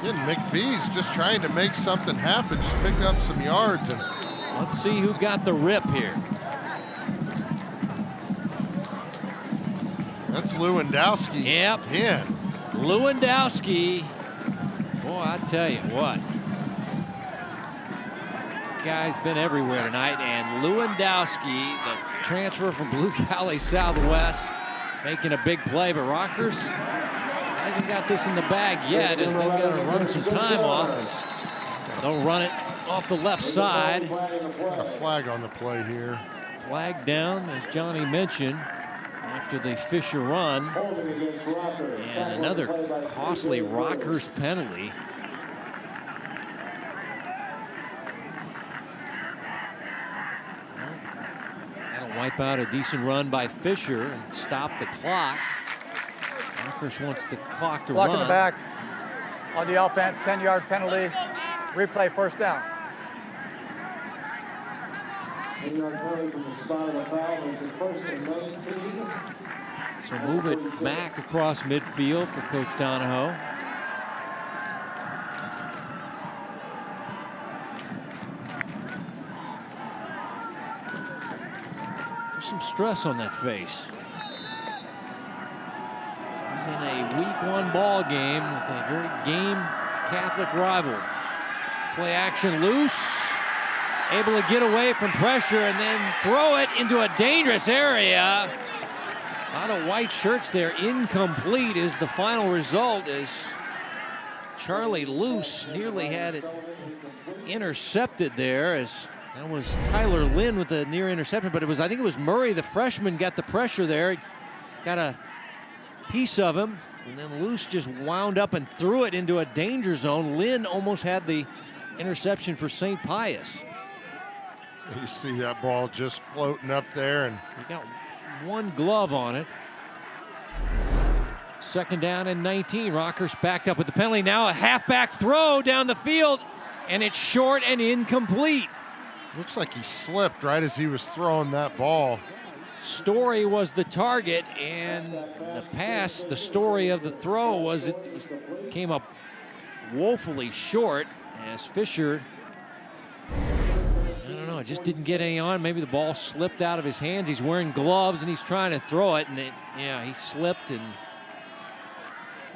Again, McVie's just trying to make something happen, just pick up some yards. And let's see who got the rip here. That's Lewandowski. Yep. Again. Lewandowski. Boy, I tell you what. Guy's been everywhere tonight, and Lewandowski, the transfer from Blue Valley Southwest, making a big play, but Rockhurst hasn't got this in the bag yet as they've got to run some time off. As they'll run it off the left side. A flag on the play here. Flag down, as Johnny mentioned, after the Fisher run. And another costly Rockhurst penalty. That'll wipe out a decent run by Fisher and stop the clock. Rockhurst wants the clock to run. Block in the back on the offense, 10-yard penalty. Replay, 1st down. 10-yard penalty from the spot of the foul. It's a 1st and 19. So move it back across midfield for Coach Donahoe. There's some stress on that face. He's in a week 1 ball game with a very game Catholic rival. Play action loose. Able to get away from pressure and then throw it into a dangerous area. A lot of white shirts there. Incomplete is the final result as Charlie Luce nearly had it intercepted there, as that was Tyler Lynn with the near interception, but I think it was Murray, the freshman, got the pressure there. Got a piece of him, and then Luce just wound up and threw it into a danger zone. Lynn almost had the interception for St. Pius. You see that ball just floating up there, and he got one glove on it. 2nd down and 19. Rockhurst backed up with the penalty. Now a halfback throw down the field. and it's short and incomplete. Looks like he slipped right as he was throwing that ball. Story was the target, and the pass, the story of the throw was it came up woefully short as Fisher, I don't know, just didn't get any on. Maybe the ball slipped out of his hands. He's wearing gloves and he's trying to throw it, and yeah, he slipped, and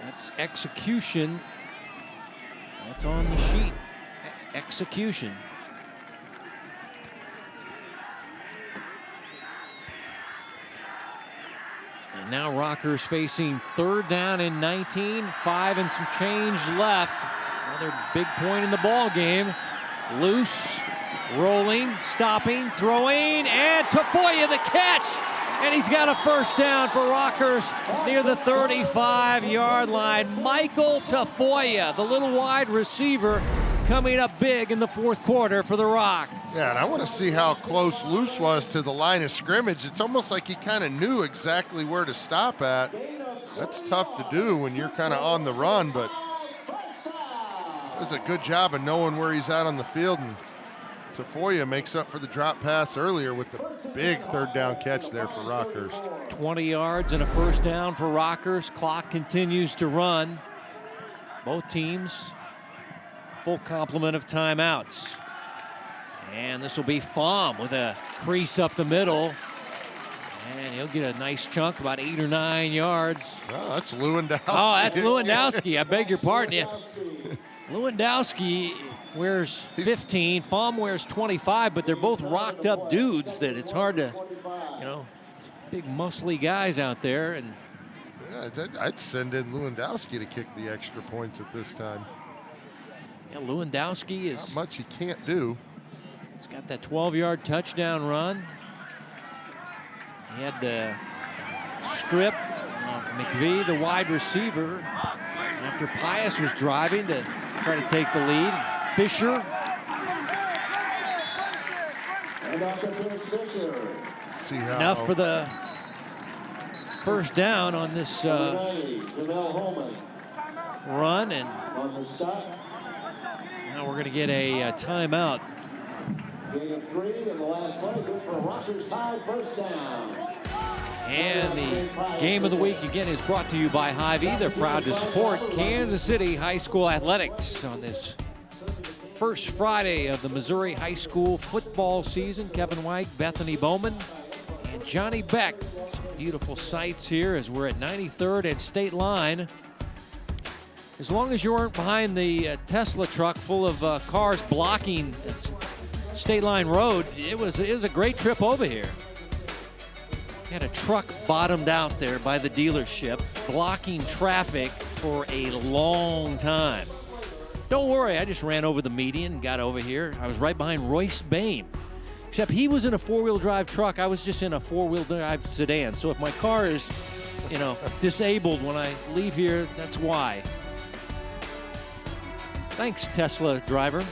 that's execution. That's on the sheet. Execution. And now Rockhurst facing 3rd down and 19, 5 and some change left. Another big point in the ball game. Loose, rolling, stopping, throwing, and Tafoya the catch. And he's got a first down for Rockhurst near the 35-yard line. Michael Tafoya, the little wide receiver, coming up big in the 4th quarter for the Rock. Yeah, and I want to see how close Luce was to the line of scrimmage. It's almost like he kind of knew exactly where to stop at. That's tough to do when you're kind of on the run, but does a good job of knowing where he's at on the field. And Tafoya makes up for the drop pass earlier with the big 3rd down catch there for Rockhurst. 20 yards and a first down for Rockhurst. Clock continues to run. Both teams full complement of timeouts. And this will be Pham with a crease up the middle. And he'll get a nice chunk, about 8 or 9 yards. Oh, that's Lewandowski. Oh, that's Lewandowski. I beg your pardon. Yeah. Lewandowski wears 15. Pham wears 25, but they're both rocked up dudes that it's hard to, you know, big muscly guys out there. And yeah, I'd send in Lewandowski to kick the extra points at this time. yeah, Lewandowski is Not much he can't do. He's got that 12-yard touchdown run. He had the strip of McVie, the wide receiver, after Pius was driving to try to take the lead. Fisher. See how Enough for the first down on this run, and now we're going to get a timeout. Gain of 3 in the last play, good for Rockhurst High, first down. And the game of the week again is brought to you by Hy-Vee. They're proud to support Kansas City High School athletics on this first Friday of the Missouri high school football season. Kevin White, Bethany Bowman, and Johnny Beck. Some beautiful sights here as we're at 93rd and State Line. As long as you aren't behind the Tesla truck full of cars blocking State Line Road, it was a great trip over here. Had a truck bottomed out there by the dealership, blocking traffic for a long time. Don't worry, I just ran over the median and got over here. I was right behind Royce Bain. Except he was in a 4-wheel drive truck. I was just in a 4-wheel drive sedan. So if my car is, you know, disabled when I leave here, that's why. Thanks, Tesla driver.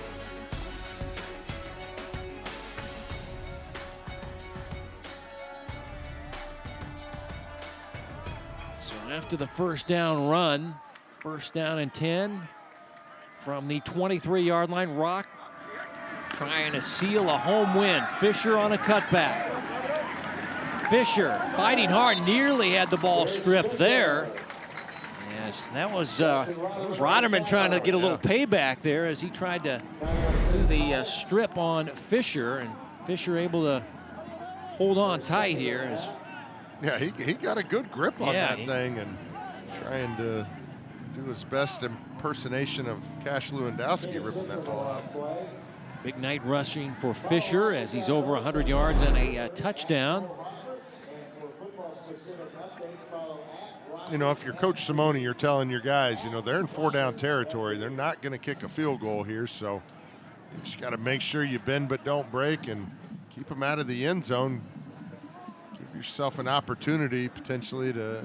After the first down run, first down and 10 from the 23-yard line. Rock trying to seal a home win. Fisher on a cutback. Fisher fighting hard, nearly had the ball stripped there. Yes, that was Roderman trying to get a little payback there as he tried to do the strip on Fisher, and Fisher able to hold on tight here. As yeah, he got a good grip on that thing and trying to do his best impersonation of Cash Lewandowski ripping that ball out. Big night rushing for Fisher as he's over 100 yards and a touchdown. You know, if you're Coach Simone, you're telling your guys, you know, they're in 4-down territory. They're not going to kick a field goal here, so you just got to make sure you bend but don't break and keep them out of the end zone. Yourself an opportunity potentially to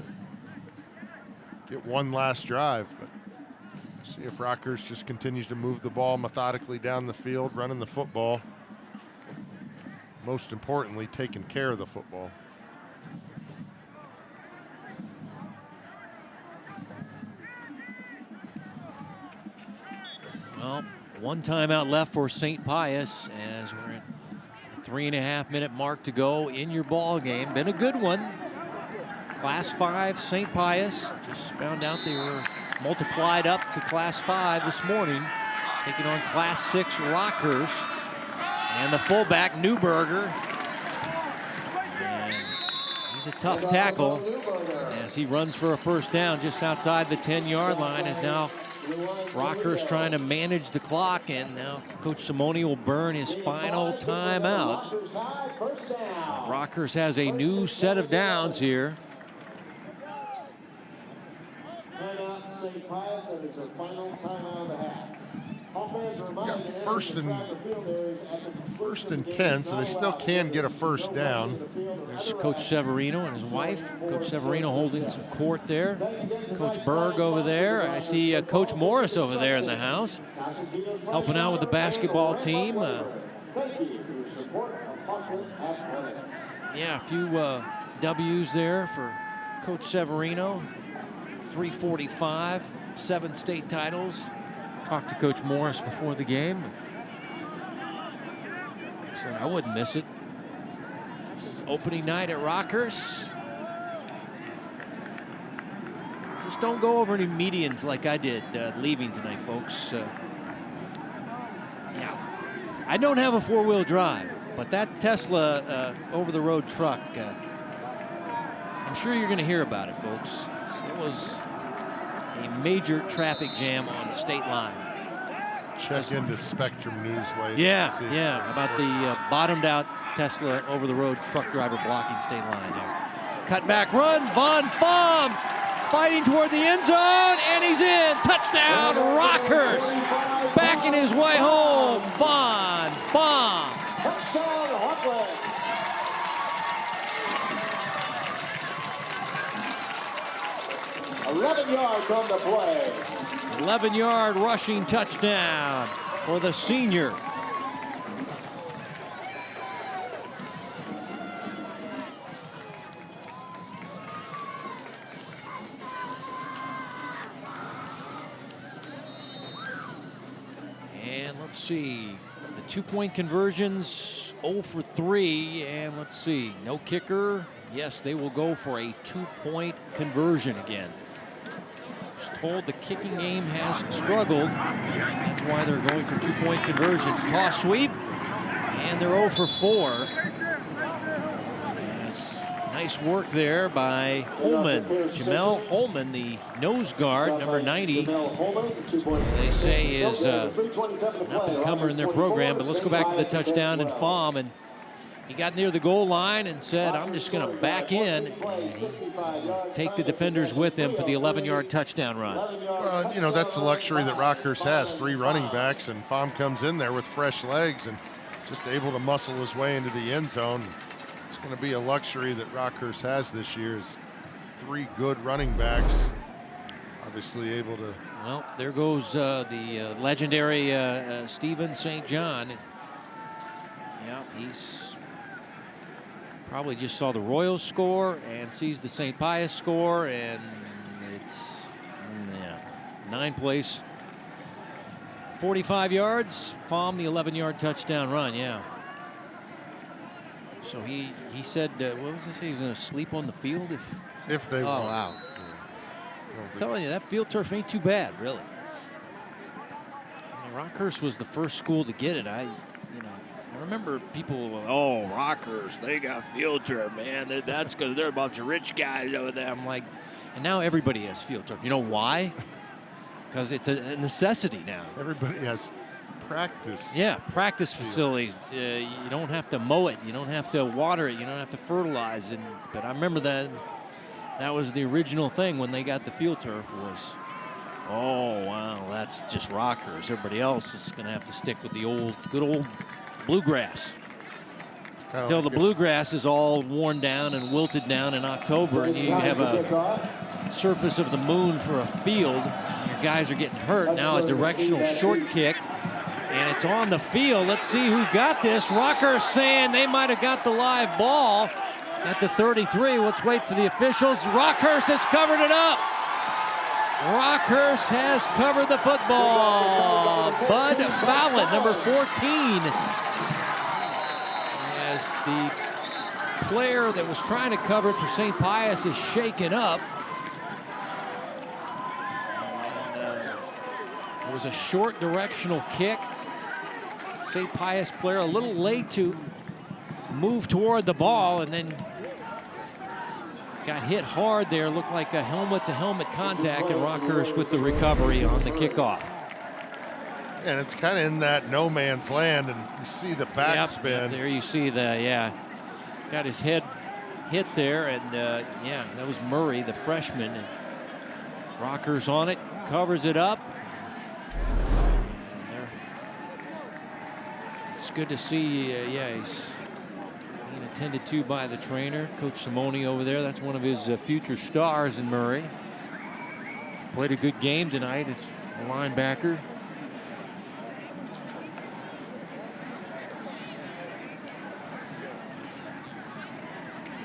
get one last drive, but see if Rockhurst just continues to move the ball methodically down the field, running the football. Most importantly, taking care of the football. Well, One timeout left for St. Pius as we're at the 3.5-minute mark to go in your ball game. Been a good one. Class 5 St. Pius. Just found out they were multiplied up to Class 5 this morning, taking on Class 6 Rockhurst. And the fullback, Newberger. And he's a tough tackle as he runs for a first down just outside the 10-yard line. As now Rockhurst trying to manage the clock, and now Coach Simone will burn his final timeout. Rockhurst has a new set of downs here. St. Pius, and it's a final timeout of the half. Got first and 10, so they still can get a first down. There's Coach Severino and his wife. Coach Severino holding some court there. Coach Berg over there. I see Coach Morris over there in the house, helping out with the basketball team. Yeah, a few W's there for Coach Severino. 345, 7 state titles. Talked to Coach Morris before the game. Said I wouldn't miss it. This is opening night at Rockhurst. Just don't go over any medians like I did leaving tonight, folks. Yeah, I don't have a 4-wheel drive, but that Tesla over-the-road truck, I'm sure you're going to hear about it, folks. It was a major traffic jam on State Line. Check into Spectrum News later. Yeah, about the bottomed out Tesla over-the-road truck driver blocking State Line there. Cut back run, Von Fahm fighting toward the end zone, and he's in. Touchdown, Rockhurst. Backing his way home, Von Fahm. Touchdown, Hawkland. 11 yards on the play. 11-yard rushing touchdown for the senior. And let's see, the 2-point conversions, 0 for 3, and let's see, no kicker. Yes, they will go for a 2-point conversion again. Was told the kicking game has struggled. That's why they're going for 2-point conversions. Toss sweep, and they're 0 for 4. Yes, nice work there by Holman. Jamel Holman, the nose guard, number 90. They say is an up-and-comer in their program, but let's go back to the touchdown and Fahm. And he got near the goal line and said, I'm just going to back in and take the defenders with him for the 11-yard touchdown run. Well, you know, that's the luxury that Rockhurst has. 3 running backs, and Fahm comes in there with fresh legs and just able to muscle his way into the end zone. It's going to be a luxury that Rockhurst has this year, is 3 good running backs, obviously able to. Well, there goes the legendary Stephen St. John. Yeah, he's probably just saw the Royals score and sees the St. Pius score, and it's 9th place. 45 yards, Fahm the 11-yard touchdown run, yeah. So he said, what was he say? He was going to sleep on the field if they won. Oh, wow. I'm telling you, that field turf ain't too bad, really. I mean, Rockhurst was the first school to get it. I remember people, oh, Rockhurst, they got field turf, man. That's because they're a bunch of rich guys over there. I'm like, and now everybody has field turf. You know why? Because it's a necessity now. Everybody has practice. Yeah, practice facilities. You don't have to mow it. You don't have to water it. You don't have to fertilize it. But I remember that was the original thing when they got the field turf was, oh, wow, that's just Rockhurst. Everybody else is going to have to stick with the good old bluegrass. Until the bluegrass is all worn down and wilted down in October, and you have a surface of the moon for a field. Your guys are getting hurt. Now a directional short kick, and it's on the field. Let's see who got this. Rockhurst saying they might have got the live ball at the 33. Let's wait for the officials. Rockhurst has covered it up. Rockhurst has covered the football. Bud Fallon, number 14, as the player that was trying to cover it for St. Pius is shaken up. It was a short directional kick. St. Pius player a little late to move toward the ball and then got hit hard there. Looked like a helmet-to-helmet contact, and Rockhurst with the recovery on the kickoff. And it's kind of in that no man's land, and you see the backspin. Yep, there you see the, yeah. Got his head hit there, and yeah, that was Murray, the freshman. And Rockhurst on it, covers it up. It's good to see, yeah, he's being attended to by the trainer, Coach Simone over there. That's one of his future stars in Murray. Played a good game tonight as a linebacker.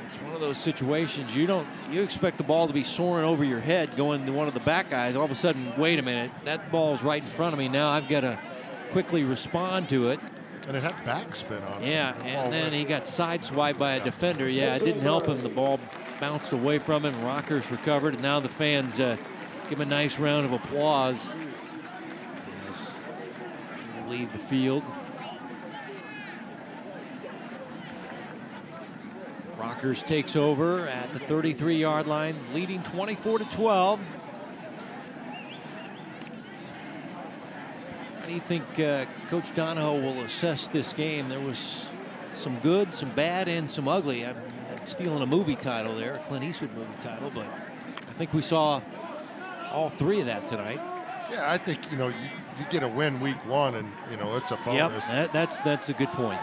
It's one of those situations you expect the ball to be soaring over your head going to one of the back guys. All of a sudden, wait a minute, that ball's right in front of me. Now I've got to quickly respond to it. And it had backspin on it. Yeah, and then he got sideswiped by a defender. Yeah, it didn't help him. The ball bounced away from him. Rockhurst recovered, and now the fans give him a nice round of applause as he will leave the field. Rockhurst takes over at the 33-yard line, leading 24-12. How do you think Coach Donahoe will assess this game? There was some good, some bad, and some ugly. I'm stealing a movie title there, a Clint Eastwood movie title, but I think we saw all three of that tonight. Yeah, I think, you get a win week one, and, it's a bonus. Yep, that's a good point.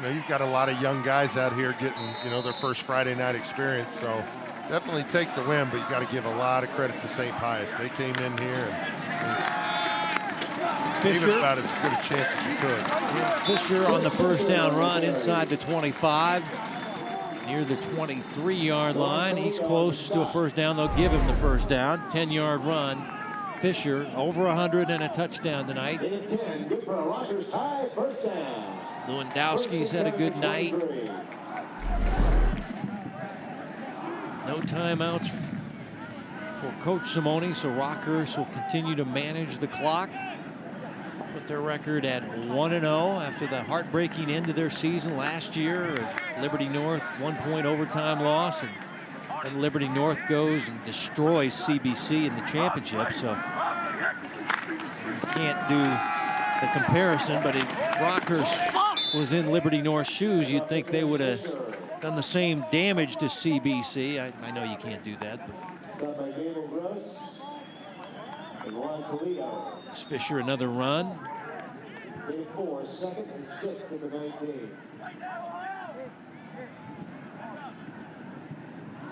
And you've got a lot of young guys out here getting, their first Friday night experience, so definitely take the win, but you got to give a lot of credit to St. Pius. They came in here and gave it about as good a chance as you could. Yeah, Fisher on the first down run inside the 25, near the 23-yard line. He's close to a first down. They'll give him the first down. 10-yard run. Fisher over 100 and a touchdown tonight. Good for a Rockhurst high first down. Lewandowski's had a good night. No timeouts for Coach Simone, so Rockhurst will continue to manage the clock. Put their record at 1-0 after the heartbreaking end of their season last year. Liberty North 1-point overtime loss, and Liberty North goes and destroys CBC in the championship. So you can't do the comparison, but if Rockhurst was in Liberty North's shoes, you'd think they would have done the same damage to CBC. I know you can't do that, but it's Fisher another run. 4, 2nd and 6 at the 19.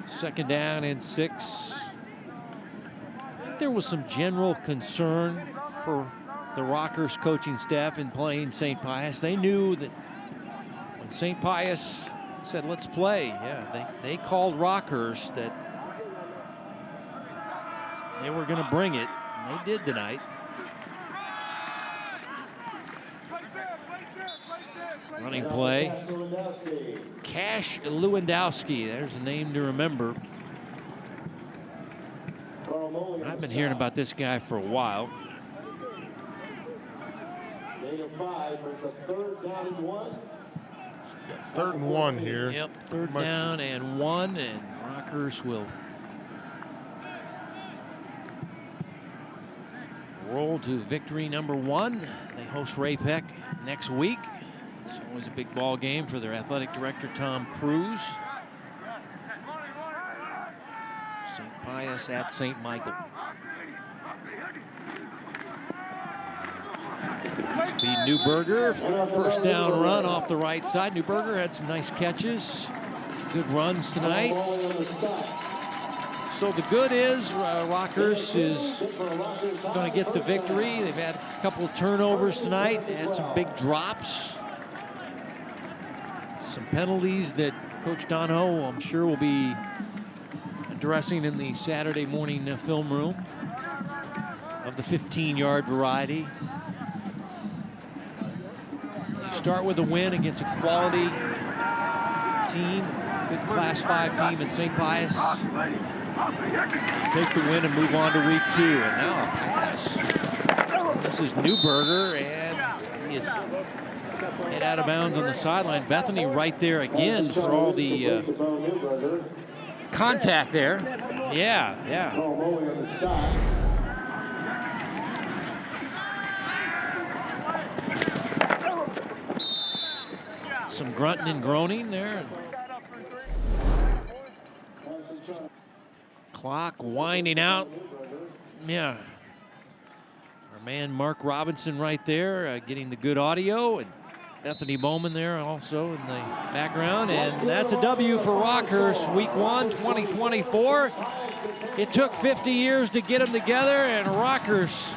Second down and 6. I think there was some general concern for the Rockhurst coaching staff in playing St. Pius. They knew that when St. Pius said, let's play, yeah, they called Rockhurst that they were going to bring it. And they did tonight. Running play. Cash Lewandowski. There's a name to remember. I've been hearing about this guy for a while. Got 3rd and 1 here. Yep, 3rd down and 1, and Rockhurst will roll to victory number 1. They host Ray Peck next week. It's always a big ball game for their athletic director, Tom Cruz. St. Pius at St. Michael. Speed Newberger, first down run off the right side. Newberger had some nice catches, good runs tonight. So the good is Rockhurst is going to get the victory. They've had a couple of turnovers tonight, had some big drops. Some penalties that Coach Donahoe, I'm sure, will be dressing in the Saturday morning film room of the 15-yard variety. You start with a win against a quality team, good Class 5 team in St. Pius. Take the win and move on to week 2. And now a pass. This is Newberger, and he is hit out of bounds on the sideline. Bethany right there again for all the contact there. Yeah. Some grunting and groaning there. Clock winding out. Yeah. Our man Mark Robinson right there getting the good audio, and Bethany Bowman there also in the background. And that's a W for Rockhurst, week 1, 2024. It took 50 years to get them together, and Rockhurst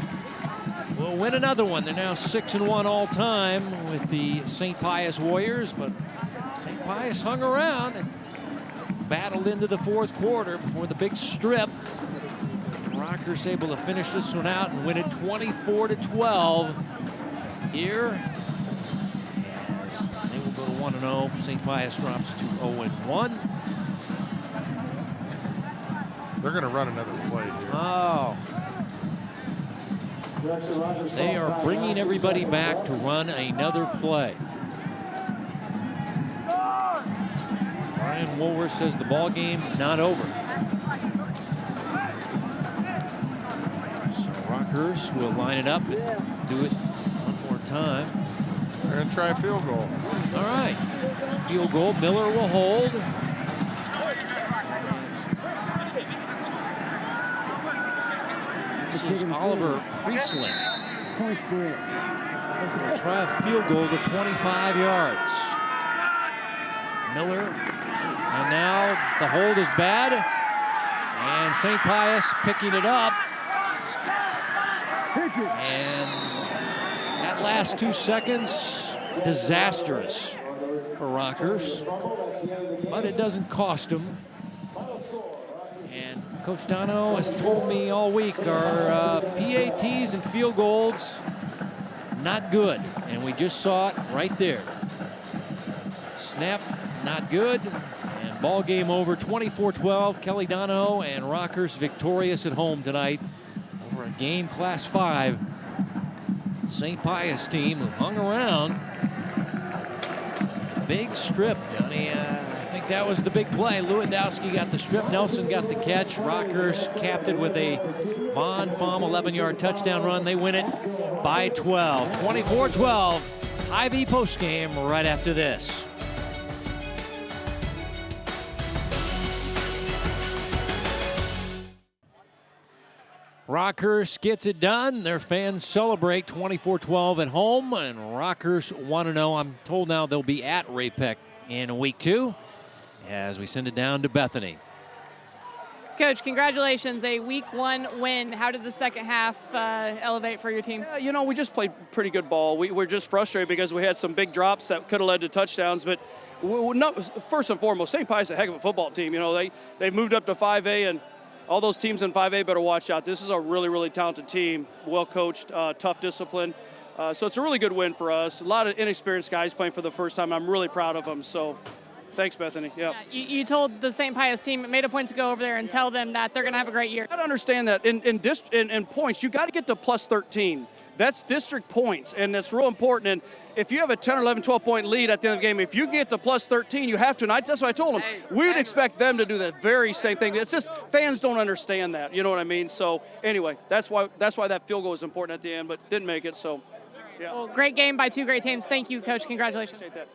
will win another one. They're now 6-1 all time with the St. Pius Warriors, but St. Pius hung around and battled into the 4th quarter before the big strip. Rockhurst able to finish this one out and win it 24-12 here. As they will go to 1-0. St. Pius drops to 0-1. They're going to run another play here. Oh. They are bringing everybody back to run another play. Brian Woolworth says the ball game not over. So Rockhurst will line it up and do it one more time. They're going to try a field goal. All right. Field goal. Miller will hold. This is Oliver Priestland. We'll try a field goal to 25 yards. Miller, and now the hold is bad, and St. Pius picking it up. And that last 2 seconds, disastrous for Rockhurst, but it doesn't cost them. And Coach Dono has told me all week our PATs and field goals, not good. And we just saw it right there. Snap, not good. And ball game over, 24-12. Kelly Dono and Rockhurst victorious at home tonight over a game Class 5 St. Pius team who hung around. Big strip, Johnny. I think that was the big play. Lewandowski got the strip. Nelson got the catch. Rockhurst capped it with a Von Pham 11-yard touchdown run. They win it by 12. 24-12. IV postgame right after this. Rockhurst gets it done. Their fans celebrate 24-12 at home, and Rockhurst 1-0. I'm told now they'll be at Ray-Pec in week 2 as we send it down to Bethany. Coach, congratulations, a week 1 win. How did the second half elevate for your team? Yeah, you know, we just played pretty good ball. We were just frustrated because we had some big drops that could have led to touchdowns, but first and foremost, St. Pius is a heck of a football team. You know, they moved up to 5A, and all those teams in 5A better watch out. This is a really, really talented team, well-coached, tough discipline. So it's a really good win for us. A lot of inexperienced guys playing for the first time. I'm really proud of them. So thanks, Bethany. Yep. Yeah, you told the St. Pius team, made a point to go over there and tell them that they're going to have a great year. You got to understand that in points, you got to get to plus 13. That's district points, and that's real important. And if you have a 10 or 11, 12-point lead at the end of the game, if you get to plus 13, you have to. And that's what I told them. We'd expect them to do the very same thing. It's just fans don't understand that. You know what I mean? So anyway, that's why that field goal was important at the end, but didn't make it. So, yeah. Well, great game by 2 great teams. Thank you, Coach. Congratulations. Appreciate that.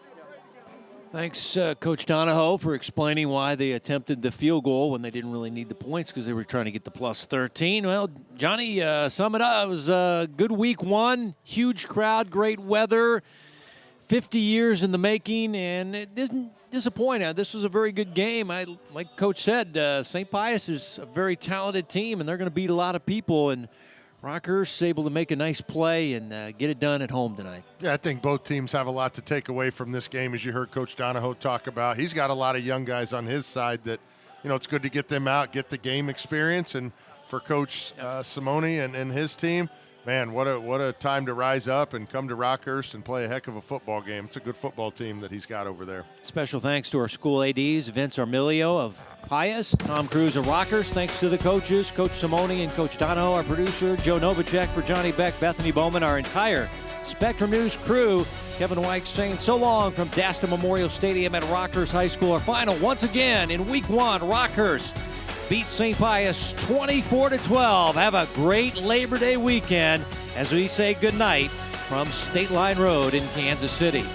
Thanks, Coach Donahoe, for explaining why they attempted the field goal when they didn't really need the points because they were trying to get the plus 13. Well, Johnny, sum it up. It was a good week 1, huge crowd, great weather, 50 years in the making, and it didn't disappoint. This was a very good game. Like Coach said, St. Pius is a very talented team, and they're going to beat a lot of people, and Rockhurst able to make a nice play and get it done at home tonight. Yeah, I think both teams have a lot to take away from this game, as you heard Coach Donahoe talk about. He's got a lot of young guys on his side that it's good to get them out, get the game experience. And for Coach Simone and his team, man, what a time to rise up and come to Rockhurst and play a heck of a football game. It's a good football team that he's got over there. Special thanks to our school ADs, Vince Armilio of Pius, Tom Cruz of Rockhurst. Thanks to the coaches, Coach Simone and Coach Donahoe, our producer, Joe Novacek for Johnny Beck, Bethany Bowman, our entire Spectrum News crew. Kevin White saying so long from Dasta Memorial Stadium at Rockhurst High School. Our final once again in Week 1, Rockhurst beats St. Pius 24-12. Have a great Labor Day weekend as we say goodnight from State Line Road in Kansas City.